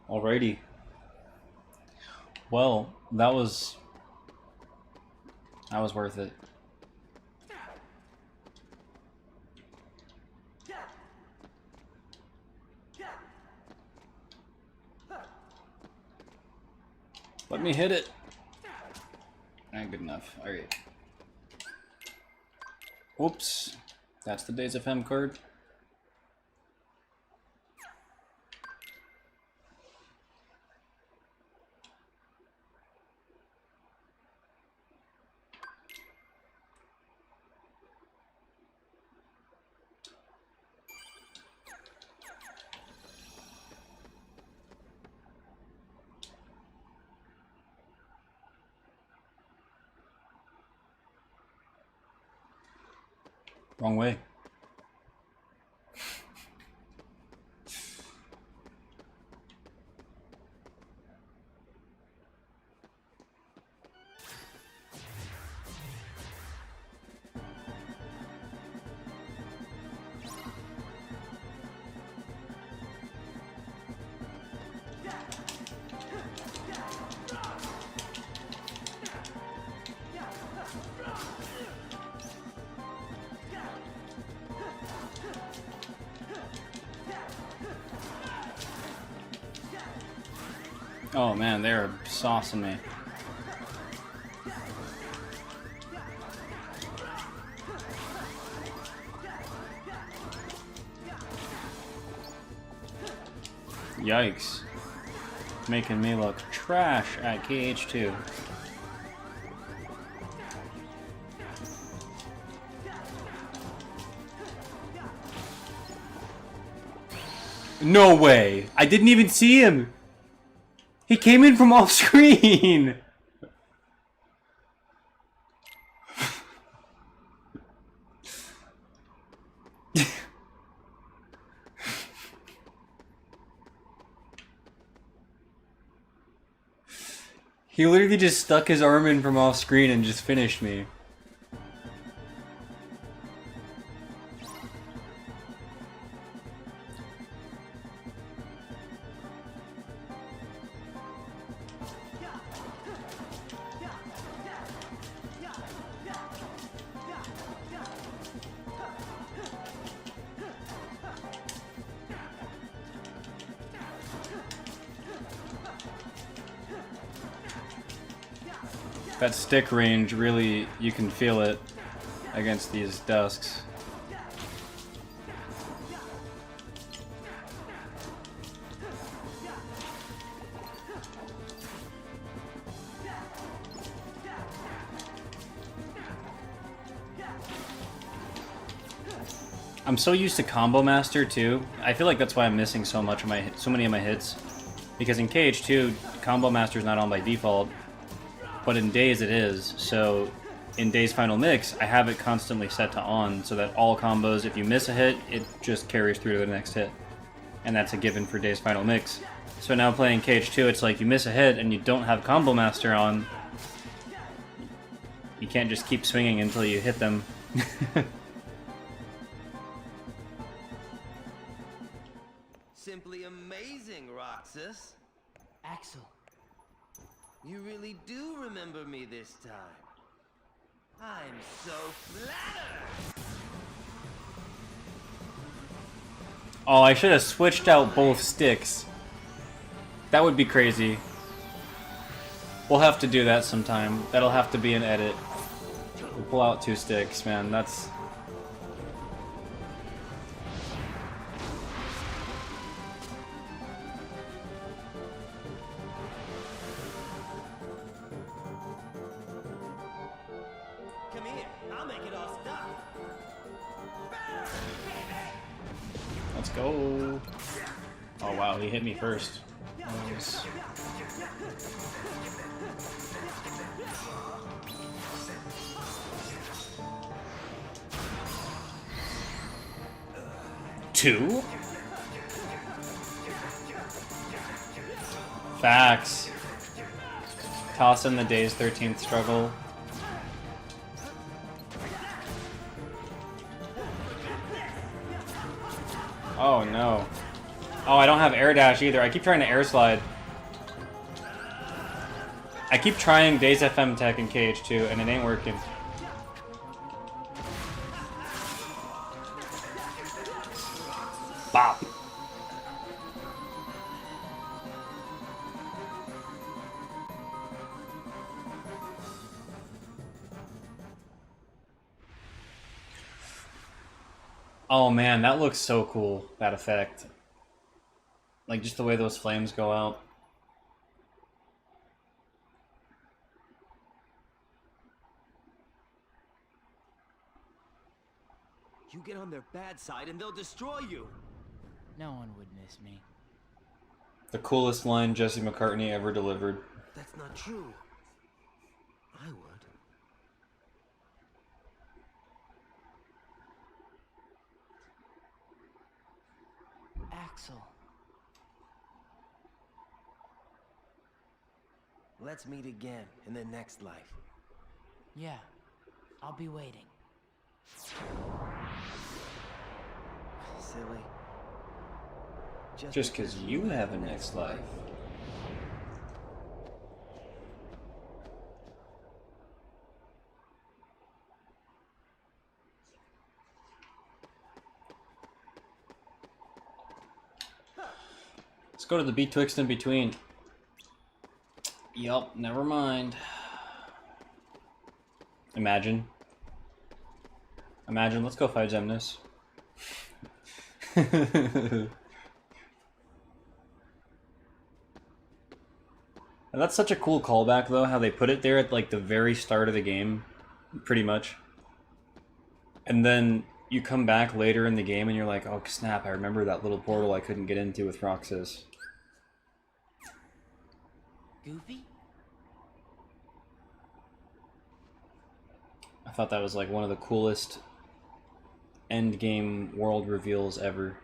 Alrighty. Well, that was worth it. Let me hit it. Not good enough. Alright. Oops. That's the Days of M card. Wrong way. Oh man, they're saucing me. Yikes. Making me look trash at KH2. No way! I didn't even see him! He came in from off screen! He literally just stuck his arm in from off screen and just finished me. That stick range, really, you can feel it against these dusks. I'm so used to Combo Master too. I feel like that's why I'm missing so many of my hits. Because in KH2, Combo Master is not on by default, but in Days it is. So in Days Final Mix, I have it constantly set to on, so that all combos, if you miss a hit, it just carries through to the next hit. And that's a given for Days Final Mix. So now playing KH2, it's like you miss a hit and you don't have Combo Master on. You can't just keep swinging until you hit them. Simply amazing, Roxas. Axel, You really do remember me this time. I'm so flattered. Oh, I should have switched out both sticks. That would be crazy. We'll have to do that sometime. That'll have to be an edit. We'll pull out 2 sticks, man. That's... Come here, I'll make it all stop. Let's go. Oh wow, he hit me first. Nice. Two? Facts. Toss in the Day's 13th struggle. Oh no. Oh, I don't have air dash either. I keep trying to air slide. I keep trying Days FM tech in KH2 and it ain't working. Bop. Oh man, that looks so cool, that effect. Like just the way those flames go out. You get on their bad side and they'll destroy you. no one would miss me. The coolest line Jesse McCartney ever delivered. That's not true. I would. Axel, Let's meet again in the next life. yeah, I'll be waiting. Silly. Just because you have a next life. Let's go to the Betwixt in between. Yup, never mind. Imagine. Imagine, let's go fight Zemnis. And that's such a cool callback though, how they put it there at like the very start of the game, pretty much. And then you come back later in the game and you're like, oh snap, I remember that little portal I couldn't get into with Roxas. Goofy? I thought that was like one of the coolest end game world reveals ever.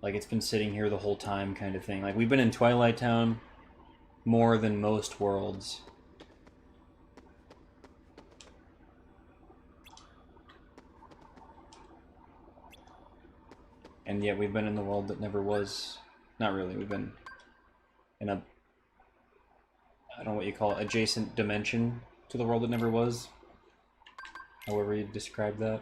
Like it's been sitting here the whole time kind of thing. Like we've been in Twilight Town more than most worlds. And yet we've been in the world that never was. Not really, we've been in a, I don't know what you call it, adjacent dimension to the world that never was. However you describe that.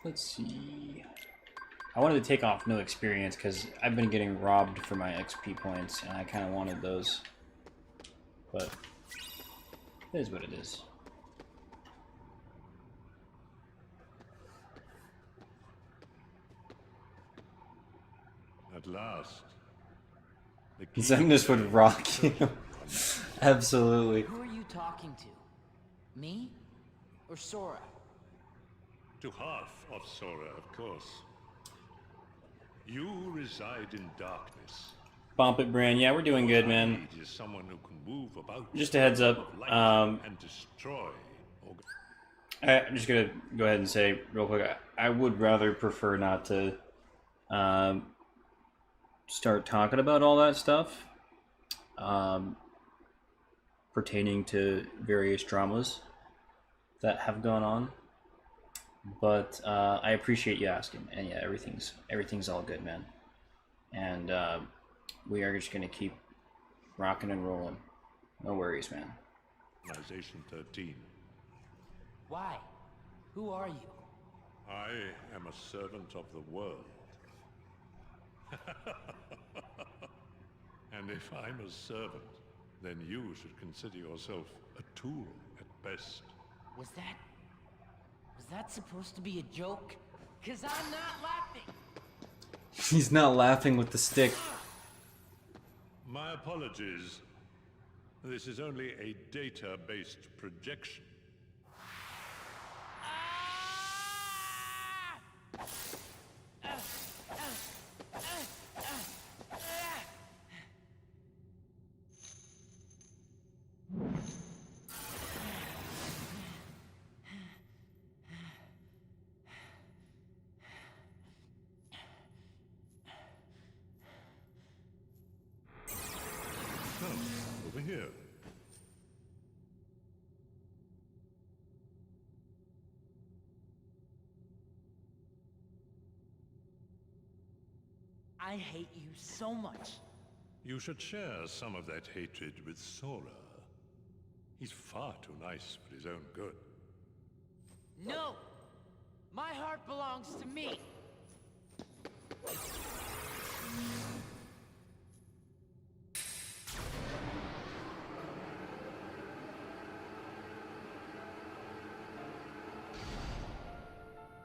Let's see. I wanted to take off no experience because I've been getting robbed for my XP points and I kind of wanted those. But it is what it is. At last. The key Xemnas would rock you. Absolutely. Who are you talking to? Me? Or Sora? To half of Sora, of course. You reside in darkness. Bump it, Bran. Yeah, we're doing good, man. Need is someone who can move about. Just a heads up. of light and destroy. I'm just gonna go ahead and say real quick. I would rather prefer not to start talking about all that stuff pertaining to various dramas that have gone on. But I appreciate you asking, and yeah, everything's all good, man. And we are just gonna keep rocking and rolling. No worries, man. Organization 13. Why? Who are you? I am a servant of the world. And if I'm a servant, then you should consider yourself a tool at best. Was that supposed to be a joke? 'Cause I'm not laughing. He's not laughing with the stick. My apologies. This is only a data-based projection. Come, over here. I hate you so much. You should share some of that hatred with Sora. He's far too nice for his own good. No! My heart belongs to me!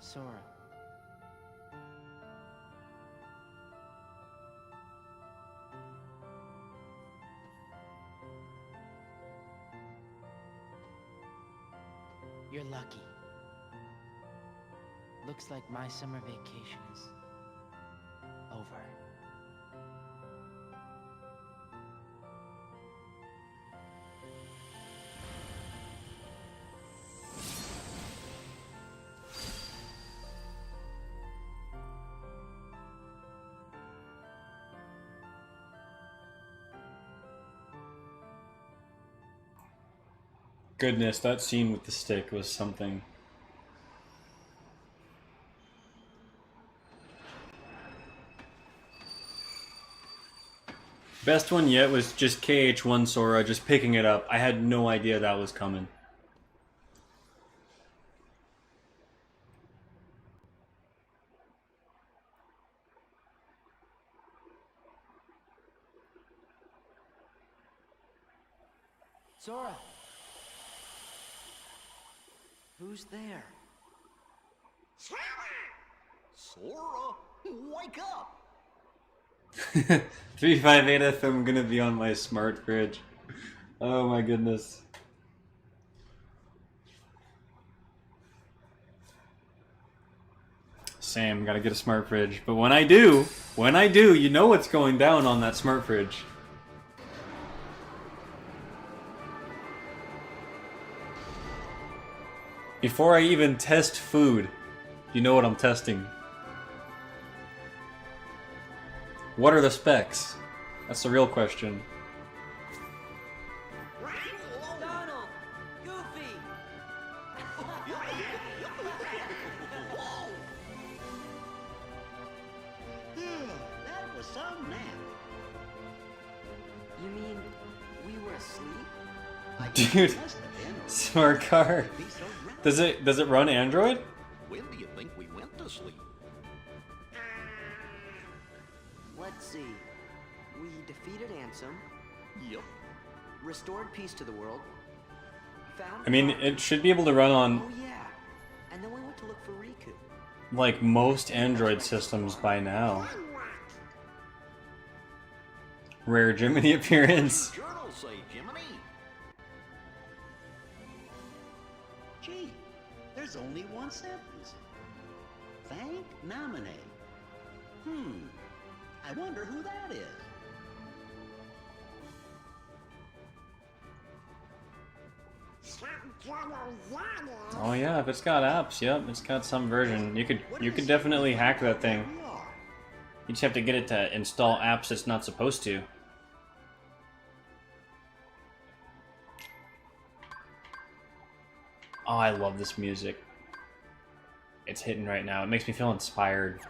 Sora. You're lucky. Looks like my summer vacation is over. Goodness, that scene with the stick was something. Best one yet was just KH1 Sora just picking it up. I had no idea that was coming. Sora! Who's there? Sora, wake up! 358F, I'm gonna be on my smart fridge. Oh my goodness. Same, gotta get a smart fridge. But when I do, you know what's going down on that smart fridge. Before I even test food, you know what I'm testing. What are the specs? That's the real question. Donald! Goofy! That was some nap. You mean we were asleep? Dude, smart car. Does it run Android? When do you think we went to sleep? Let's see. We defeated Ansem, Yep. restored peace to the world, found... I mean, it should be able to run on Oh yeah, and then we went to look for Riku. like most Android systems by now. Rare Jiminy appearance. Journal say, Jiminy? Gee, there's only one sentence. Thank nominate. I wonder who that is. Oh yeah, if it's got apps, yep, it's got some version. You could definitely hack that thing. You just have to get it to install apps it's not supposed to. Oh, I love this music. It's hitting right now. It makes me feel inspired.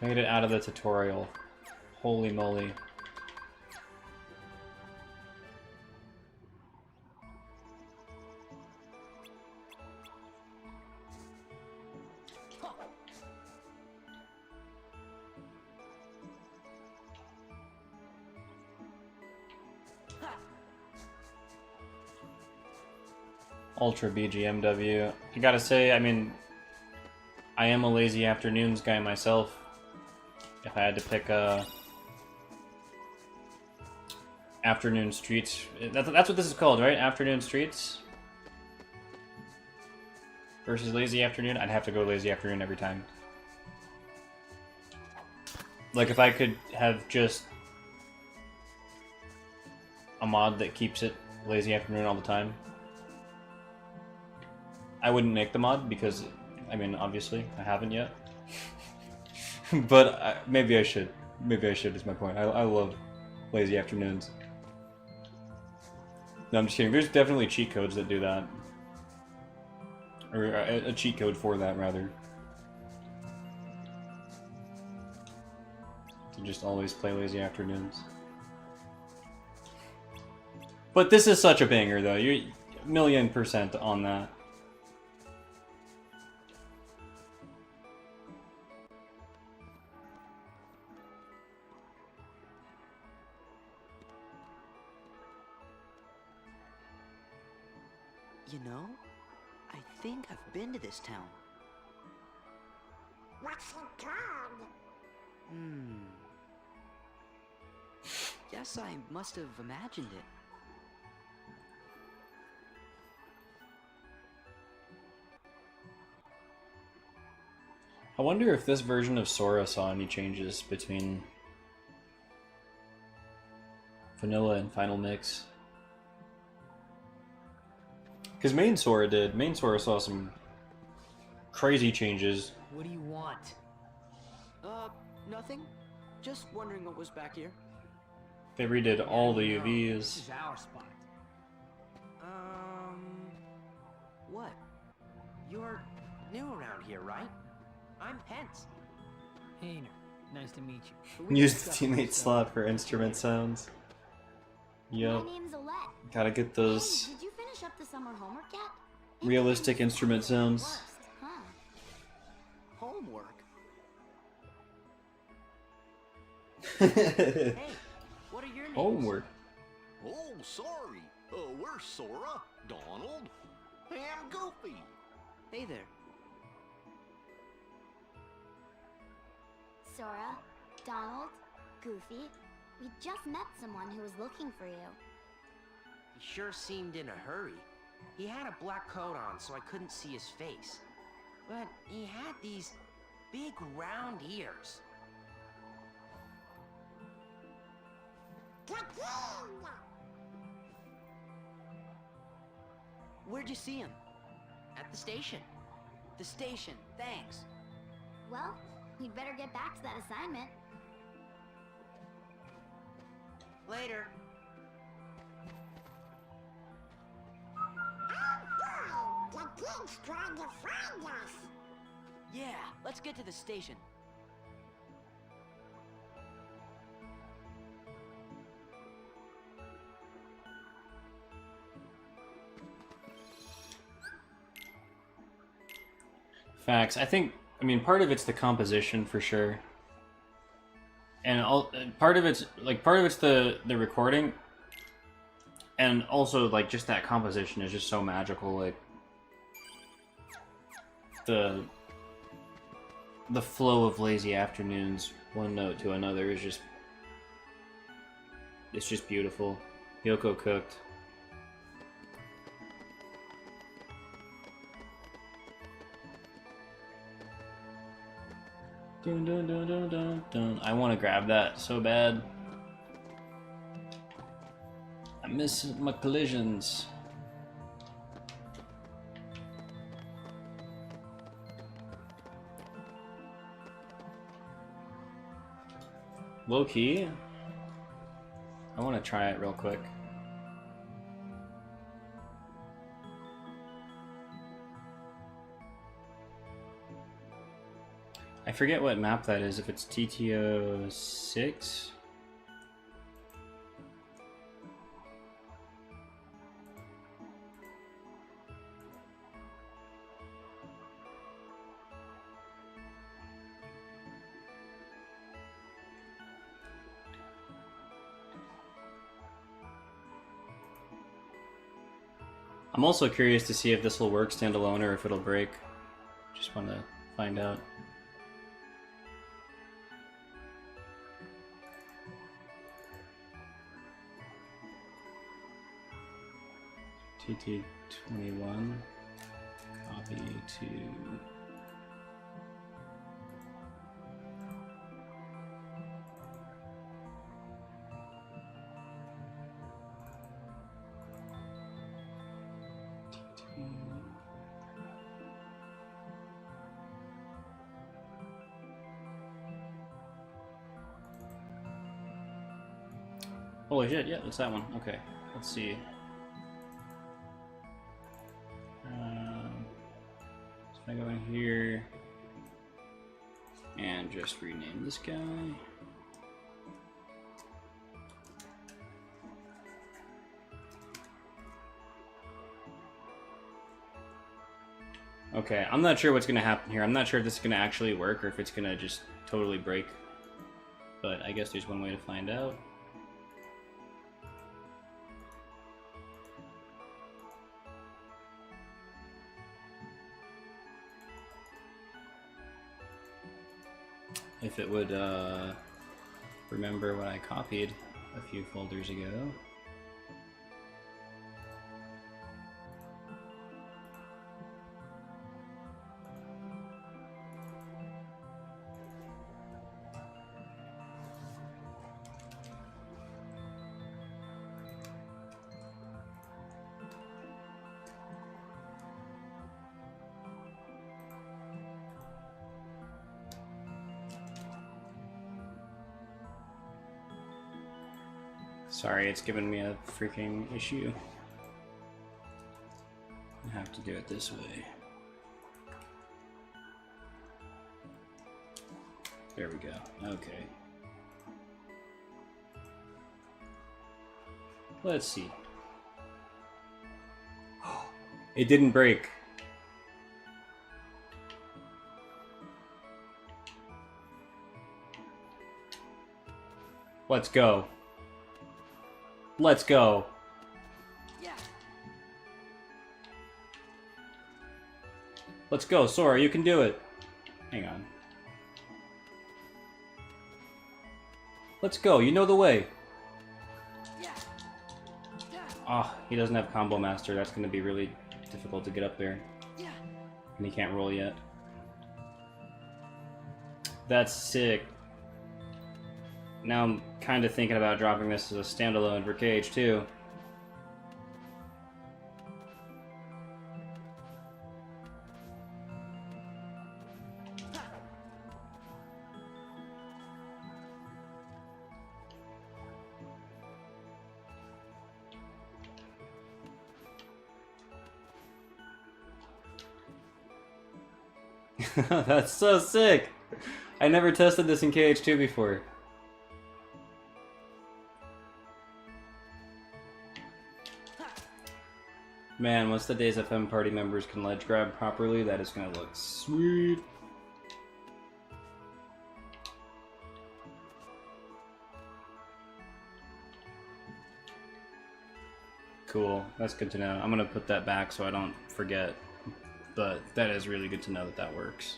Made it out of the tutorial. Holy moly. Ultra BGMW. I gotta say, I mean, I am a lazy afternoons guy myself. If I had to pick afternoon streets, that's what this is called, right? Afternoon streets versus lazy afternoon. I'd have to go lazy afternoon every time. Like if I could have just a mod that keeps it lazy afternoon all the time, I wouldn't make the mod because, I mean, obviously I haven't yet. But maybe I should. Maybe I should is my point. I love lazy afternoons. No, I'm just kidding. There's definitely cheat codes that do that. Or a cheat code for that, rather. To just always play lazy afternoons. But this is such a banger, though. You're 1,000,000% on that. You know, I think I've been to this town. What's it called? Guess I must have imagined it. I wonder if this version of Sora saw any changes between Vanilla and Final Mix. Because main Sora did. Main Sora saw some crazy changes. What do you want? Nothing. Just wondering what was back here. They redid all the This UVs. is our spot. What? You're new around here, right? I'm Pence. Hayner, nice to meet you. Use the teammate slot for instrument sounds. Yep. My name's Alette. Gotta get those Hey, did you finish up the summer homework yet? realistic instrument sounds. Worst, huh? Homework? Hey, what are your names? homework. Oh, sorry. We're Sora, Donald, and Goofy. Hey there. Sora, Donald, Goofy. We just met someone who was looking for you. He sure seemed in a hurry. He had a black coat on, so I couldn't see his face. But he had these big round ears. Where'd you see him? At the station. The station, thanks. Well, you'd better get back to that assignment. Later. Oh boy! The kid's trying to find us! Yeah, let's get to the station. Facts. I mean, part of it's the composition for sure. And part of it's the recording. And also, like, just that composition is just so magical, like... the flow of lazy afternoons, one note to another, is just, it's just beautiful. Yoko cooked. Dun, dun, dun, dun, dun, dun. I want to grab that so bad. I miss my collisions. Low key, I want to try it real quick. I forget what map that is, if it's TTO 6. I'm also curious to see if this will work standalone or if it'll break. Just want to find out. TT21, copy to... Holy shit, yeah, it's that one. Okay, let's see. So I go in here and just rename this guy. Okay, I'm not sure what's gonna happen here. I'm not sure if this is gonna actually work or if it's gonna just totally break. But I guess there's one way to find out. If it would remember what I copied a few folders ago. Sorry, it's giving me a freaking issue. I have to do it this way. There we go. Okay. Let's see. It didn't break. Let's go. Let's go. Let's go, Sora, you can do it. Hang on. Let's go, you know the way. Ah, oh, he doesn't have Combo Master. That's going to be really difficult to get up there. And he can't roll yet. That's sick. Now I'm kind of thinking about dropping this as a standalone for KH2. That's so sick! I never tested this in KH2 before. Man, once the Days FM party members can ledge grab properly, that is gonna look sweet. Cool, that's good to know. I'm gonna put that back so I don't forget. but that is really good to know that that works.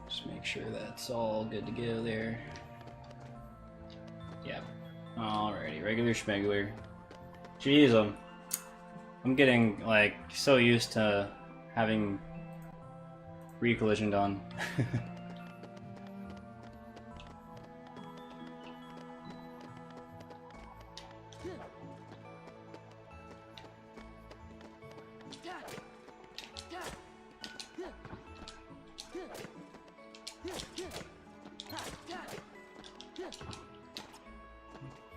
Just make sure that's all good to go there. Yep. Alrighty, regular schmegular. Jeez, I'm getting like so used to having re-collisioned on.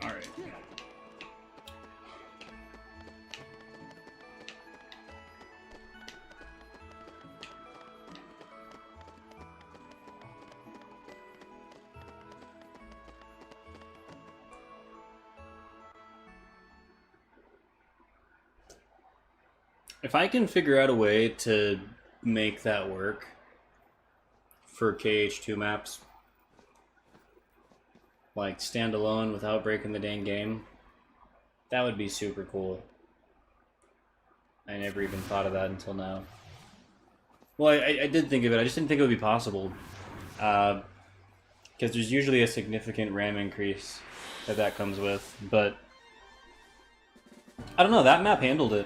Alright. If I can figure out a way to make that work for KH2 maps, like standalone without breaking the dang game, that would be super cool. I never even thought of that until now. Well, I did think of it, I just didn't think it would be possible. Because there's usually a significant RAM increase that comes with, but I don't know, that map handled it.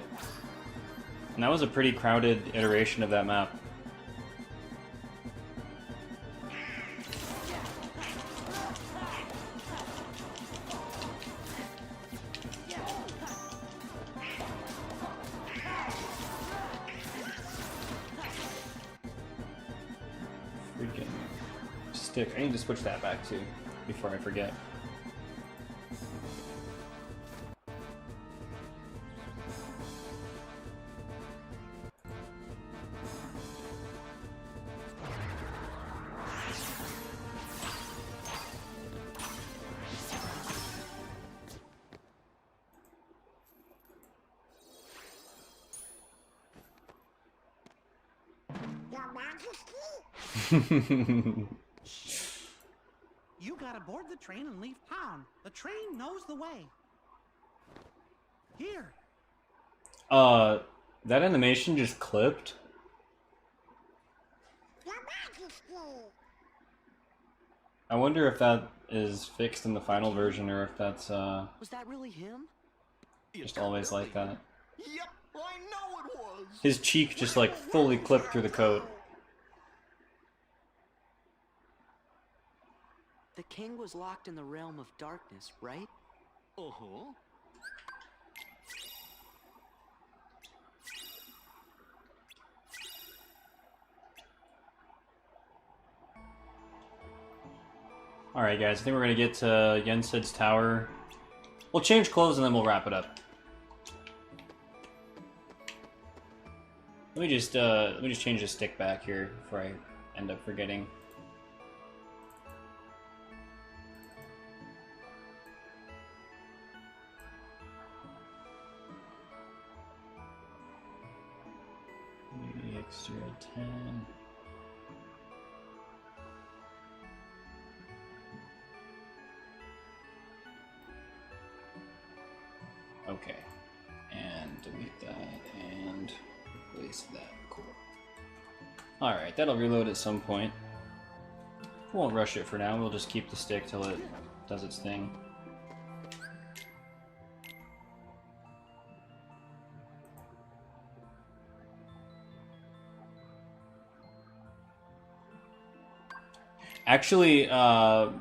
And that was a pretty crowded iteration of that map. Freaking stick. I need to switch that back too, before I forget. You gotta board the train and leave town. The train knows the way. Here. That animation just clipped. I wonder if that is fixed in the final version or if that's Was that really him? just always like that. Yep, I know it was. His cheek just like fully clipped through the coat. The king was locked in the realm of darkness, right? Uh-huh. Alright guys, I think we're gonna get to Yensid's tower. We'll change clothes and then we'll wrap it up. Let me just change the stick back here before I end up forgetting. Maybe extra 10. Okay, and delete that and replace that. Cool. Alright, that'll reload at some point. We won't rush it for now, we'll just keep the stick till it does its thing. Actually, I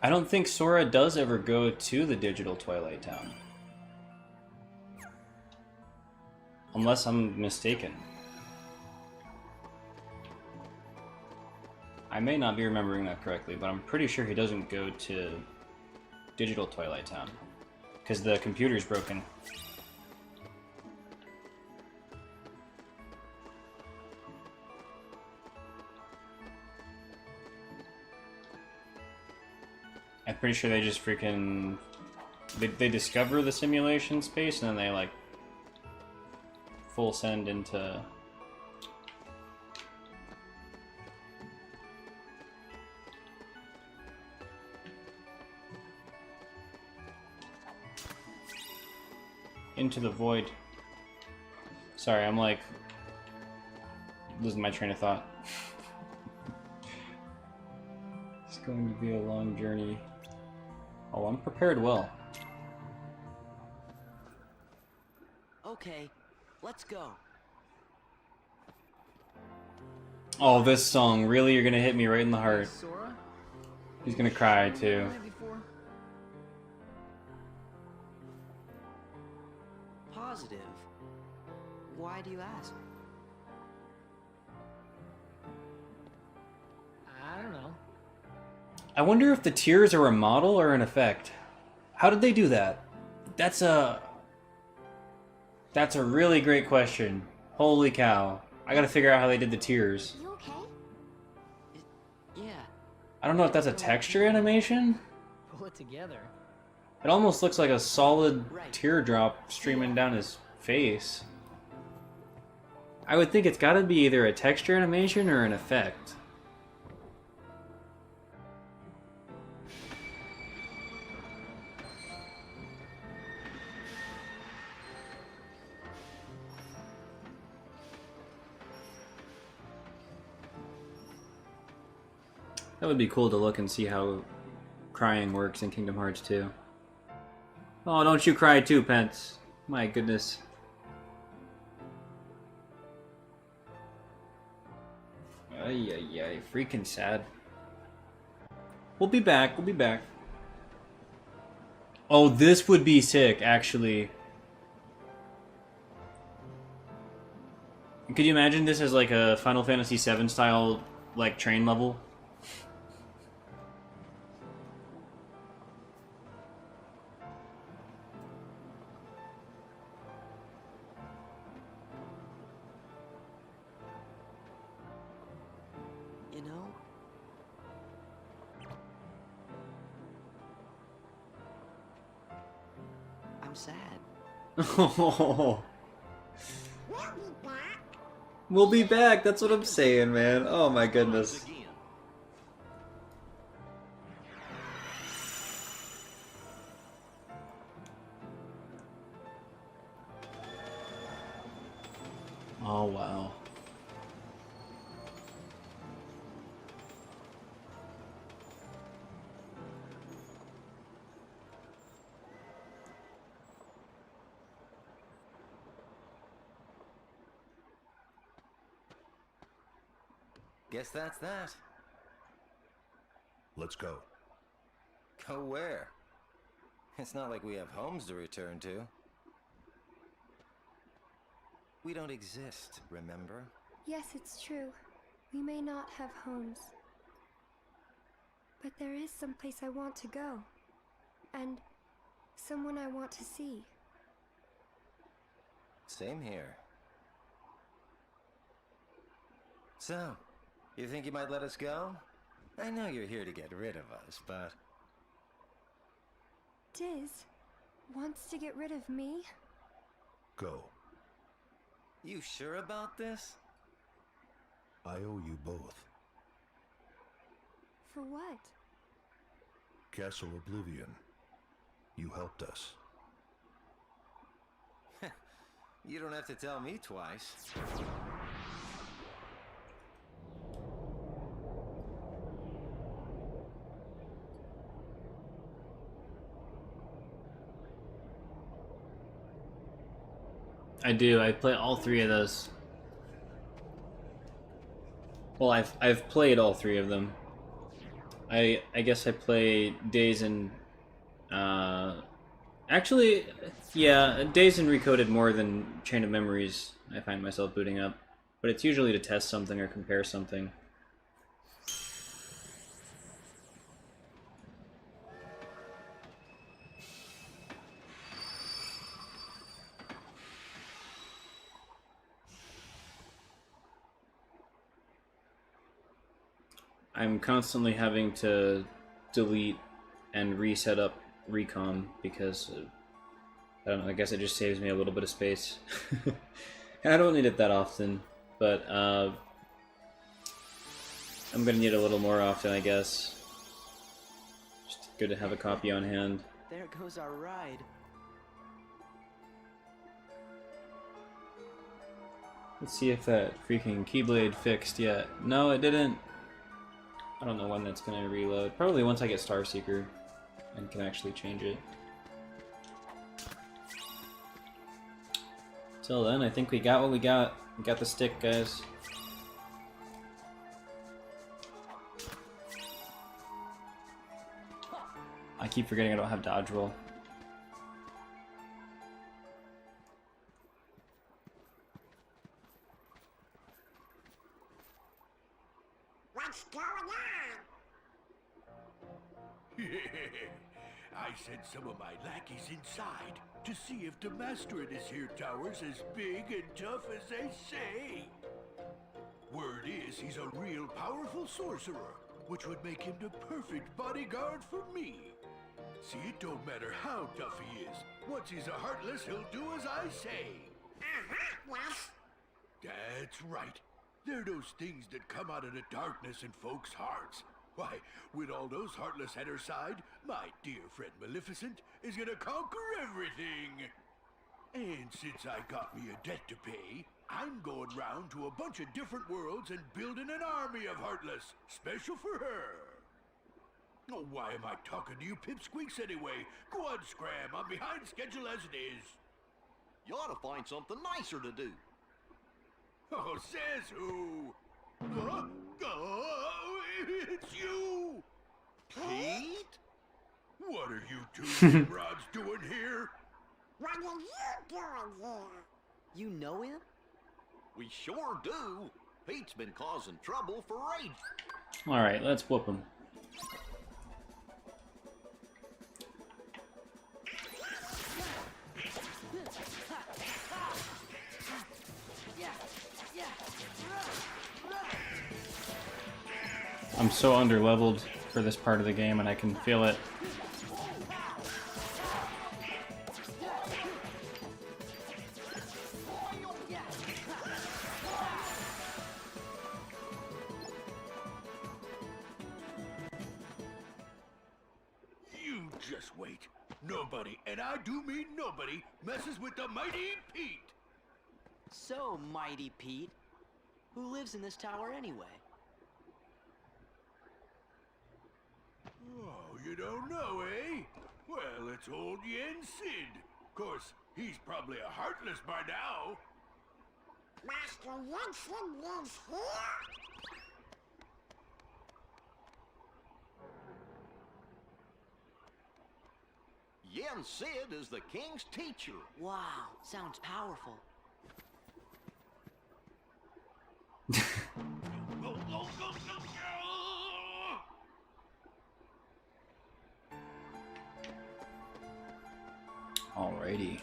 don't think Sora does ever go to the digital Twilight Town. Unless I'm mistaken. I may not be remembering that correctly, but I'm pretty sure he doesn't go to digital Twilight Town. Because the computer's broken. I'm pretty sure they just freaking... They discover the simulation space and then they like full send into... Into the void. Sorry, I'm like losing my train of thought. It's going to be a long journey. Oh, I'm prepared well. Okay, let's go. Oh, this song. Really? You're gonna hit me right in the heart. Sora? He's gonna cry too. Before? Positive. Why do you ask? I don't know. I wonder if the tears are a model or an effect. How did they do that? That's a really great question. Holy cow. I gotta figure out how they did the tears. You okay? Yeah. I don't know if that's a texture animation. Pull it together. It almost looks like a solid teardrop streaming down his face. I would think it's gotta be either a texture animation or an effect. That would be cool to look and see how crying works in Kingdom Hearts 2. Oh, don't you cry too, Pence. My goodness. Ay, ay, ay. Freaking sad. We'll be back. We'll be back. Oh, this would be sick, actually. Could you imagine this as like a Final Fantasy VII style, like, train level? You know? I'm sad. Oh. We'll be back. That's what I'm saying, man. Oh my goodness. Oh wow. Guess that's that. Let's go. Go where? It's not like we have homes to return to. We don't exist, remember? Yes, it's true. We may not have homes. But there is some place I want to go. And someone I want to see. Same here. So, you think you might let us go? I know you're here to get rid of us, but... Diz wants to get rid of me? Go. You sure about this? I owe you both. For what? Castle Oblivion. You helped us. You don't have to tell me twice. I do. I play all three of those. Well, I've played all three of them. I guess I play Days and actually, yeah, Days and Recoded more than Chain of Memories. I find myself booting up, but it's usually to test something or compare something. I'm constantly having to delete and reset up recon because I don't know, I guess it just saves me a little bit of space. And I don't need it that often, but I'm gonna need it a little more often, I guess. Just good to have a copy on hand. There goes our ride. Let's see if that freaking Keyblade fixed yet. No, it didn't. I don't know when that's gonna reload. Probably once I get Starseeker and can actually change it. Till then, I think we got what we got. We got the stick, guys. I keep forgetting I don't have dodge roll. What's going on? I sent some of my lackeys inside to see if the master in this here tower's as big and tough as they say. Word is he's a real powerful sorcerer, which would make him the perfect bodyguard for me. See, it don't matter how tough he is. Once he's a Heartless, he'll do as I say. Yes. That's right. They're those things that come out of the darkness in folks' hearts. Why, with all those Heartless at her side, my dear friend Maleficent is gonna conquer everything. And since I got me a debt to pay, I'm going round to a bunch of different worlds and building an army of Heartless, special for her. Oh, why am I talking to you pipsqueaks anyway? Go on, Scram, I'm behind schedule as it is. You ought to find something nicer to do. Oh, says who? Oh, it's you! Pete? What are you two nimrods doing here? What are you doing here? You know him? We sure do. Pete's been causing trouble for ages. Alright, let's whoop him. I'm so underleveled for this part of the game, and I can feel it. You just wait. Nobody, and I do mean nobody, messes with the mighty Pete. So, Mighty Pete, who lives in this tower anyway? Oh, you don't know, eh? Well, it's old Yensid. Of course, he's probably a Heartless by now. Master Yensid lives here? Yensid is the king's teacher. Wow, sounds powerful. Alrighty.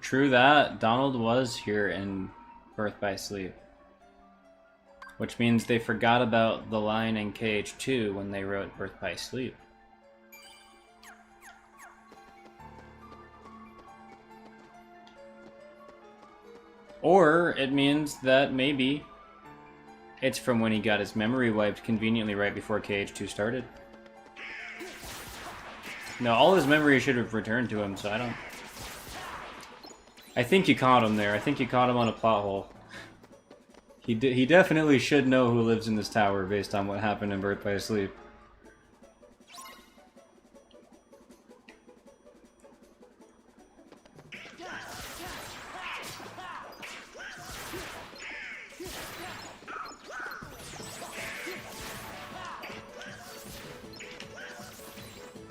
True that, Donald was here in Birth by Sleep. Which means they forgot about the line in KH2 when they wrote Birth by Sleep. Or it means that maybe it's from when he got his memory wiped conveniently right before KH2 started. No, all his memory should have returned to him, so I don't... I think you caught him there. I think you caught him on a plot hole. He definitely should know who lives in this tower based on what happened in Birth by Sleep.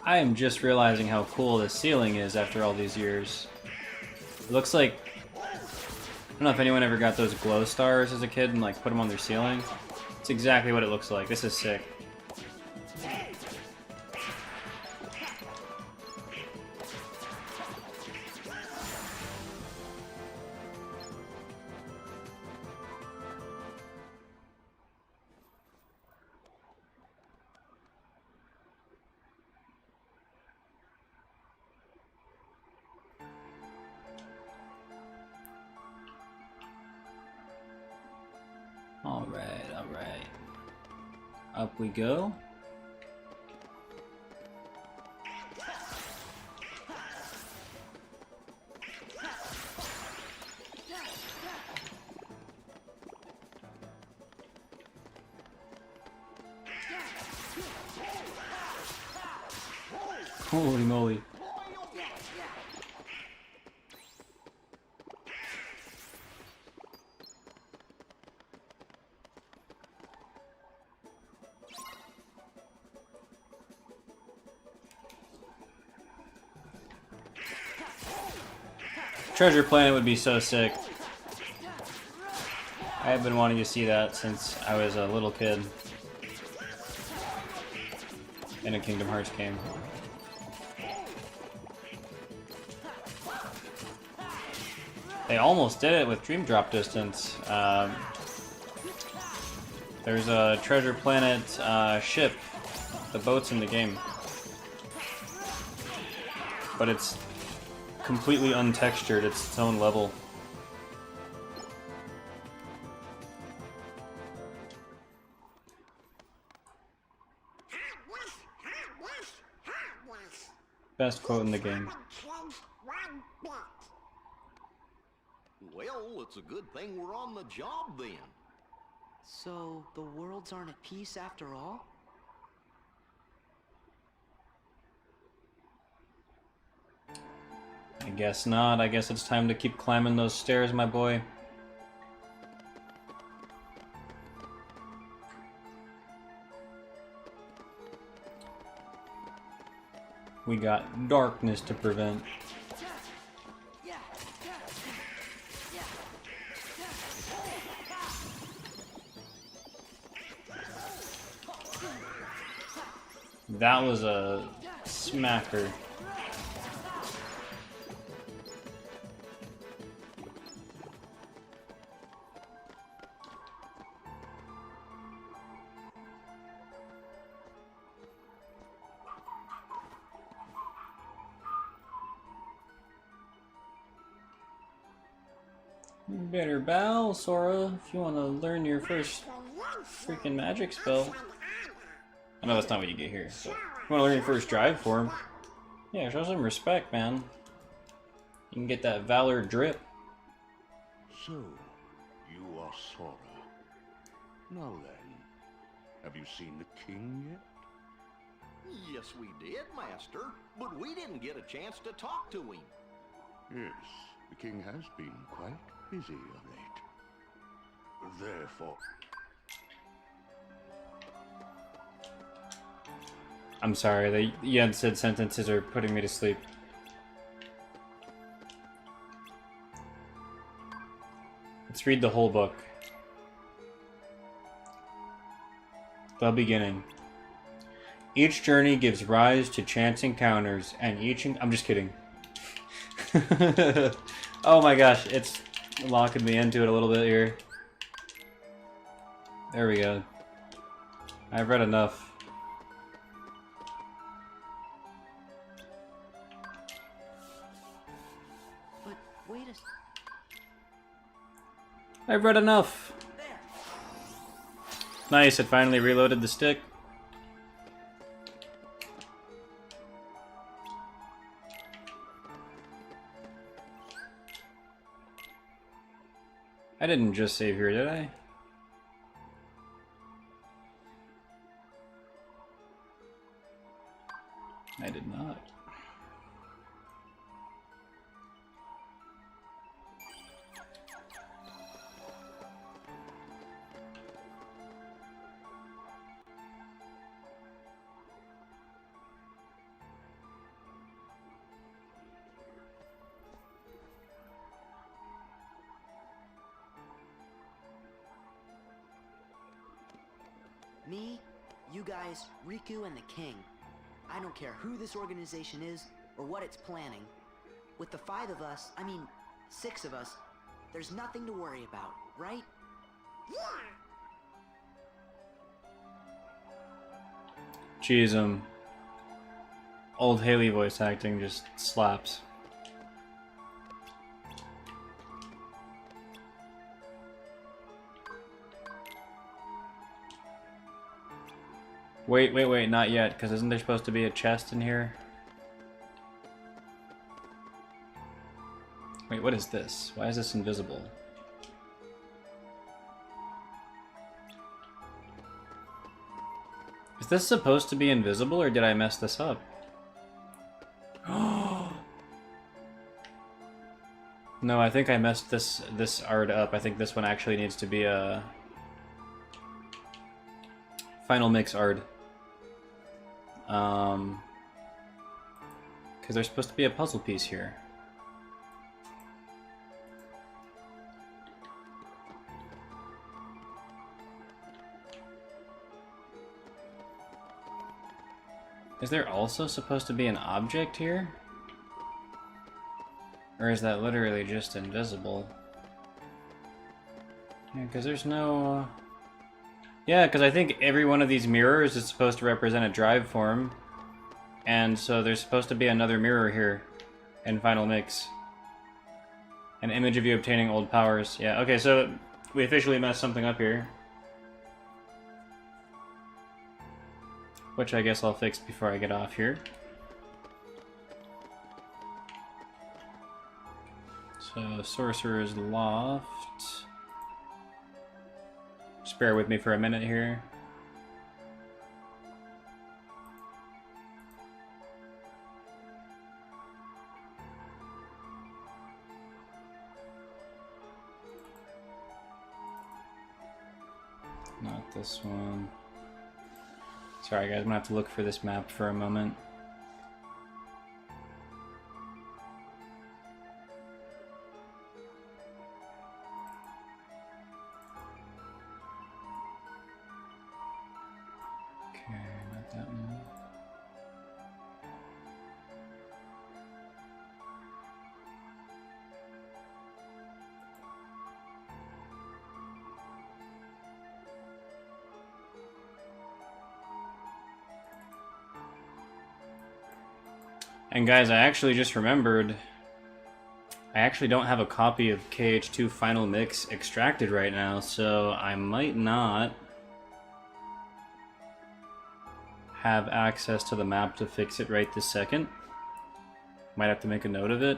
I am just realizing how cool this ceiling is after all these years. It looks like... I don't know if anyone ever got those glow stars as a kid and like put them on their ceiling. It's exactly what it looks like. This is sick. Up we go. Holy moly. Treasure Planet would be so sick. I have been wanting to see that since I was a little kid in a Kingdom Hearts game. They almost did it with Dream Drop Distance. There's a Treasure Planet ship. The boat's in the game. But it's completely untextured. It's its own level. Best quote in the game. Well, it's a good thing we're on the job then. So, the worlds aren't at peace after all? I guess not. I guess it's time to keep climbing those stairs, my boy. We got darkness to prevent. That was a smacker. You better bow, Sora, if you want to learn your first freaking magic spell. I know that's not what you get here, but if you want to learn your first drive form, yeah, show some respect, man. You can get that Valor drip. So, you are Sora. Now then, have you seen the king yet? Yes, we did, Master, but we didn't get a chance to talk to him. Yes, the king has been quite busy of late. Therefore... I'm sorry, the Yensid sentences are putting me to sleep. Let's read the whole book. The beginning. Each journey gives rise to chance encounters, and I'm just kidding. Oh my gosh, it's locking me into it a little bit here. There we go. I've read enough. I've read enough. Nice, it finally reloaded the stick. I didn't just save here, did I? I did not. Me, you guys, Riku, and the King. I don't care who this organization is or what it's planning. With the 5 of us, 6 of us, there's nothing to worry about, right? Jeez, old Haley voice acting just slaps. Wait, not yet, because isn't there supposed to be a chest in here? Wait, what is this? Why is this invisible? Is this supposed to be invisible, or did I mess this up? No, I think I messed this art up. I think this one actually needs to be a final mix art. Because there's supposed to be a puzzle piece here. Is there also supposed to be an object here? Or is that literally just invisible? Yeah, because there's no... Yeah, because I think every one of these mirrors is supposed to represent a drive form. And so there's supposed to be another mirror here in Final Mix. An image of you obtaining old powers. Yeah, okay, so we officially messed something up here. Which I guess I'll fix before I get off here. So, Sorcerer's Loft. Just bear with me for a minute here. Not this one. Sorry guys, I'm gonna have to look for this map for a moment. Okay, not that one. And guys, I actually just remembered, I actually don't have a copy of KH2 Final Mix extracted right now, so I might not have access to the map to fix it right this second. Might have to make a note of it,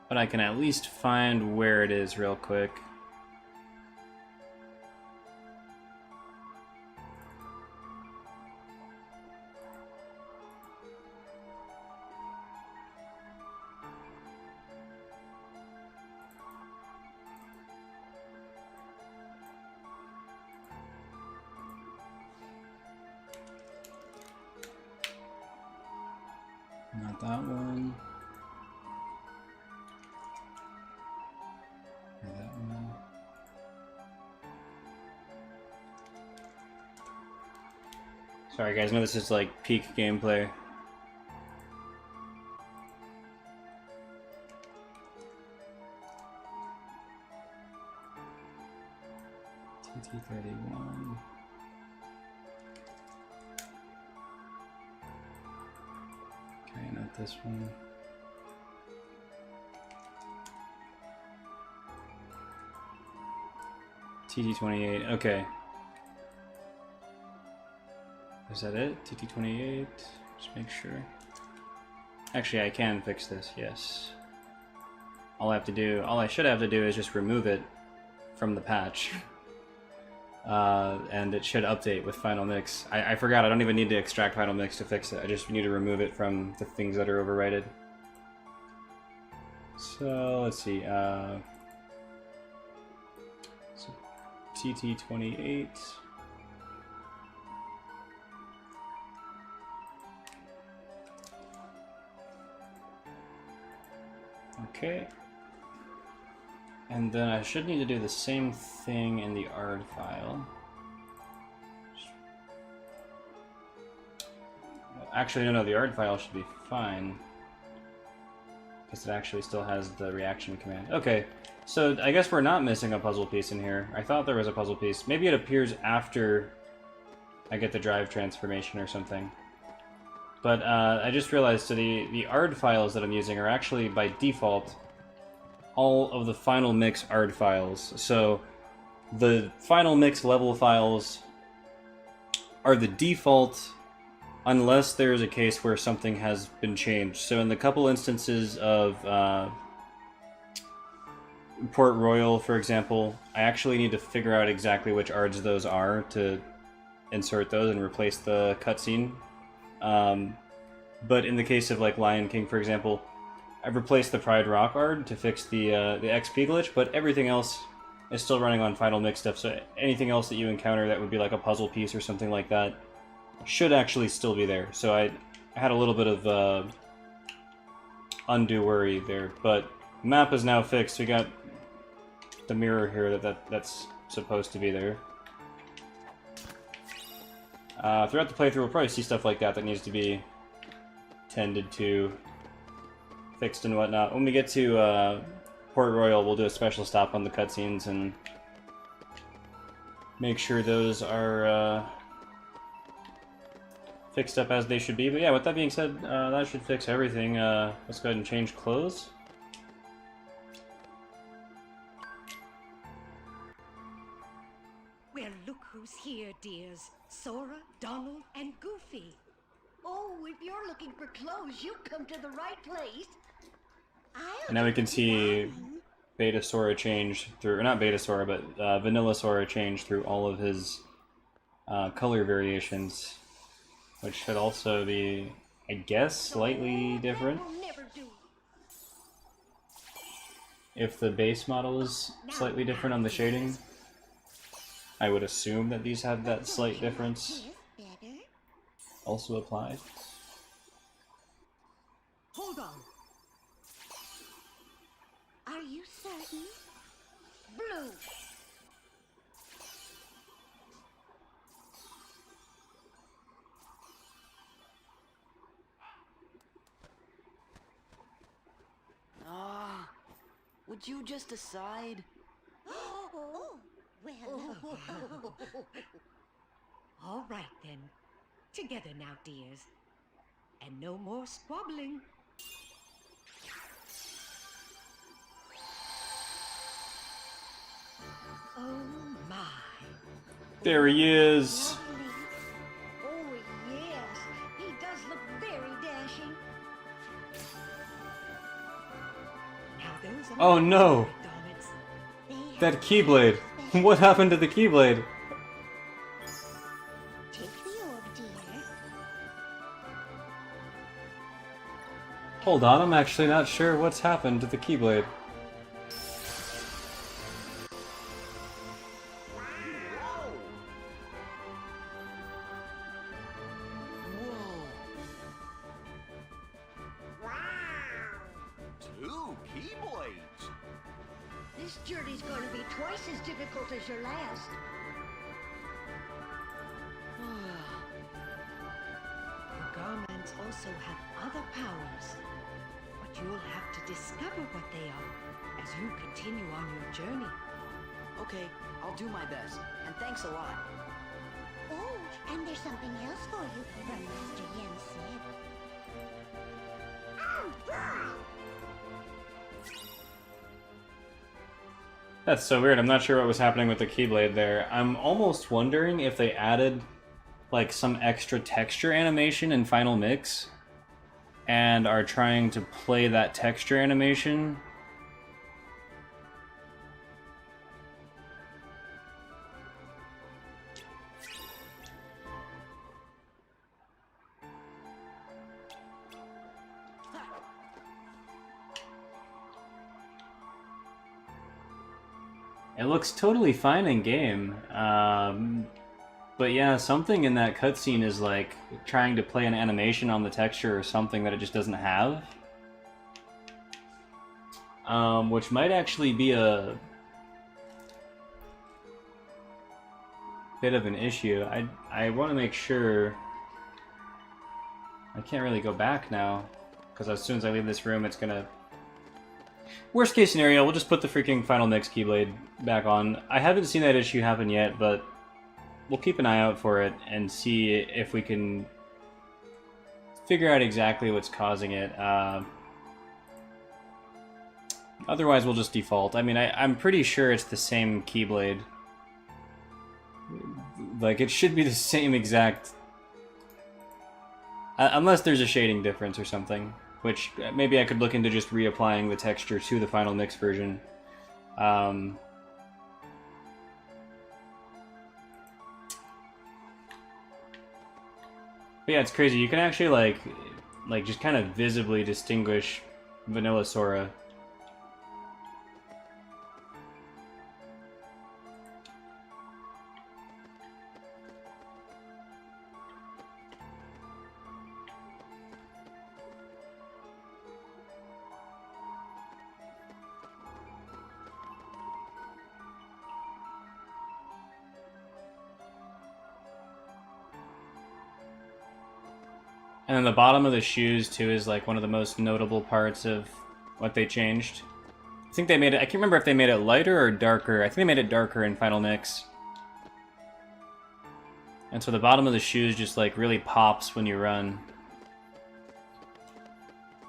but I can at least find where it is real quick. Not that one. Or that one. Sorry guys, I know this is like peak gameplay. TT31. Okay, not this one. TT28, okay. Is that it? TT28, just make sure. Actually, I can fix this, yes. All I should have to do is just remove it from the patch. And it should update with Final Mix. I forgot, I don't even need to extract Final Mix to fix it. I just need to remove it from the things that are overwrited. So, let's see, so TT28. Okay. And then I should need to do the same thing in the ARD file. Actually, no, the ARD file should be fine. Because it actually still has the reaction command. Okay, so I guess we're not missing a puzzle piece in here. I thought there was a puzzle piece. Maybe it appears after I get the drive transformation or something. But I just realized, so the ARD files that I'm using are actually, by default, all of the Final Mix ARD files. So the Final Mix level files are the default unless there is a case where something has been changed. So in the couple instances of Port Royal, for example, I actually need to figure out exactly which ARDs those are to insert those and replace the cutscene. But in the case of like Lion King, for example, I've replaced the Pride Rock ARD to fix the XP glitch, but everything else is still running on Final Mix stuff, so anything else that you encounter that would be like a puzzle piece or something like that should actually still be there. So I had a little bit of undue worry there, but map is now fixed. We got the mirror here that's supposed to be there. Throughout the playthrough, we'll probably see stuff like that needs to be tended to, fixed and whatnot. When we get to Port Royal, we'll do a special stop on the cutscenes and make sure those are fixed up as they should be. But yeah, with that being said, that should fix everything. Let's go ahead and change clothes. Well, look who's here, dears. Sora, Donald, and Goofy. Oh, if you're looking for clothes, you've come to the right place. And now we can see Beta Sora change through, or not Beta Sora, but Vanilla Sora change through all of his color variations, which should also be, I guess, slightly different. If the base model is slightly different on the shading, I would assume that these have that slight difference also applied. Hold on. Are you certain? Blue. Ah, would you just decide? Oh, well. All right, then. Together now, dears. And no more squabbling. Oh, my. There he is. Oh, yes. He does look very dashing. Now those are Oh no! That Keyblade! What happened to the Keyblade? Take the orb, dear. Hold on, I'm actually not sure what's happened to the Keyblade. Two Keyblades. This journey's going to be twice as difficult as your last. Your garments also have other powers, but you'll have to discover what they are as you continue on your journey. Okay, I'll do my best, and thanks a lot. Oh, and there's something else for you from Master Yensid. Oh, boy! That's so weird. I'm not sure what was happening with the Keyblade there. I'm almost wondering if they added like some extra texture animation in Final Mix and are trying to play that texture animation. It looks totally fine in game, but yeah, something in that cutscene is like trying to play an animation on the texture or something that it just doesn't have. Which might actually be a bit of an issue. I want to make sure. I can't really go back now, because as soon as I leave this room, it's gonna... Worst case scenario, we'll just put the freaking Final Mix Keyblade back on. I haven't seen that issue happen yet, but we'll keep an eye out for it and see if we can figure out exactly what's causing it. Otherwise, we'll just default. I mean, I'm pretty sure it's the same Keyblade. Like, it should be the same exact... unless there's a shading difference or something, which maybe I could look into just reapplying the texture to the final mix version. But yeah, it's crazy. You can actually, like just kind of visibly distinguish Vanilla Sora. And then the bottom of the shoes, too, is like one of the most notable parts of what they changed. I think they made it... I can't remember if they made it lighter or darker. I think they made it darker in Final Mix. And so the bottom of the shoes just, like, really pops when you run.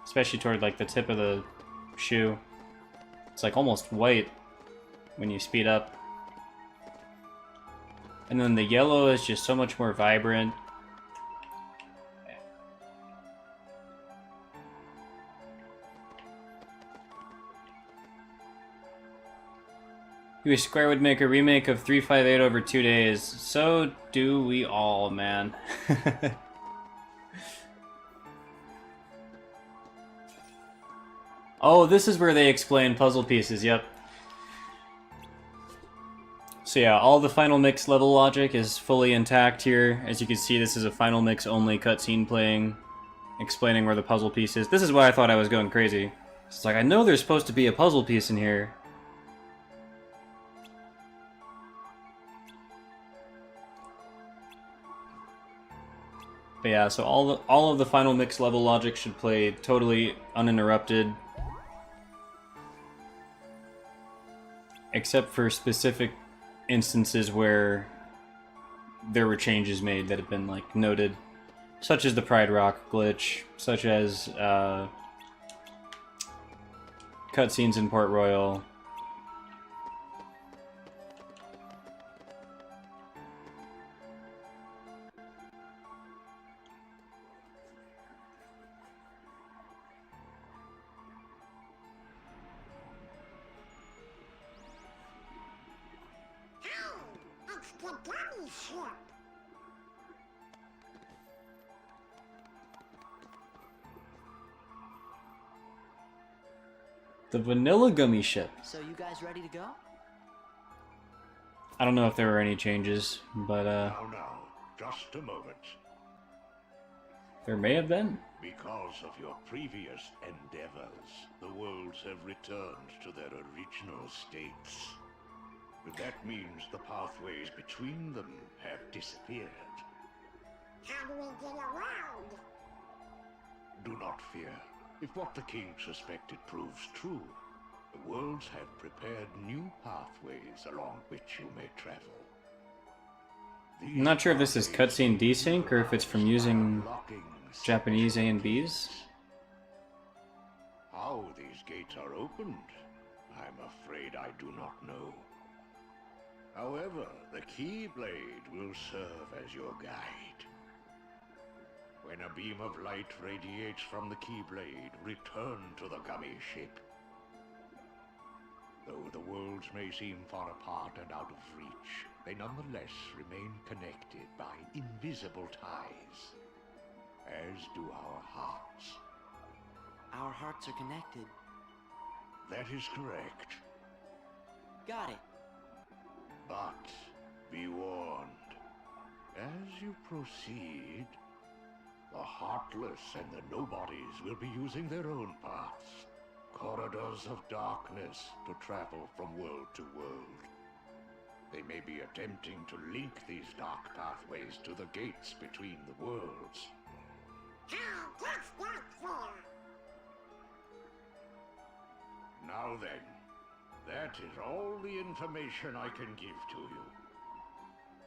Especially toward, like, the tip of the shoe. It's, like, almost white when you speed up. And then the yellow is just so much more vibrant. You Square would make a remake of 358 over 2 days. So do we all, man. Oh, this is where they explain puzzle pieces, yep. So yeah, all the Final Mix level logic is fully intact here. As you can see, this is a Final Mix only cutscene playing, explaining where the puzzle piece is. This is why I thought I was going crazy. It's like, I know there's supposed to be a puzzle piece in here. But yeah, so all of the Final Mix level logic should play totally uninterrupted. Except for specific instances where there were changes made that have been, like, noted. Such as the Pride Rock glitch, such as cutscenes in Port Royal. The Vanilla Gummy Ship. So you guys ready to go? I don't know if there were any changes, but Now, just a moment. there may have been. Because of your previous endeavors, the worlds have returned to their original states. That means the pathways between them have disappeared. How do we get around? Do not fear. If what the king suspected proves true, the worlds have prepared new pathways along which you may travel. I'm not sure if this is cutscene desync or if it's from using Japanese A and Bs. How these gates are opened, I'm afraid I do not know. However, the Keyblade will serve as your guide. When a beam of light radiates from the Keyblade, return to the gummy ship. Though the worlds may seem far apart and out of reach, they nonetheless remain connected by invisible ties, as do our hearts. Our hearts are connected. That is correct. Got it. But be warned, as you proceed, the heartless and the nobodies will be using their own paths, corridors of darkness to travel from world to world. They may be attempting to link these dark pathways to the gates between the worlds. How does that feel? Now then, that is all the information I can give to you.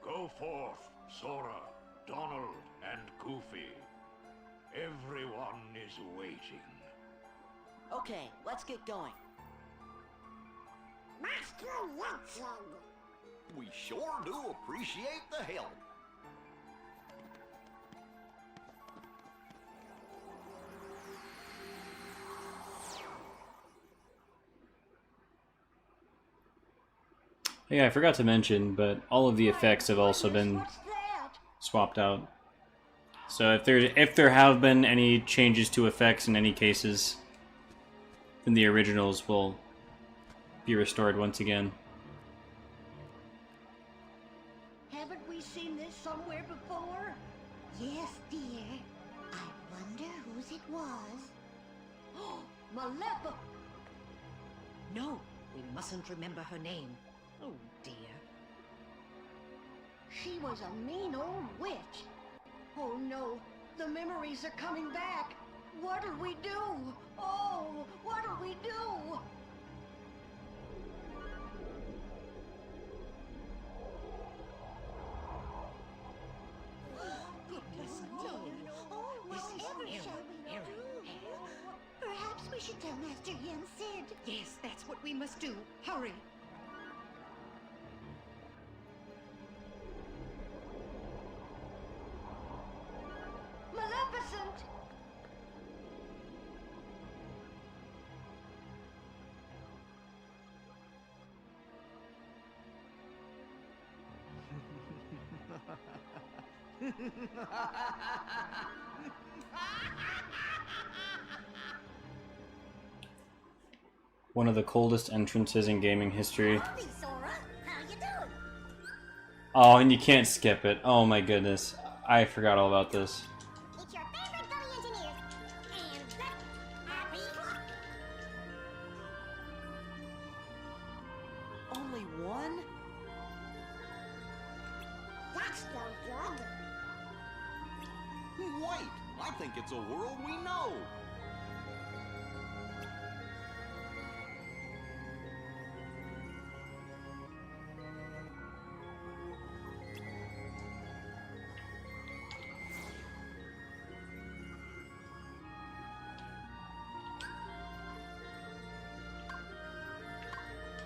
Go forth, Sora, Donald, and Goofy. Everyone is waiting. Okay, let's get going. Master Yensid! We sure do appreciate the help. Yeah, I forgot to mention, but all of the effects have also been swapped out. So if there have been any changes to effects in any cases, then the originals will be restored once again. Haven't we seen this somewhere before? Yes, dear. I wonder whose it was. Oh, Malepa! No, we mustn't remember her name. Oh, dear. She was a mean old witch. Oh, no. The memories are coming back. What'll we do? Oh, what'll we do? Goodness me. Oh, whatever shall we do? Perhaps we should tell Master Yensid. Yes, that's what we must do. Hurry. Maleficent! One of the coldest entrances in gaming history. Oh, and you can't skip it. Oh my goodness. I forgot all about this. It's your favorite gully engineers. And that happy clock. Only one? That's no good. Wait, I think it's a world we know.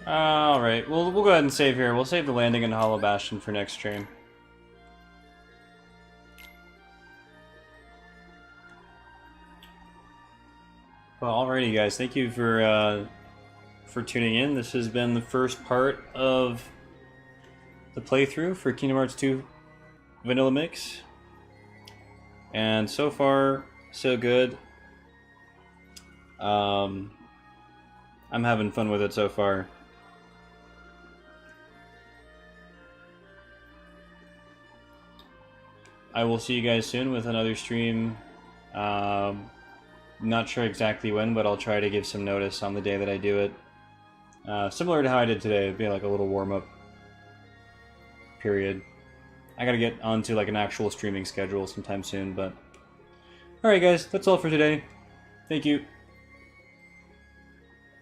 Alright, we'll go ahead and save here. We'll save the landing in Hollow Bastion for next stream. Well, alrighty guys, thank you for tuning in. This has been the first part of the playthrough for Kingdom Hearts 2 Vanilla Mix. And so far, so good. I'm having fun with it so far. I will see you guys soon with another stream. Not sure exactly when, but I'll try to give some notice on the day that I do it. Similar to how I did today, it'd be like a little warm-up period. I gotta get onto like an actual streaming schedule sometime soon, but... Alright guys, that's all for today. Thank you.